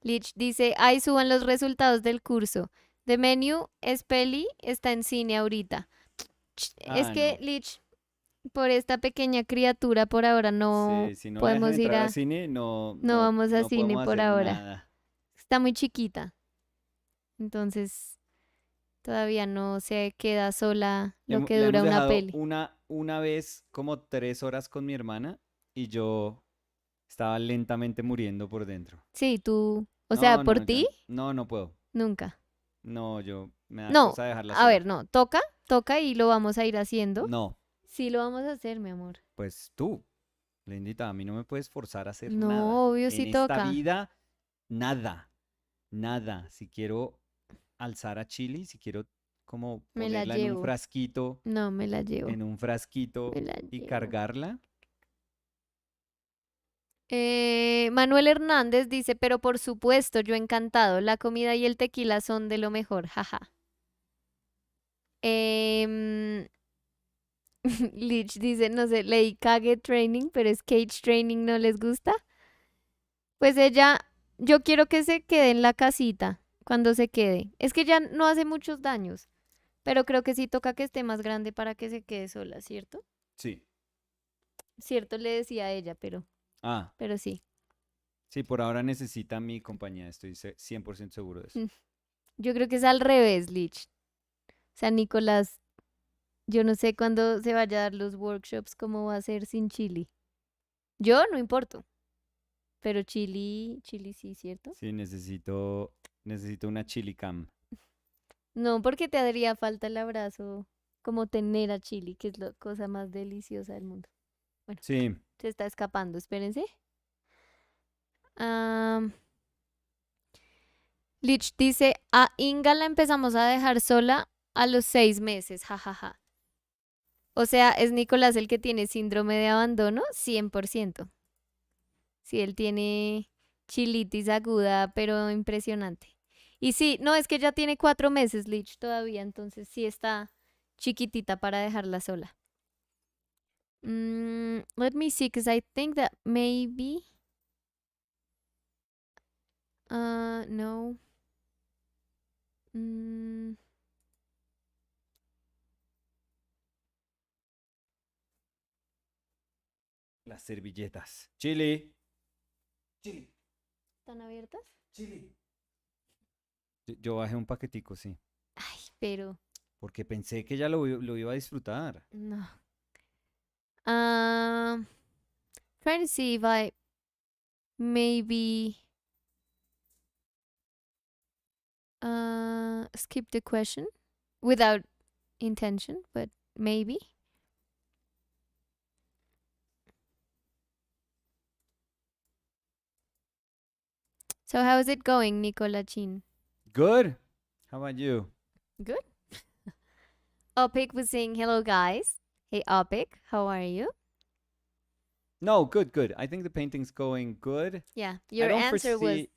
Lich dice, ahí suban los resultados del curso. The Menu es peli, está en cine ahorita. Es Ah, que, no. Lich, por esta pequeña criatura por ahora no Sí, si no la dejan podemos ir entrar al a, cine, no, no no, vamos a no cine podemos por hacer ahora. nada. Está muy chiquita, entonces todavía no se queda sola lo que La hemos dura una dejado peli. una vez como 3 horas con mi hermana y yo estaba lentamente muriendo por dentro. Sí, tú, o sea, No, por no, ti, no puedo. nunca. No, yo me da No, cosa dejarla a ver, sola. no, toca y lo vamos a ir haciendo. No, Sí, lo vamos a hacer, mi amor. pues tú, Lindita, a mí no me puedes forzar a hacer nada. No, obvio En sí esta toca. vida, nada, nada. Si quiero alzar a Chili, si quiero como Me la ponerla llevo. No, me la llevo. en un frasquito Me la y llevo. cargarla. Manuel Hernández dice, pero por supuesto, yo encantado. La comida y el tequila son de lo mejor, jaja. Em, Lich dice, no sé, leí Kage Training, pero es Cage Training, ¿no les gusta? Pues ella, yo quiero que se quede en la casita cuando se quede. Es que ya no hace muchos daños, pero creo que sí toca que esté más grande para que se quede sola, ¿cierto? Sí. Cierto le decía a ella, Ah, pero sí. sí, por ahora necesita mi compañía, estoy 100% seguro de eso. Mm, Yo creo que es al revés, Lich. O sea, Nicolás, yo no sé cuándo se vaya a dar los workshops, cómo va a ser sin Chili. Yo no importo, pero Chili sí, ¿cierto? Sí, necesito una chili cam. No, porque te haría falta el abrazo, como tener a Chili, que es la cosa más deliciosa del mundo. Bueno, Sí, se está escapando, espérense. Am, Lich dice, a Inga la empezamos a dejar sola a los 6 meses, jajaja. O sea, ¿es Nicolás el que tiene síndrome de abandono? 100%. Sí, él tiene chilitis aguda, pero impresionante. Y sí, no, es que ya tiene 4 meses, Lich, todavía, entonces sí está chiquitita para dejarla sola. Let me see, because I think that maybe. No. Mm, las servilletas. Chili. Chili. ¿Están abiertas? Chili. Yo bajé un paquetico, sí, Ay, pero porque pensé que ella lo iba a disfrutar. no. Um, Trying to see if I maybe skip the question without intention, but maybe. So how is it going, Nicola Chin? Good. How about you? Good. Opik was saying hello, guys. Hey, Opik, how are you? No, good, good. I think the painting's going good. Yeah, I your don't answer was foresee.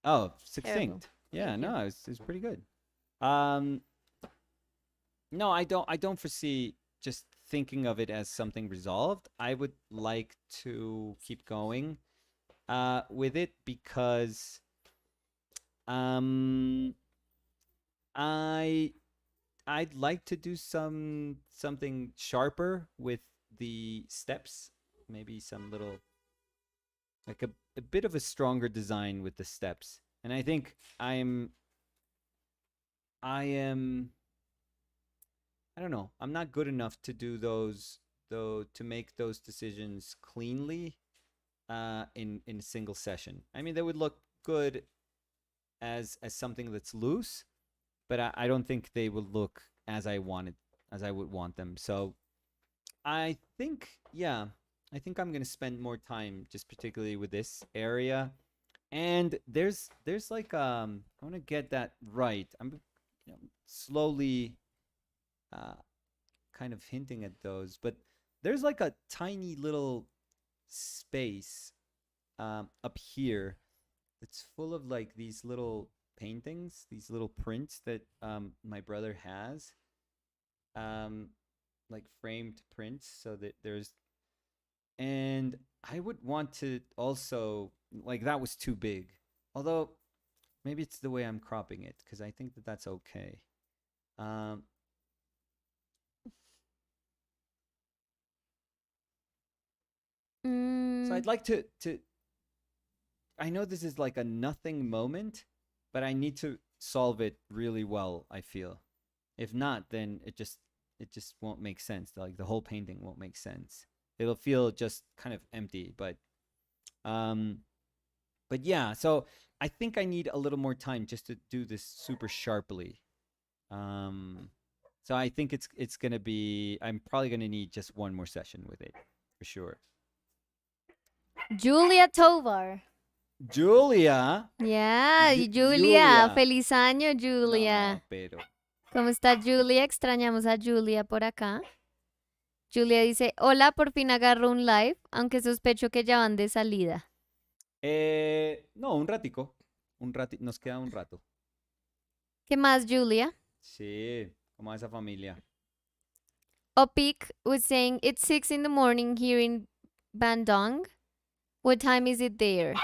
Oh, terrible. succinct. Yeah, Thank you. no, it's pretty good. Um, no, I don't foresee just thinking of it as something resolved. I would like to keep going with it because um I I'd like to do something sharper with the steps, maybe some little like a bit of a stronger design with the steps. And I think I am I don't know. I'm not good enough to do those though to make those decisions cleanly in a single session. I mean, they would look good as something that's loose, but I don't think they would look as I would want them. So I think, yeah, I think I'm gonna spend more time just particularly with this area. And there's like I want to get that right. I'm slowly uh, kind of hinting at those, but there's like a tiny little space up here that's full of like these little paintings, these little prints that my brother has, um, like framed prints, so that there's and I would want to also like that was too big. Although maybe it's the way I'm cropping it because I think that that's okay. Um, so Mm, I'd like to I know this is like a nothing moment, but I need to solve it really well, I feel. If not, then it just won't make sense. Like the whole painting won't make sense. It'll feel just kind of empty, um but yeah, so I think I need a little more time just to do this super sharply. Um so I think it's going to be I'm probably going to need just one more session with it for sure. Julia Tovar. Julia, Yeah, Julia. Julia. Feliz año, No, Julia. pero ¿Cómo está Julia? Extrañamos a Julia por acá. Julia dice, hola, por fin agarro un live, aunque sospecho que ya van de salida. no, un ratico. Nos queda un rato. ¿Qué más, Julia? Sí, como esa familia. Opik was saying, it's 6 in the morning here in Bandung. What time is it there?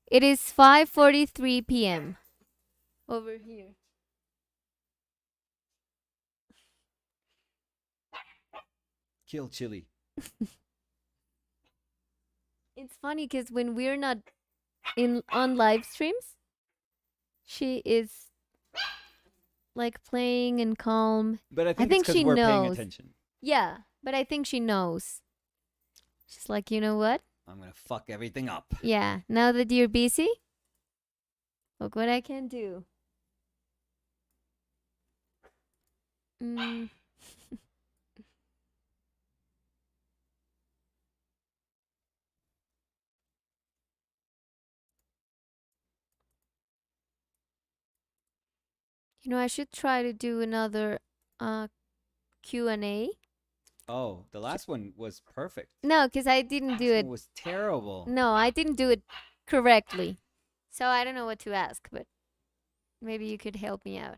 It is 5:43 p.m. over here. Kill chili. It's funny because when we're not in on live streams, she is like playing and calm. But I I think think it's because she we're paying knows. attention. Yeah, but I think she knows. She's like, you know what? I'm gonna fuck everything up. Yeah, now that you're busy, look what I can do. Mm. You know, I should try to do another Q&A. Oh, the last one was perfect. No, because I didn't do This it. one was terrible. No, I didn't do it correctly. So I don't know what to ask, but maybe you could help me out.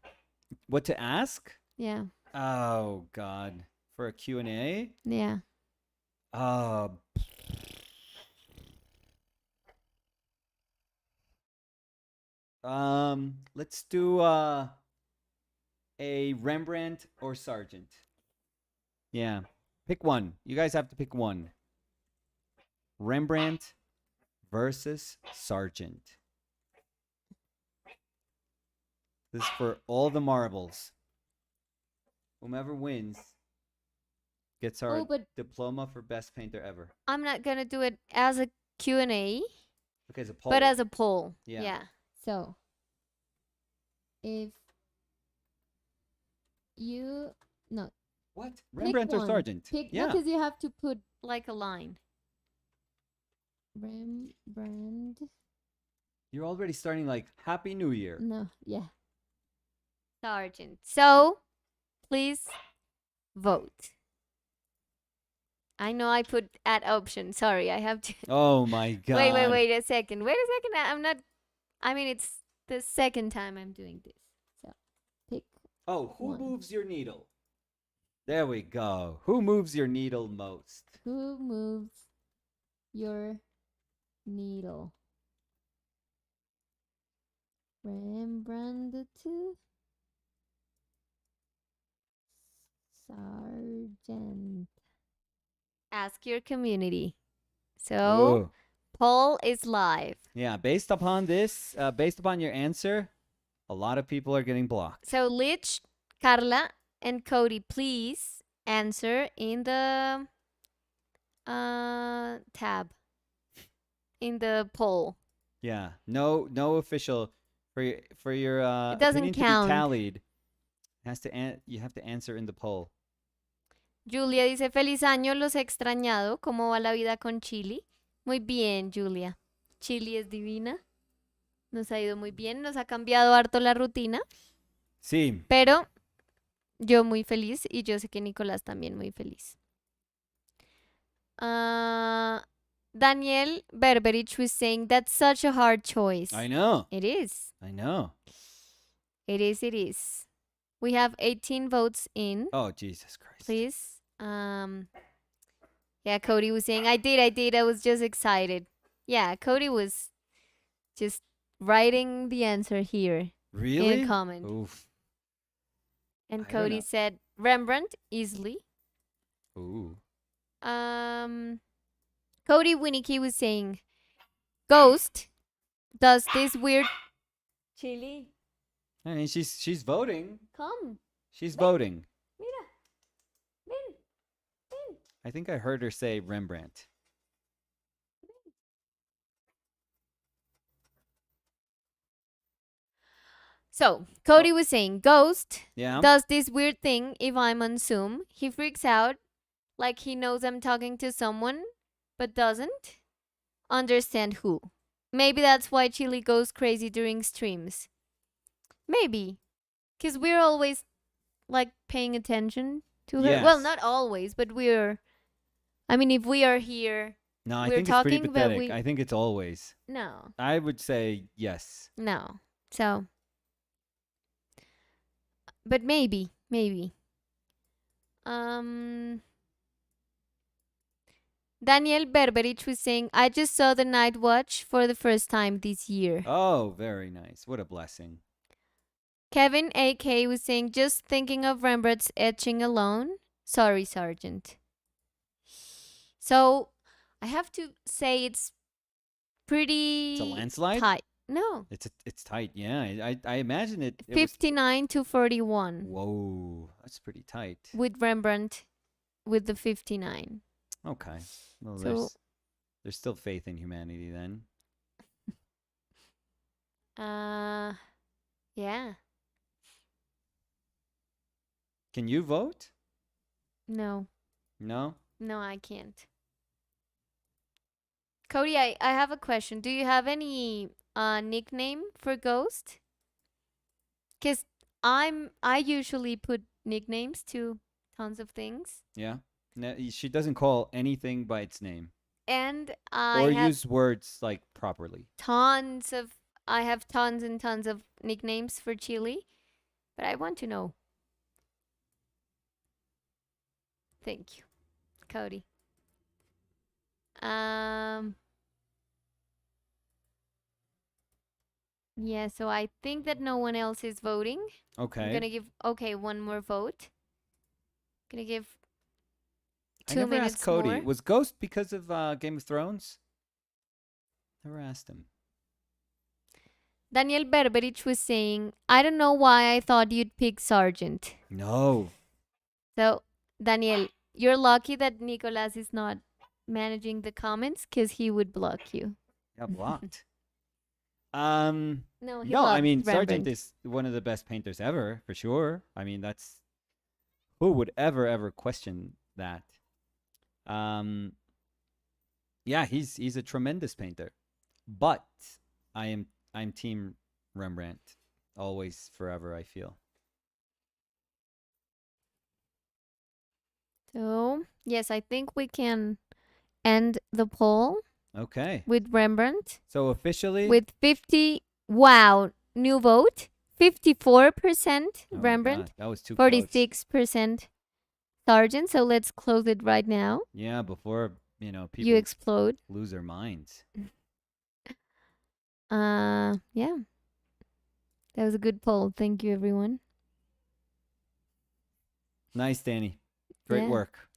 What to ask? Yeah. Oh God, for a Q&A? Yeah. Uh, let's do a Rembrandt or Sargent. Yeah, pick one. You guys have to pick one. Rembrandt versus Sargent. This is for all the marbles. Whomever wins gets our but diploma for best painter ever. I'm not going to do it as a Q&A, Okay, as a poll. but as a poll. Yeah. So, if you no, What? pick Rembrandt or one. Sargent? Pick Yeah. because you have to put like a line. Rembrandt. You're already starting like Happy New Year. No, yeah. Sargent. So, please vote. I know I put at option. Sorry, I have to. Oh my God. Wait a second. Wait a second. I'm not. I mean, it's the second time I'm doing this. So, pick. Oh, who one. moves your needle? There we go. Who moves your needle most? Who moves your needle? Rembrandt to Sargent. Ask your community. So, Ooh. poll is live. Yeah, based upon this, based upon your answer, a lot of people are getting blocked. So, Lich, Carla, And Cody, please answer in the tab, in the poll. Yeah. No official for your It doesn't opinion to be count. tallied. You have to answer in the poll. Julia dice, feliz año, los he extrañado. ¿Cómo va la vida con Chile? Muy bien, Julia. Chile es divina. Nos ha ido muy bien. Nos ha cambiado harto la rutina. Sí. Pero yo muy feliz y yo sé que Nicolás también muy feliz. Daniel Berberich was saying that's such a hard choice. I know. It is. I know. It is. It is. We have 18 votes in. Oh, Jesus Christ. Please. Yeah, Cody was saying, I did. I was just excited. Yeah, Cody was just writing the answer here Really? in a comment. Oof. And I don't Cody know. said Rembrandt easily. Ooh. Cody Winnicky was saying Ghost does this weird Chili. I mean, she's voting. Come. She's voting. Mira. Ven. Ven. I think I heard her say Rembrandt. So, Cody was saying Ghost Yeah. does this weird thing if I'm on Zoom. He freaks out like he knows I'm talking to someone, but doesn't understand who. Maybe that's why Chili goes crazy during streams. Maybe. Because we're always like paying attention to her. Yes. Well, not always, but we're. I mean, if we are here. No, I We're think it's pretty talking, but pathetic. I think it's always. No. I would say yes. No. So. But maybe. Daniel Berberich was saying, I just saw the Night Watch for the first time this year. Oh, very nice. What a blessing. Kevin AK was saying, just thinking of Rembrandt's etching alone. Sorry, Sargent. So, I have to say it's pretty It's a landslide? tight. No. It's tight. Yeah. I imagine it 59 to 41. Whoa. That's pretty tight. With Rembrandt with the 59. Okay. Well, So, there's still faith in humanity then. yeah. Can you vote? No. No? No, I can't. Cody, I have a question. Do you have any nickname for Ghost? Cause I usually put nicknames to tons of things. Yeah. No, she doesn't call anything by its name. And I Or have use words like properly. I have tons and tons of nicknames for Chile, but I want to know. Thank you, Cody. Yeah, so I think that no one else is voting. Okay. I'm gonna give one more vote. Gonna give I 2 never minutes asked Cody. more. Was Ghost because of Game of Thrones? Never asked him. Daniel Berberich was saying, I don't know why I thought you'd pick Sargent. No. So, Daniel, you're lucky that Nicolas is not managing the comments because he would block you. Got blocked. No, he No, I loves mean, Sargent Rembrandt. is one of the best painters ever, for sure. I mean, that's who would ever question that. Yeah, he's a tremendous painter. But I'm team Rembrandt. Always, forever, I feel. So, yes, I think we can end the poll Okay. with Rembrandt. So officially With 50, wow, new vote. 54% Oh my Rembrandt, God, that was too close. 46% Sargent. So let's close it right now. Yeah, before, people You explode. lose their minds. Yeah. That was a good poll. Thank you, everyone. Nice, Danny. Great Yeah. work.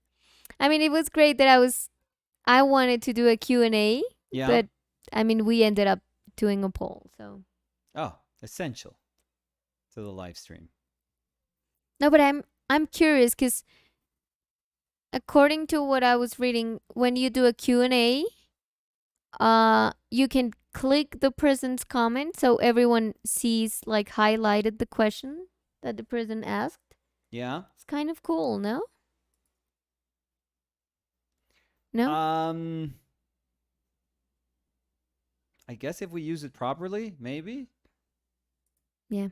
I mean, it was great that I wanted to do a Q&A, Yeah. but I mean, we ended up doing a poll. So Oh, essential to the live stream. no, but I'm curious because according to what I was reading, when you do a Q&A, you can click the person's comment so everyone sees like highlighted the question that the person asked. Yeah. It's kind of cool, no? No? Um, I guess if we use it properly, maybe. Yeah.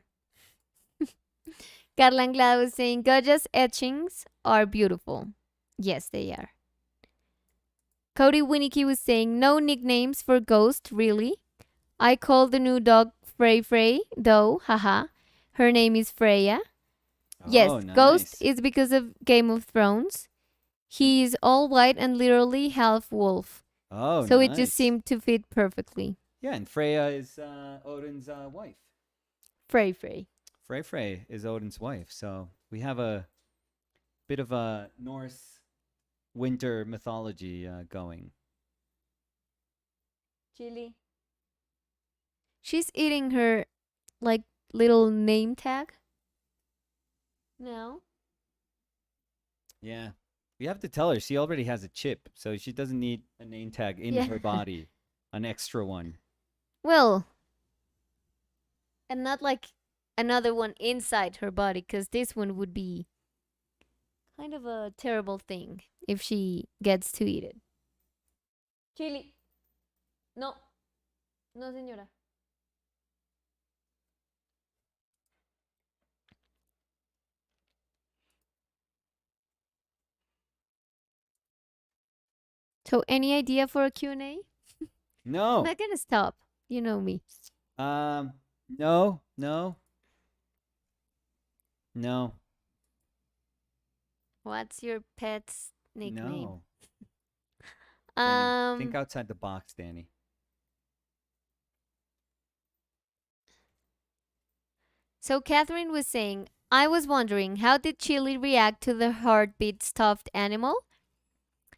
Carla Anglada was saying Goya's etchings are beautiful. Yes, they are. Cody Winnicky was saying no nicknames for Ghost, really. I call the new dog Frey Frey, though, haha. Her name is Freya. Yes, Oh, Ghost nice. is because of Game of Thrones. And He is all white and literally half wolf. oh, So it just nice. seemed to fit perfectly. Yeah, and Freya is Odin's wife. Frey Frey. Frey is Odin's wife. So we have a bit of a Norse winter mythology going. Chili. She's eating her like little name tag. No. Yeah. We have to tell her she already has a chip, so she doesn't need a name tag in Yeah. her body, an extra one. Well, and not like another one inside her body, because this one would be kind of a terrible thing if she gets to eat it. Chili. No. No, señora. So, any idea for a Q&A? I'm No. not gonna stop. You know me. Um, no, no, no, What's your pet's nickname? no. Danny, think Um. outside the box, Danny. So Catherine was saying, I was wondering how did Chili react to the heartbeat stuffed animal?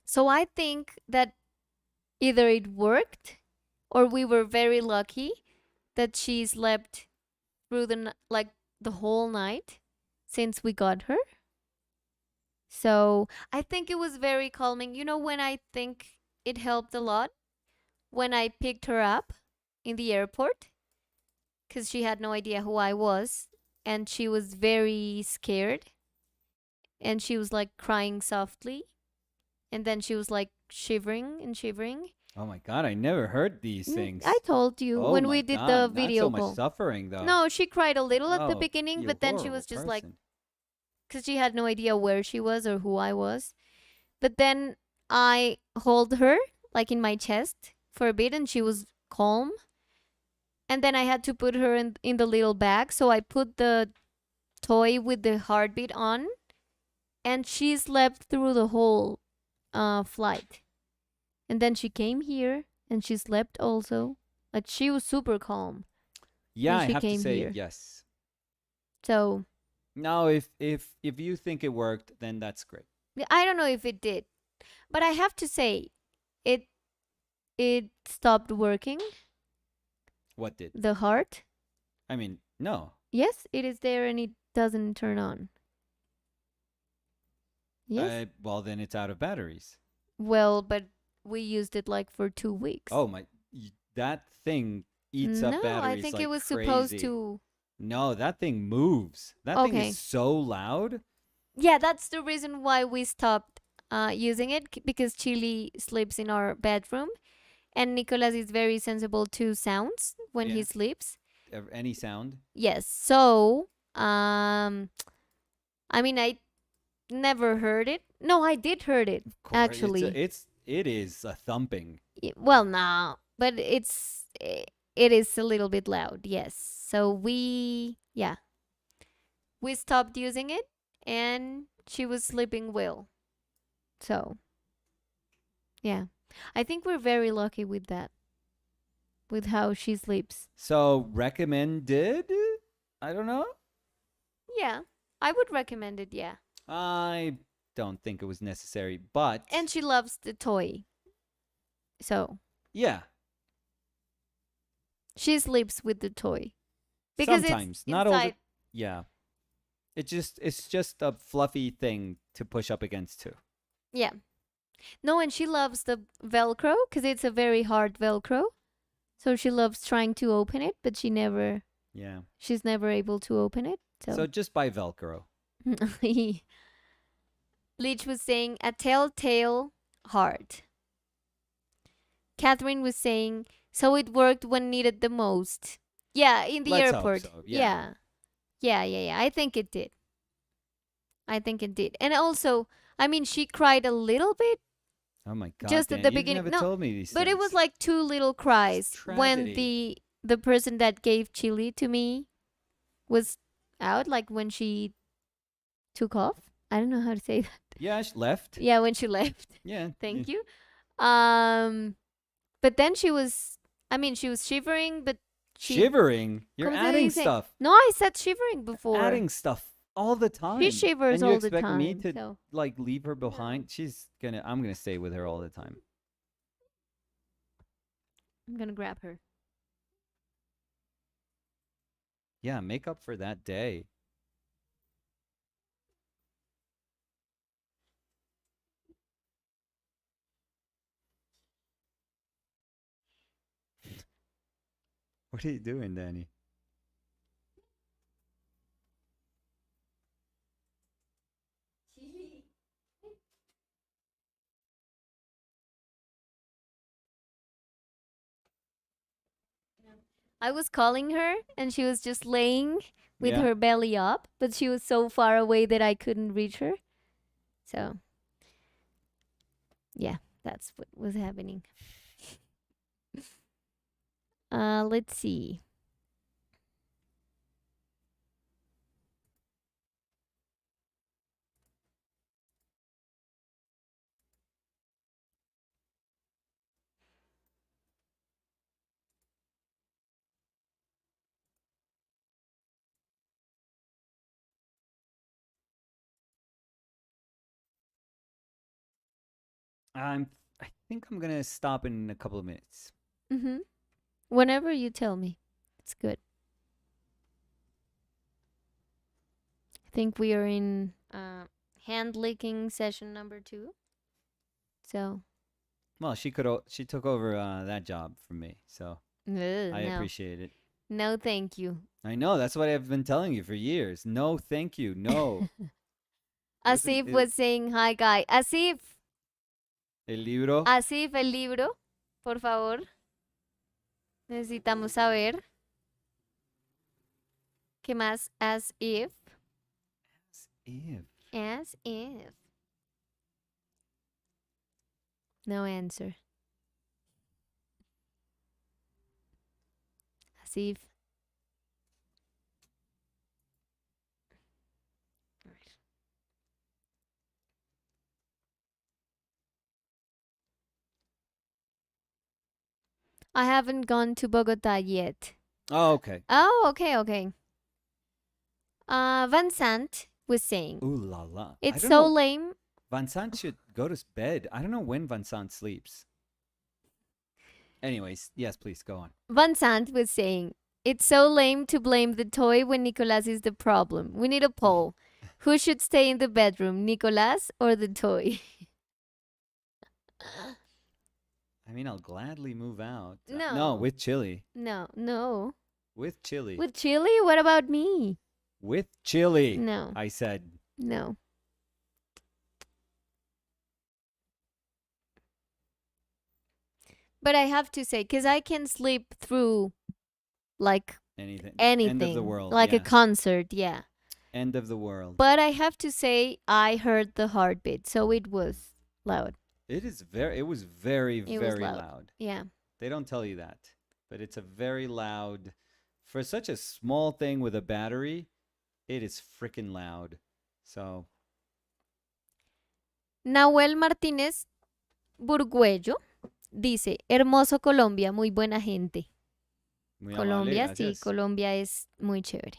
So I think that either it worked or we were very lucky that she slept through like the whole night since we got her. So I think it was very calming. You know when I think it helped a lot when I picked her up in the airport because she had no idea who I was and she was very scared and she was like crying softly and then she was like shivering and shivering. Oh my God, I never heard these I things. told you Oh when my we did the God, not so video much call. suffering though. No, she cried a little at the Oh, beginning, you but then she horrible was just like, person. because she had no idea where she was or who I was. But then I hold her like in my chest for a bit and she was calm. And then I had to put her in the little bag. So I put the toy with the heartbeat on and she slept through the whole flight. And then she came here and she slept also. Like she was super calm Yeah, when I she have to came say here. yes. So No, if you think it worked, then that's great. I don't know if it did, but I have to say it it stopped working. What did? The heart, I mean, no. yes, it is there and it doesn't turn on. Yes. Well, then it's out of batteries. Well, but we used it like for 2 weeks. Oh my, that thing eats up No, I batteries think it like was supposed crazy. to. No, that thing moves. That thing is Okay. so loud. Yeah, that's the reason why we stopped using it because Chili sleeps in our bedroom and Nicolas is very sensible to sounds when he Yeah. sleeps. Any sound. Yes. So, I mean, I never heard it. No, I did heard it Of course, actually. it is a thumping. Well, no, but it is a little bit loud. Yes. So we stopped using it and she was sleeping well. So, yeah. I think we're very lucky with that. With how she sleeps. So recommended? I don't know. Yeah. I would recommend it, yeah. I don't think it was necessary, but And she loves the toy. So, yeah, she sleeps with the toy because it's sometimes, not all the inside. yeah. It's just a fluffy thing to push up against too. Yeah. No, and she loves the Velcro because it's a very hard Velcro. So she loves trying to open it, but Yeah. she's never able to open it. So So just buy Velcro. Bleach was saying a telltale heart. Catherine was saying, so it worked when needed the most. Yeah, in the Let's hope airport. so. Yeah. Yeah. Yeah. I think it did. I think it did. And also, I mean, she cried a little bit Oh my God, just at Dan, the you've beginning. never No, told me these but it was things. like two little It's cries when tragedy. the person that gave chili to me was out, like when she took off. I don't know how to say that. Yeah, she left. Yeah, when she left. Yeah. Thank you. Um, but then she was. I mean, she was shivering, but she. Shivering. You're ¿Cómo se adding dice? stuff. No, I said shivering before. Adding stuff all the time. She shivers and you all the expect me time. to So like leave her behind? I'm gonna stay with her all the time. I'm gonna grab her. Yeah, make up for that day. What are you doing, Danny? I was calling her, and she was just laying with Yeah. her belly up, but she was so far away that I couldn't reach her. So, yeah, that's what was happening. Let's see. I'm. I think I'm gonna stop in a couple of minutes. Mm-hmm. Whenever you tell me, it's good. I think we are in hand licking session number 2. So, Well, she took over that job from me, so I no. appreciate it. No, thank you. I know that's what I've been telling you for years. No, thank you. No. Asif was saying, hi, guy. Asif, El libro. Asif, el libro, por favor. Necesitamos saber. ¿Qué más? As if. If. As if. No answer. As if. I haven't gone to Bogota yet. Oh, okay. Oh, okay. Vincent was saying, Ooh la la. I it's don't so know. lame. Vincent should go to bed. I don't know when Vincent sleeps. Anyways, yes, please go on. Vincent was saying, it's so lame to blame the toy when Nicolas is the problem. We need a poll. Who should stay in the bedroom, Nicolas or the toy? I mean, I'll gladly move out. No. No, with chili. No. With chili. With chili? What about me? With chili. No. I said. No. But I have to say, because I can sleep through like Anything. anything. End of the world. Like yeah. a concert, yeah. End of the world. But I have to say, I heard the heartbeat, so it was loud. It was very, It was very loud. loud. Yeah. They don't tell you that. But it's a very loud, for such a small thing with a battery, it is freaking loud. So, Nahuel Martínez Burguello dice, hermoso Colombia, muy buena gente. muy Colombia, amable, sí, gracias. Colombia es muy chévere.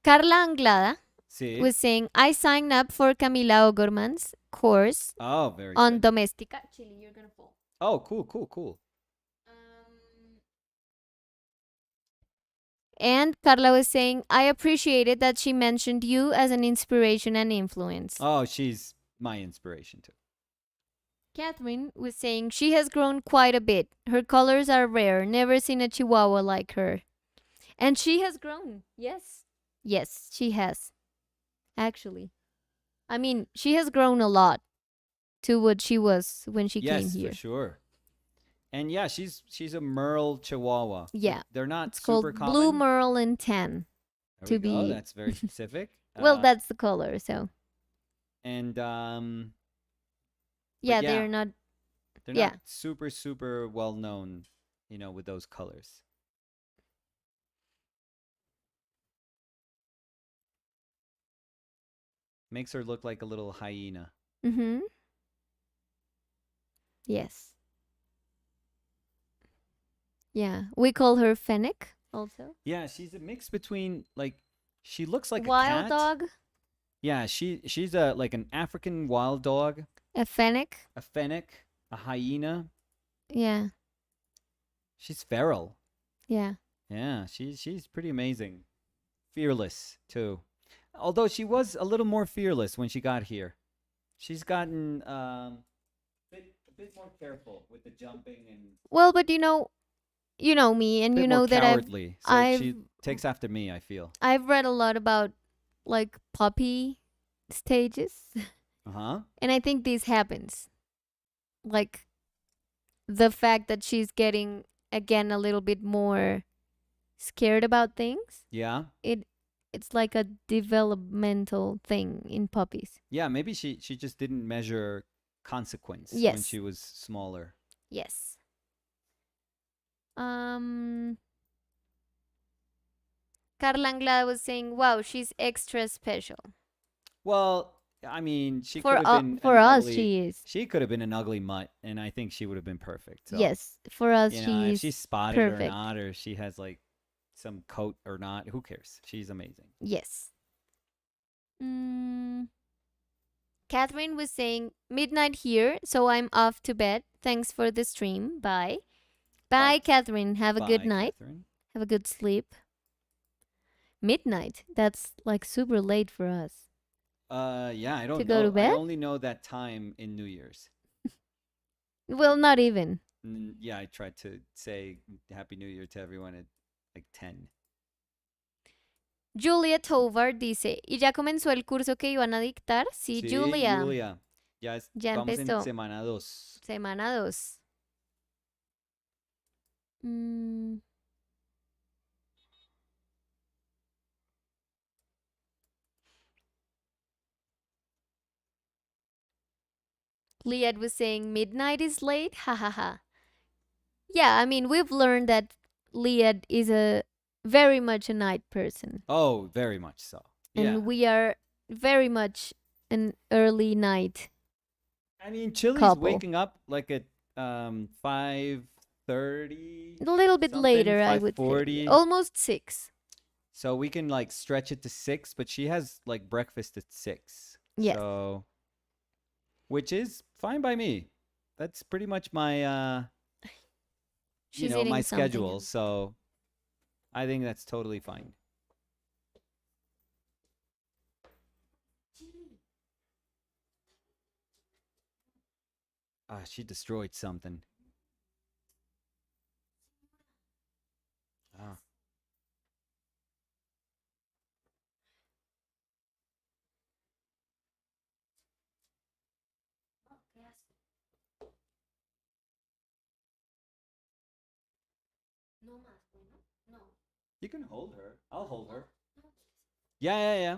Carla Anglada Sí. was saying, I signed up for Camila O'Gorman's course Oh, very on good. Domestica. Chili, you're gonna fall. Oh, cool. And Carla was saying, I appreciated that she mentioned you as an inspiration and influence. Oh, she's my inspiration too. Catherine was saying, she has grown quite a bit. Her colors are rare. Never seen a chihuahua like her. And she has grown. Yes. Yes, she has. Actually. I mean, she has grown a lot to what she was when she came Yes, for here. sure. And yeah, she's a Merle Chihuahua. Yeah. They're not It's super called Blue common. Merle and Tan There we to go. be. That's very specific. Well, that's the color, so. And but Yeah, yeah, they're not. they're Yeah. not super well known, with those colors. Makes her look like a little hyena. Mm hmm. Yes. Yeah. We call her Fennec also. Yeah, she's a mix between like she looks like a Wild cat. dog. Yeah, she's a like an African wild dog, A Fennec. a fennec, a hyena. Yeah. She's feral. Yeah. Yeah, she's pretty amazing. Fearless too. Although she was a little more fearless when she got here. She's gotten a bit more careful with the jumping and Well, but you know me, a and bit you more know that cowardly. So I've she takes after me, I feel. I've read a lot about like puppy stages, Uh-huh. and I think this happens. Like the fact that she's getting again a little bit more scared about things. Yeah. It's like a developmental thing in puppies. Yeah, maybe she just didn't measure consequence when Yes. she was smaller. Yes. Um Carla Anglada was saying, "Wow, she's extra special." Well, I mean, she could For have been for an us ugly she is. she could have been an ugly mutt and I think she would have been perfect. So, Yes, for us if she's she's spotted or perfect. not or she has like some coat or not, who cares? She's amazing. Yes. Mm, Catherine was saying, midnight here, so I'm off to bed. Thanks for the stream. Bye. Bye. Bye, Catherine. Have a good Bye, night. Catherine. Have a good sleep. Midnight? That's like super late for us. Yeah, I To don't go to know. I bed? only know that time in New Year's. Well, not even. Yeah, I tried to say Happy New Year to everyone at like 10. Julia Tovar dice, ¿y ya comenzó el curso que iban a dictar? Sí, Sí, Julia. Julia. Ya Vamos en empezó. semana 2. Semana 2. Mm, Liad was saying midnight is late. Ha ha ha. Yeah, I mean, we've learned that Liad is a very much a night person. Oh, very much so. Yeah. And we are very much an early night I mean, Chili's couple. waking up like at 5:30, A little bit something, later, I would say. 5:40. Almost 6. So we can like stretch it to 6, but she has like breakfast at 6. Yes. So which is fine by me. That's pretty much my She's my eating schedule. something. So I think that's totally fine. Ah, she destroyed something. Ah. You can hold her. I'll hold her. Yeah, yeah, yeah.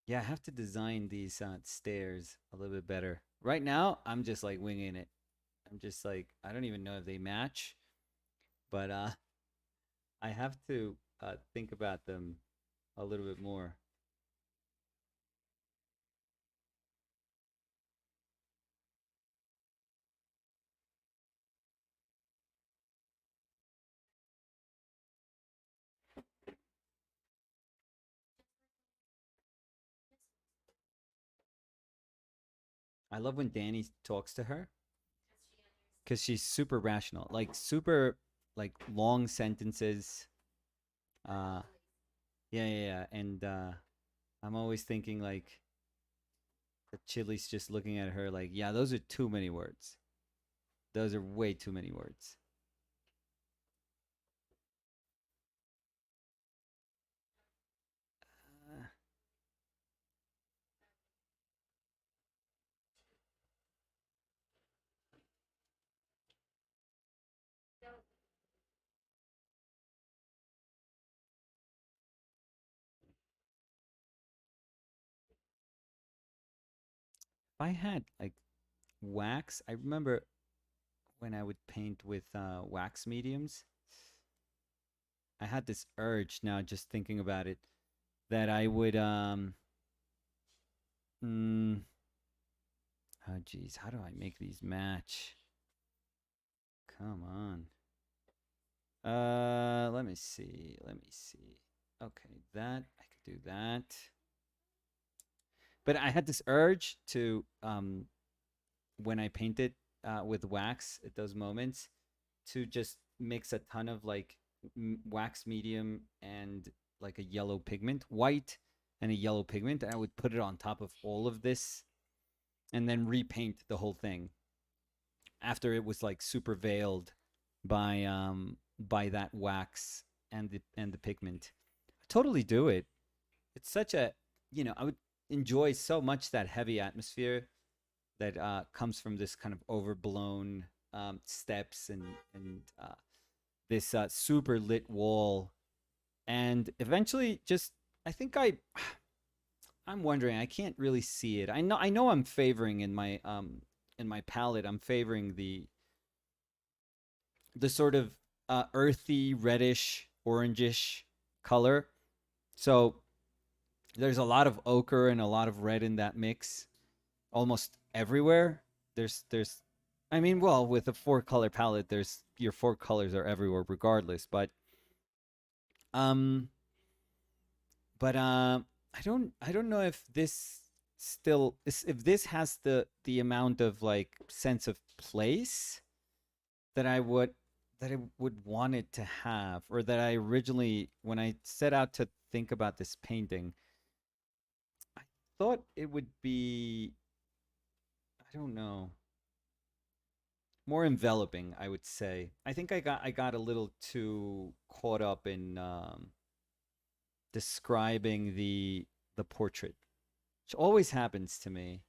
Yeah, I have to design these stairs a little bit better. Right now, I'm just like winging it. I'm just like I don't even know if they match, but I have to think about them a little bit more. I love when Danny talks to her because she's super rational, like super like long sentences. Uh, yeah. And I'm always thinking like that Chili's just looking at her like, yeah, those are too many words. Those are way too many words. Uh, if I had like wax, I remember when I would paint with wax mediums, I had this urge now just thinking about it that I would mm, oh geez, how do I make these match? Come on. Let me see. Let me see. Okay, that I could do that. But I had this urge to when I painted with wax at those moments to just mix a ton of like wax medium and like a yellow pigment, white and a yellow pigment, and I would put it on top of all of this and then repaint the whole thing after it was like super veiled by that wax and the pigment. I totally do it. It's such a I would enjoy so much that heavy atmosphere that comes from this kind of overblown steps and this super lit wall, and eventually just I think I'm wondering. I can't really see it. I know I'm favoring in my palette. I'm favoring the sort of earthy reddish orangish color. So there's a lot of ochre and a lot of red in that mix almost everywhere. There's I mean, well, with a four color palette, there's your four colors are everywhere regardless, um but I don't know if this still if this has the amount of like sense of place that I would want it to have, or that I originally when I set out to think about this painting, I thought it would be, I don't know, more enveloping, I would say. I think I got a little too caught up in describing the portrait, which always happens to me.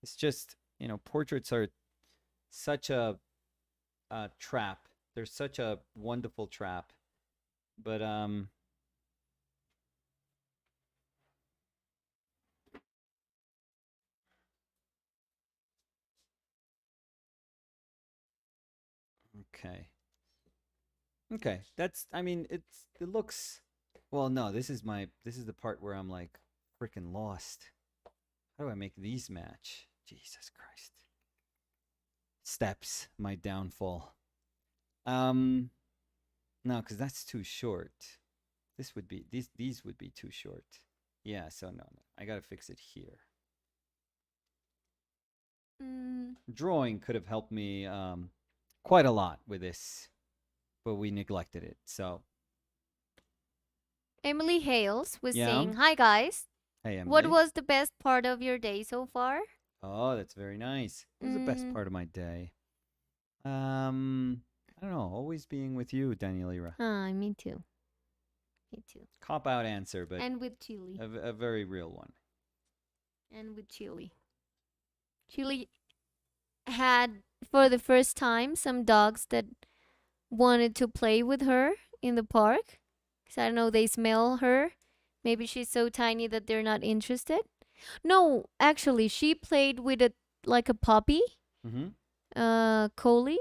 It's just, portraits are such a trap. They're such a wonderful trap. But okay. Okay. That's I mean, it looks, well, no, this is the part where I'm like freaking lost. How do I make these match? Jesus Christ. Steps, my downfall. Um no, cuz that's too short. These would be too short. Yeah, so no. I got to fix it here. Mm, Drawing could have helped me quite a lot with this, but we neglected it. So, Emily Hales was yeah. saying, "Hi guys, Hey, what Emily. was the best part of your day so far?" Oh, that's very nice. What was the best Mm, part of my day? I don't know. Always being with you, Daniela. me too. Me too. Cop out answer, but And with Chili. a very real one. And with Chili. Chili had, for the first time, some dogs that wanted to play with her in the park. Because I don't know, they smell her. Maybe she's so tiny that they're not interested. No, actually, she played with a like a puppy. Mm-hmm. Collie.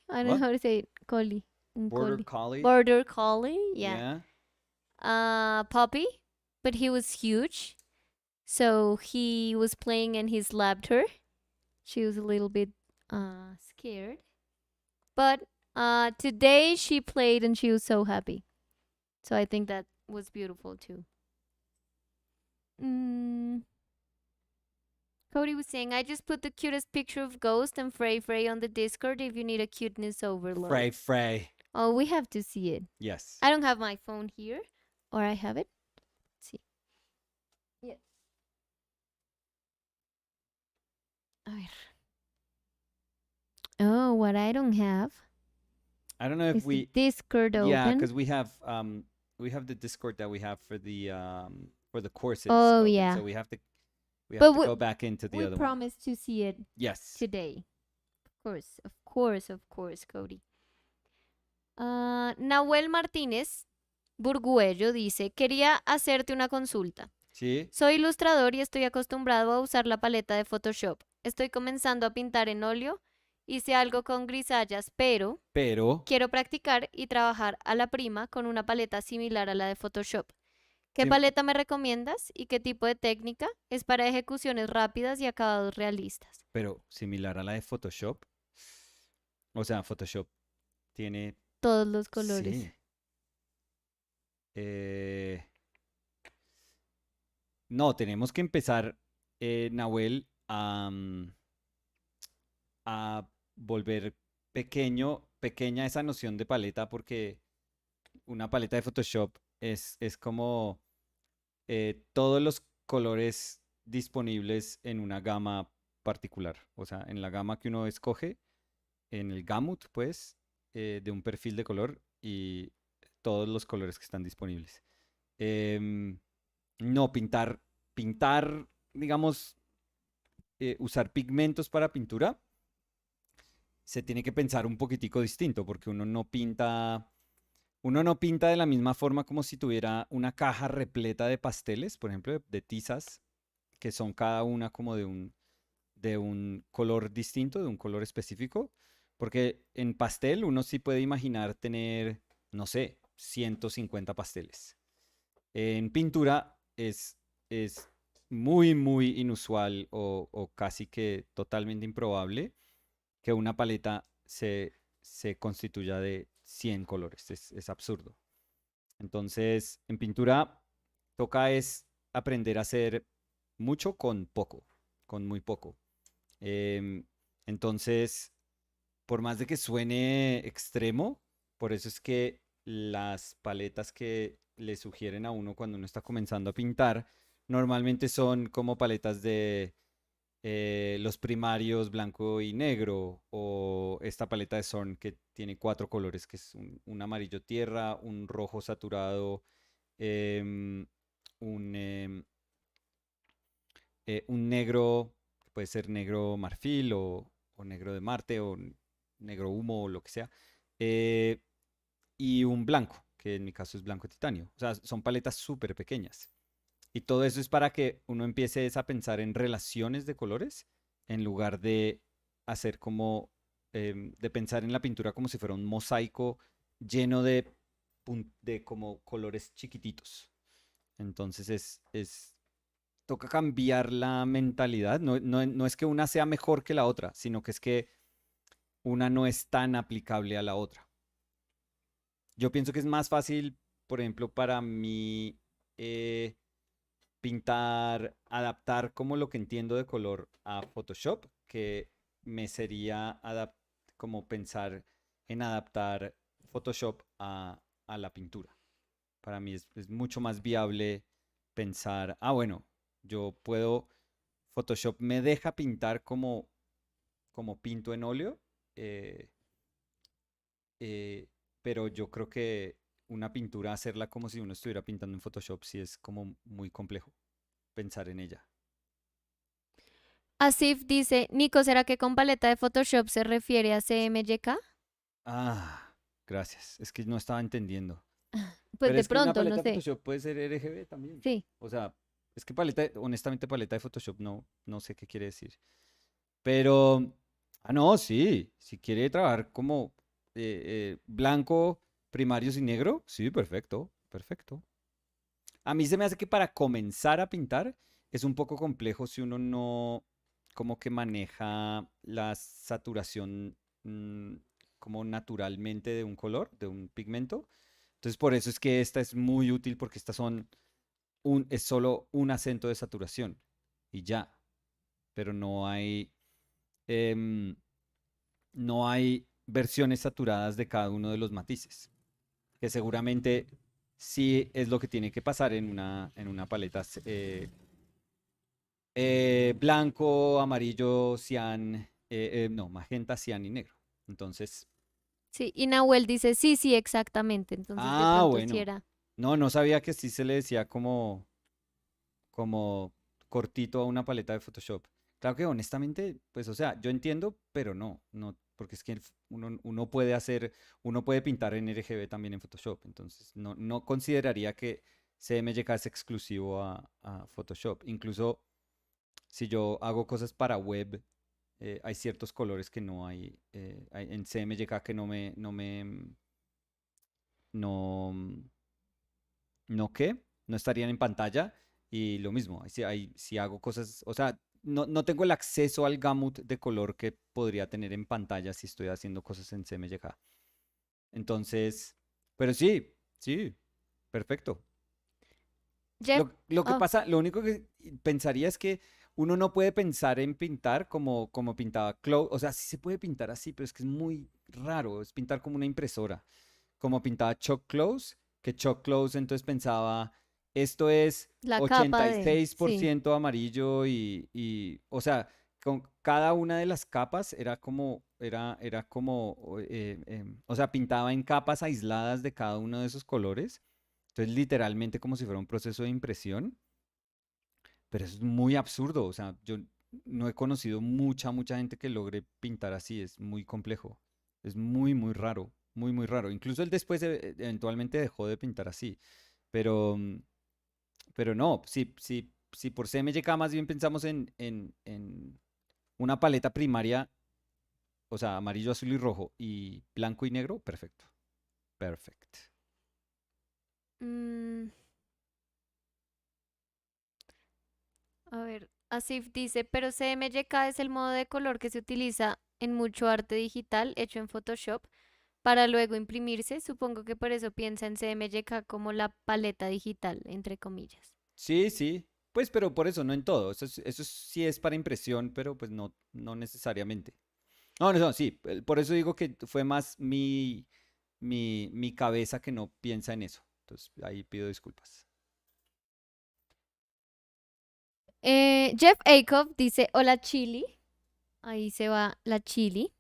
I don't know What? how to say it. Collie. Border Collie. collie? Border collie. Yeah. Yeah. Puppy, but he was huge. So he was playing and he slapped her. She was a little bit scared. But today she played and she was so happy. So I think that was beautiful too. Mm, Cody was saying, I just put the cutest picture of Ghost and Frey Frey on the Discord if you need a cuteness overload. Frey, Frey. Oh, we have to see it. Yes. I don't have my phone here. Or I have it. Let's see. Yeah. A ver. Oh, what I don't have I don't know if is the we, Discord yeah, open. because we have the Discord that we have for the courses Oh, open, yeah. so we have to But go back into the we other one. promised to see it Yes. today. Of course, Cody. Nahuel Martínez Burguello dice, quería hacerte una consulta. Sí, Soy ilustrador y estoy acostumbrado a usar la paleta de Photoshop. Estoy comenzando a pintar en óleo. Hice algo con grisallas, pero pero quiero practicar y trabajar a la prima con una paleta similar a la de Photoshop. ¿Qué sí, paleta me recomiendas y qué tipo de técnica es para ejecuciones rápidas y acabados realistas? pero similar a la de Photoshop. O sea, Photoshop tiene, Todos los colores. sí. eh, no, tenemos que empezar, Nahuel, a volver pequeña esa noción de paleta, porque una paleta de Photoshop es como todos los colores disponibles en una gama particular. O sea, en la gama que uno escoge, en el gamut, pues, de un perfil de color y todos los colores que están disponibles. Em, no, pintar, digamos, usar pigmentos para pintura, se tiene que pensar un poquitico distinto, porque uno no pinta de la misma forma como si tuviera una caja repleta de pasteles, por ejemplo, de tizas, que son cada una como de un color distinto, de un color específico, porque en pastel uno sí puede imaginar tener, no sé, 150 pasteles. En pintura es muy, muy inusual o casi que totalmente improbable que una paleta se constituya de 100 colores. Es absurdo. Entonces, en pintura toca es aprender a hacer mucho con poco, con muy poco. Em, entonces, por más de que suene extremo, por eso es que las paletas que le sugieren a uno cuando uno está comenzando a pintar, normalmente son como paletas de los primarios blanco y negro, o esta paleta de Zorn que tiene cuatro colores, que es un amarillo tierra, un rojo saturado, em, un, em, un negro, que puede ser negro marfil o negro de Marte o negro humo o lo que sea, eh, y un blanco, que en mi caso es blanco titanio. O sea, son paletas súper pequeñas. Y todo eso es para que uno empiece a pensar en relaciones de colores en lugar de hacer como, de pensar en la pintura como si fuera un mosaico lleno de como colores chiquititos. Entonces toca cambiar la mentalidad. No es que una sea mejor que la otra, sino que es que una no es tan aplicable a la otra. Yo pienso que es más fácil, por ejemplo, para mí, eh, pintar, adaptar como lo que entiendo de color a Photoshop, que me sería como pensar en adaptar Photoshop a la pintura. Para mí es mucho más viable pensar, bueno, yo puedo, Photoshop me deja pintar como pinto en óleo, eh, eh, pero yo creo que una pintura, hacerla como si uno estuviera pintando en Photoshop, sí es como muy complejo pensar en ella. Asif dice, Nico, ¿será que con paleta de Photoshop se refiere a CMYK? Gracias. Es que no estaba entendiendo. Pues Pero de es que una pronto, no paleta de sé. Photoshop puede ser RGB también. Sí. O sea, es que honestamente paleta de Photoshop no sé qué quiere decir. Pero, no, sí. Si quiere trabajar como blanco, primarios y negro, sí, perfecto, perfecto. A mí se me hace que para comenzar a pintar es un poco complejo si uno no como que maneja la saturación, mm, como naturalmente de un color, de un pigmento. Entonces por eso es que esta es muy útil, porque estas es solo un acento de saturación y ya. pero em, no hay versiones saturadas de cada uno de los matices, que seguramente sí es lo que tiene que pasar en una paleta blanco, amarillo, cian, no, magenta, cian y negro. Entonces, Sí, y Nahuel dice, sí, sí, exactamente. Entonces, de pronto sí bueno. era. No, no sabía que sí se le decía como cortito a una paleta de Photoshop. Claro que honestamente, pues, o sea, yo entiendo, pero no, porque es que uno puede uno puede pintar en RGB también en Photoshop, entonces no consideraría que CMYK es exclusivo a Photoshop. Incluso si yo hago cosas para web, hay ciertos colores que no hay en CMYK que no, no qué, no estarían en pantalla. Y lo mismo, si hago cosas, o sea, no tengo el acceso al gamut de color que podría tener en pantalla si estoy haciendo cosas en CMYK. Entonces, pero sí, sí, perfecto. Jeff, Lo que oh, pasa, lo único que pensaría es que uno no puede pensar en pintar como pintaba Claude. O sea, sí se puede pintar así, pero es que es muy raro. Es pintar como una impresora. Como pintaba Chuck Close, que Chuck Close entonces pensaba, esto es la capa ochenta y de, seis por sí. ciento amarillo o sea, con cada una de las capas era como, o sea, pintaba en capas aisladas de cada uno de esos colores. Entonces, literalmente como si fuera un proceso de impresión, pero eso es muy absurdo. O sea, yo no he conocido mucha gente que logre pintar así. Es muy complejo. Es muy raro. Muy raro. Incluso él después eventualmente dejó de pintar así. Pero, pero no, si por CMYK más bien pensamos en una paleta primaria, o sea, amarillo, azul y rojo y blanco y negro, perfecto. Perfect. Mm, a ver, Asif dice, pero CMYK es el modo de color que se utiliza en mucho arte digital hecho en Photoshop para luego imprimirse. Supongo que por eso piensa en CMYK como la paleta digital, entre comillas. Sí, sí. Pues, pero por eso, no en todo. Eso sí es para impresión, pero pues no necesariamente. No, sí. Por eso digo que fue más mi cabeza que no piensa en eso. Entonces, ahí pido disculpas. Jeff Acuff dice, hola Chili. Ahí se va la Chili.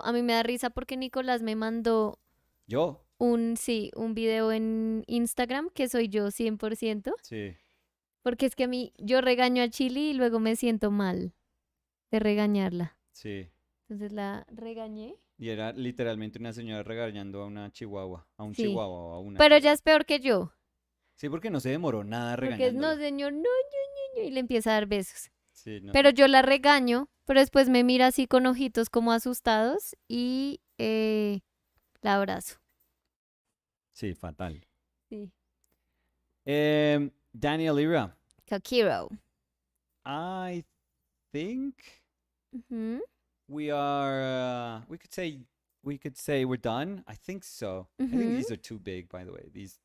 A mí me da risa porque Nicolás me mandó ¿Yo? sí, un video en Instagram que soy yo 100%. Sí, Porque es que yo regaño a Chili y luego me siento mal de regañarla. sí. Entonces la regañé. Y era literalmente una señora regañando a una chihuahua, a un Sí. chihuahua o a una Pero ella chihuahua. es peor que yo. Sí, porque no se demoró nada Porque es, no, regañándola. señor, no, y le empieza a dar besos. Sí, no. Pero yo la regaño, pero después me mira así con ojitos como asustados y la abrazo. Sí, fatal. Sí. Daniel Ira, Kakiro. I think Ujú, we could say we're done. I think so. I think ujú. these are too big, by the way. These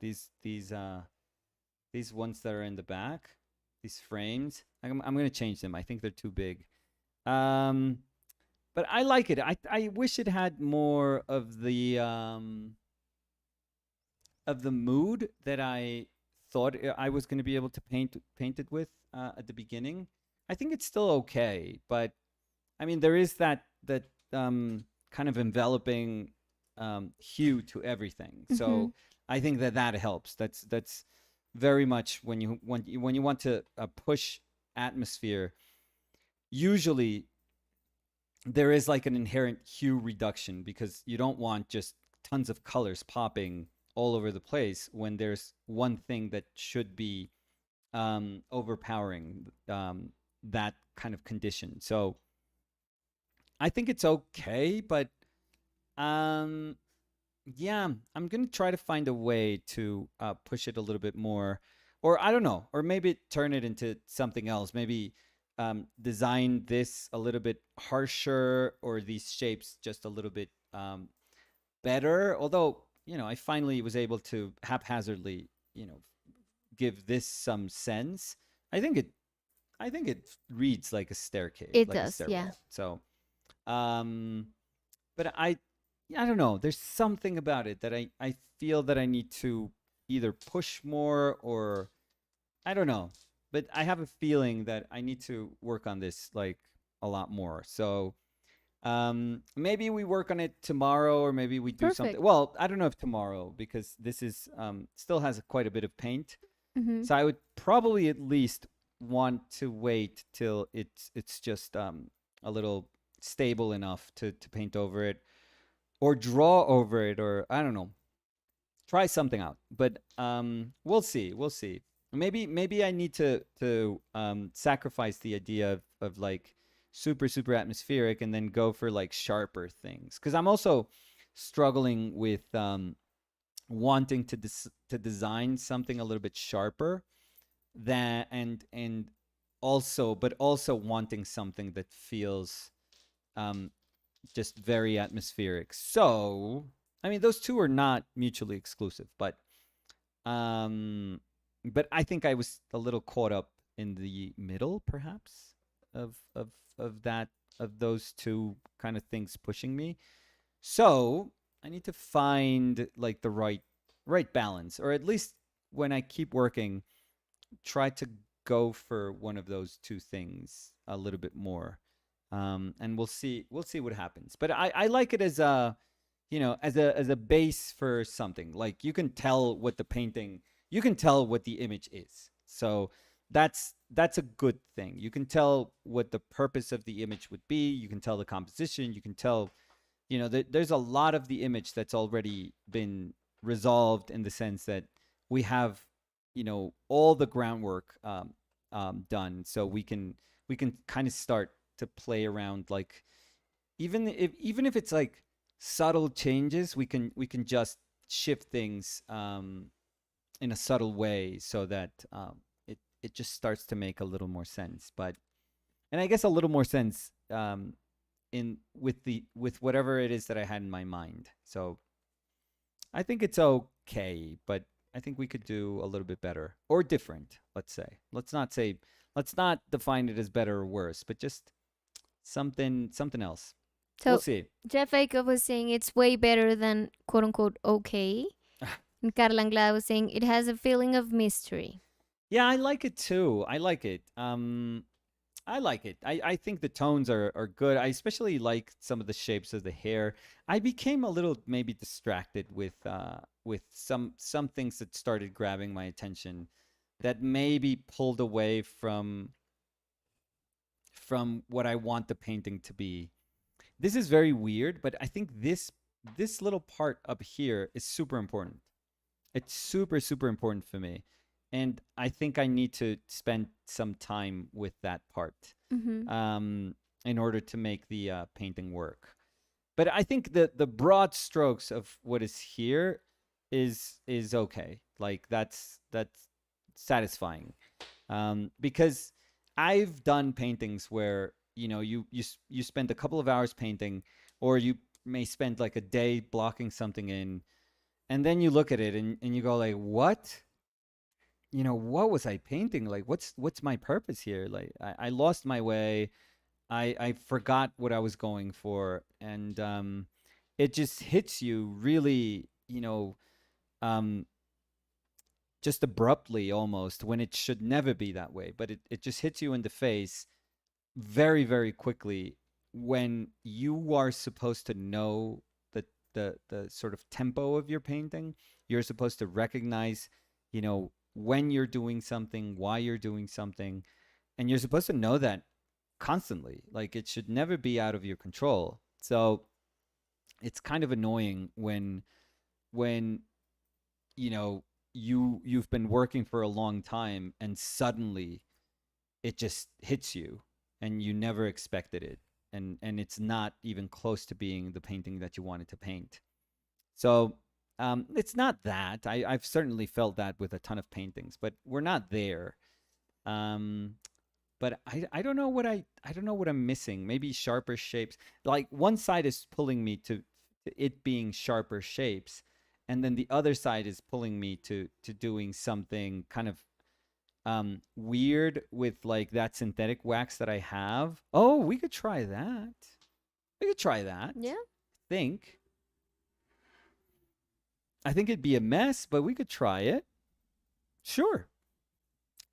ones that are in the back, these frames. I'm gonna change them. I think they're too big. Um, but I like it. I wish it had more of the mood that I thought I was going to be able to paint it with at the beginning. I think it's still okay, but I mean there is that kind of enveloping hue to everything. Ujú. So I think that helps. That's very much when you want to push atmosphere. Usually there is like an inherent hue reduction because you don't want just tons of colors popping all over the place when there's one thing that should be overpowering that kind of condition. So I think it's okay, but um, yeah, I'm gonna try to find a way to push it a little bit more, or I don't know, or maybe turn it into something else. Maybe design this a little bit harsher, or these shapes just a little bit better. Although I finally was able to haphazardly, give this some sense. I think I think it reads like a staircase, It like a does, yeah. stairwell. So, um, but I don't know. There's something about it that I feel that I need to either push more or I don't know. But I have a feeling that I need to work on this like a lot more. So, maybe we work on it tomorrow, or maybe we do something. Perfect. Well, I don't know if tomorrow because this is still has quite a bit of paint. Mm-hmm. So I would probably at least want to wait till it's just a little stable enough to paint over it or draw over it, or I don't know, try something out. But we'll see. We'll see. Maybe I need to sacrifice the idea of like super atmospheric and then go for like sharper things because I'm also struggling with wanting to design something a little bit sharper that and also but also wanting something that feels um just very atmospheric. So, I mean, those two are not mutually exclusive, um, but I think I was a little caught up in the middle, perhaps, of that of those two kind of things pushing me. So I need to find like the right balance, or at least when I keep working, try to go for one of those two things a little bit more. And we'll see what happens. But I like it as a as a base for something. Like you can tell what the image is. So that's a good thing. You can tell what the purpose of the image would be. You can tell the composition. You can tell there's a lot of the image that's already been resolved in the sense that we have all the groundwork done, so we can kind of start to play around, like even if it's like subtle changes, we can just shift things in a subtle way so that it just starts to make a little more sense. But and I guess a little more sense in with whatever it is that I had in my mind. So I think it's okay, but I think we could do a little bit better or different, let's say. Let's not define it as better or worse, but just something else. We'll So see. Jeff Aker was saying it's way better than quote unquote okay. And Carla Anglada was saying it has a feeling of mystery. Yeah, I like it too. I like it. I like it. I think the tones are good. I especially like some of the shapes of the hair. I became a little maybe distracted with some things that started grabbing my attention that maybe pulled away from what I want the painting to be. This is very weird, but I think this little part up here is super important. It's super important for me. And I think I need to spend some time with that part Mm-hmm. in order to make the painting work. But I think the broad strokes of what is here is okay. Like that's satisfying, because I've done paintings where you spend a couple of hours painting, or you may spend like a day blocking something in, and then you look at it and you go like, what was I painting? Like, what's my purpose here? Like, I lost my way. I forgot what I was going for, and it just hits you really, um, just abruptly almost, when it should never be that way. But it just hits you in the face very quickly when you are supposed to know the sort of tempo of your painting. You're supposed to recognize, when you're doing something, why you're doing something, and you're supposed to know that constantly. Like, it should never be out of your control. So it's kind of annoying when you've been working for a long time and suddenly it just hits you and you never expected it, and it's not even close to being the painting that you wanted to paint. So it's not that I've certainly felt that with a ton of paintings, but we're not there. um, but I don't know I don't know what I'm missing. Maybe sharper shapes. Like, one side is pulling me to it being sharper shapes, and then the other side is pulling me to doing something kind of weird with like that synthetic wax that I have. Oh, we could try that. We could try that. Yeah. Think. I think it'd be a mess, but we could try it. Sure.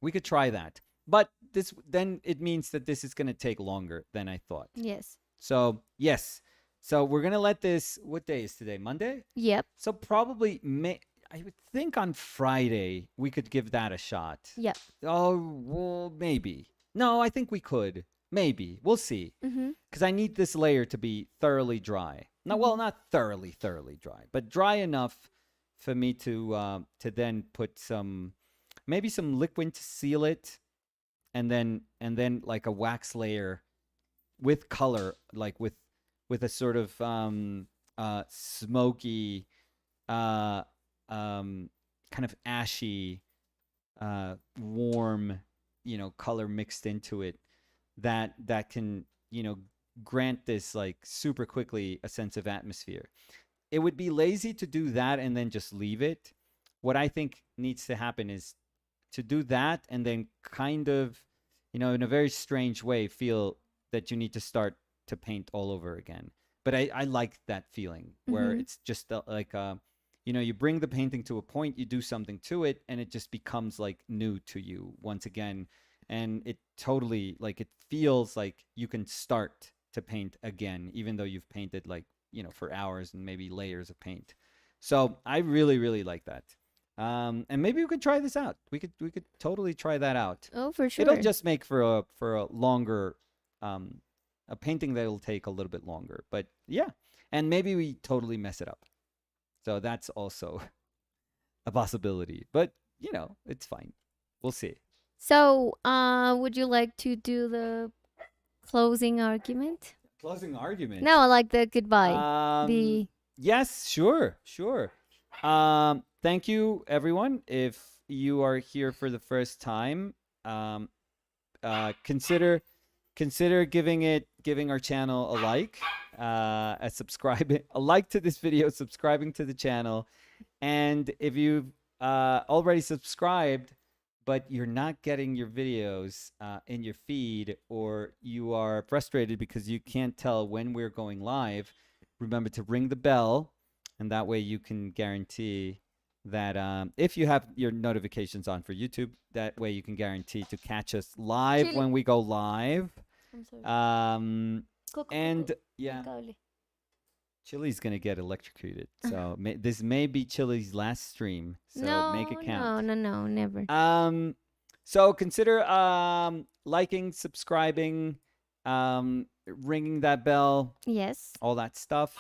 We could try that. But this then it means that this is going to take longer than I thought. Yes. So, yes. So, we're going to let this what day is today? Monday? Yep. So, probably I would think on Friday we could give that a shot. Yep. Oh, well, maybe. No, I think we could. Maybe. We'll see. Mm-hmm. Because I need this layer to be thoroughly dry. No, well, not thoroughly dry, but dry enough for me to then put maybe some liquid to seal it, and then like a wax layer with color, like with a sort of smoky, uh, kind of ashy, warm, color mixed into it that can grant this like super quickly a sense of atmosphere. It would be lazy to do that and then just leave it. What I think needs to happen is to do that and then kind of, in a very strange way, feel that you need to start to paint all over again. But I like that feeling where it's just like, you bring the painting to a point, you do something to it, and it just becomes like new to you once again. And it totally, like, it feels like you can start to paint again, even though you've painted like, for hours and maybe layers of paint. So I really, really like that. And maybe we could try this out. We could totally try that out. Oh, for sure. It'll just make for a longer, a painting that'll take a little bit longer. But yeah, and maybe we totally mess it up. So that's also a possibility. But it's fine. We'll see. So, would you like to do the closing argument? Closing argument. No, like the goodbye. The Yes, sure. Thank you, everyone. If you are here for the first time, consider giving our channel a like, a subscribe, a like to this video, subscribing to the channel, and if you've already subscribed but you're not getting your videos in your feed, or you are frustrated because you can't tell when we're going live, remember to ring the bell, and that way you can guarantee that if you have your notifications on for YouTube, that way you can guarantee to catch us live when we go live. I'm sorry. And yeah, Chili's gonna get electrocuted, so this may be Chili's last stream. So make it count. No, never. So consider liking, subscribing, ringing that bell. Yes. All that stuff.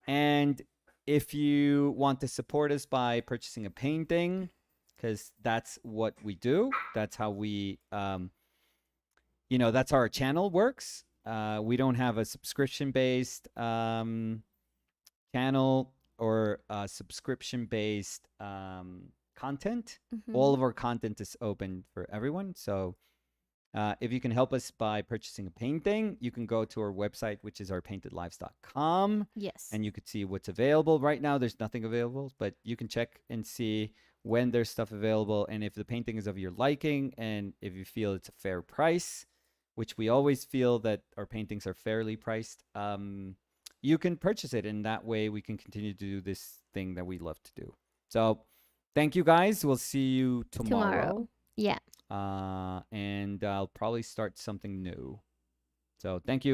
And if you want to support us by purchasing a painting, because that's what we do. That's how we, that's how our channel works. We don't have a subscription-based channel or subscription-based content. All of our content is open for everyone. So if you can help us by purchasing a painting, you can go to our website, which is ourpaintedlives.com. Yes. And you could see what's available. Right now, there's nothing available, but you can check and see when there's stuff available. And if the painting is of your liking, and if you feel it's a fair price, which we always feel that our paintings are fairly priced, you can purchase it. And that way we can continue to do this thing that we love to do. So thank you, guys. We'll see you tomorrow. Yeah. And I'll probably start something new. So thank you.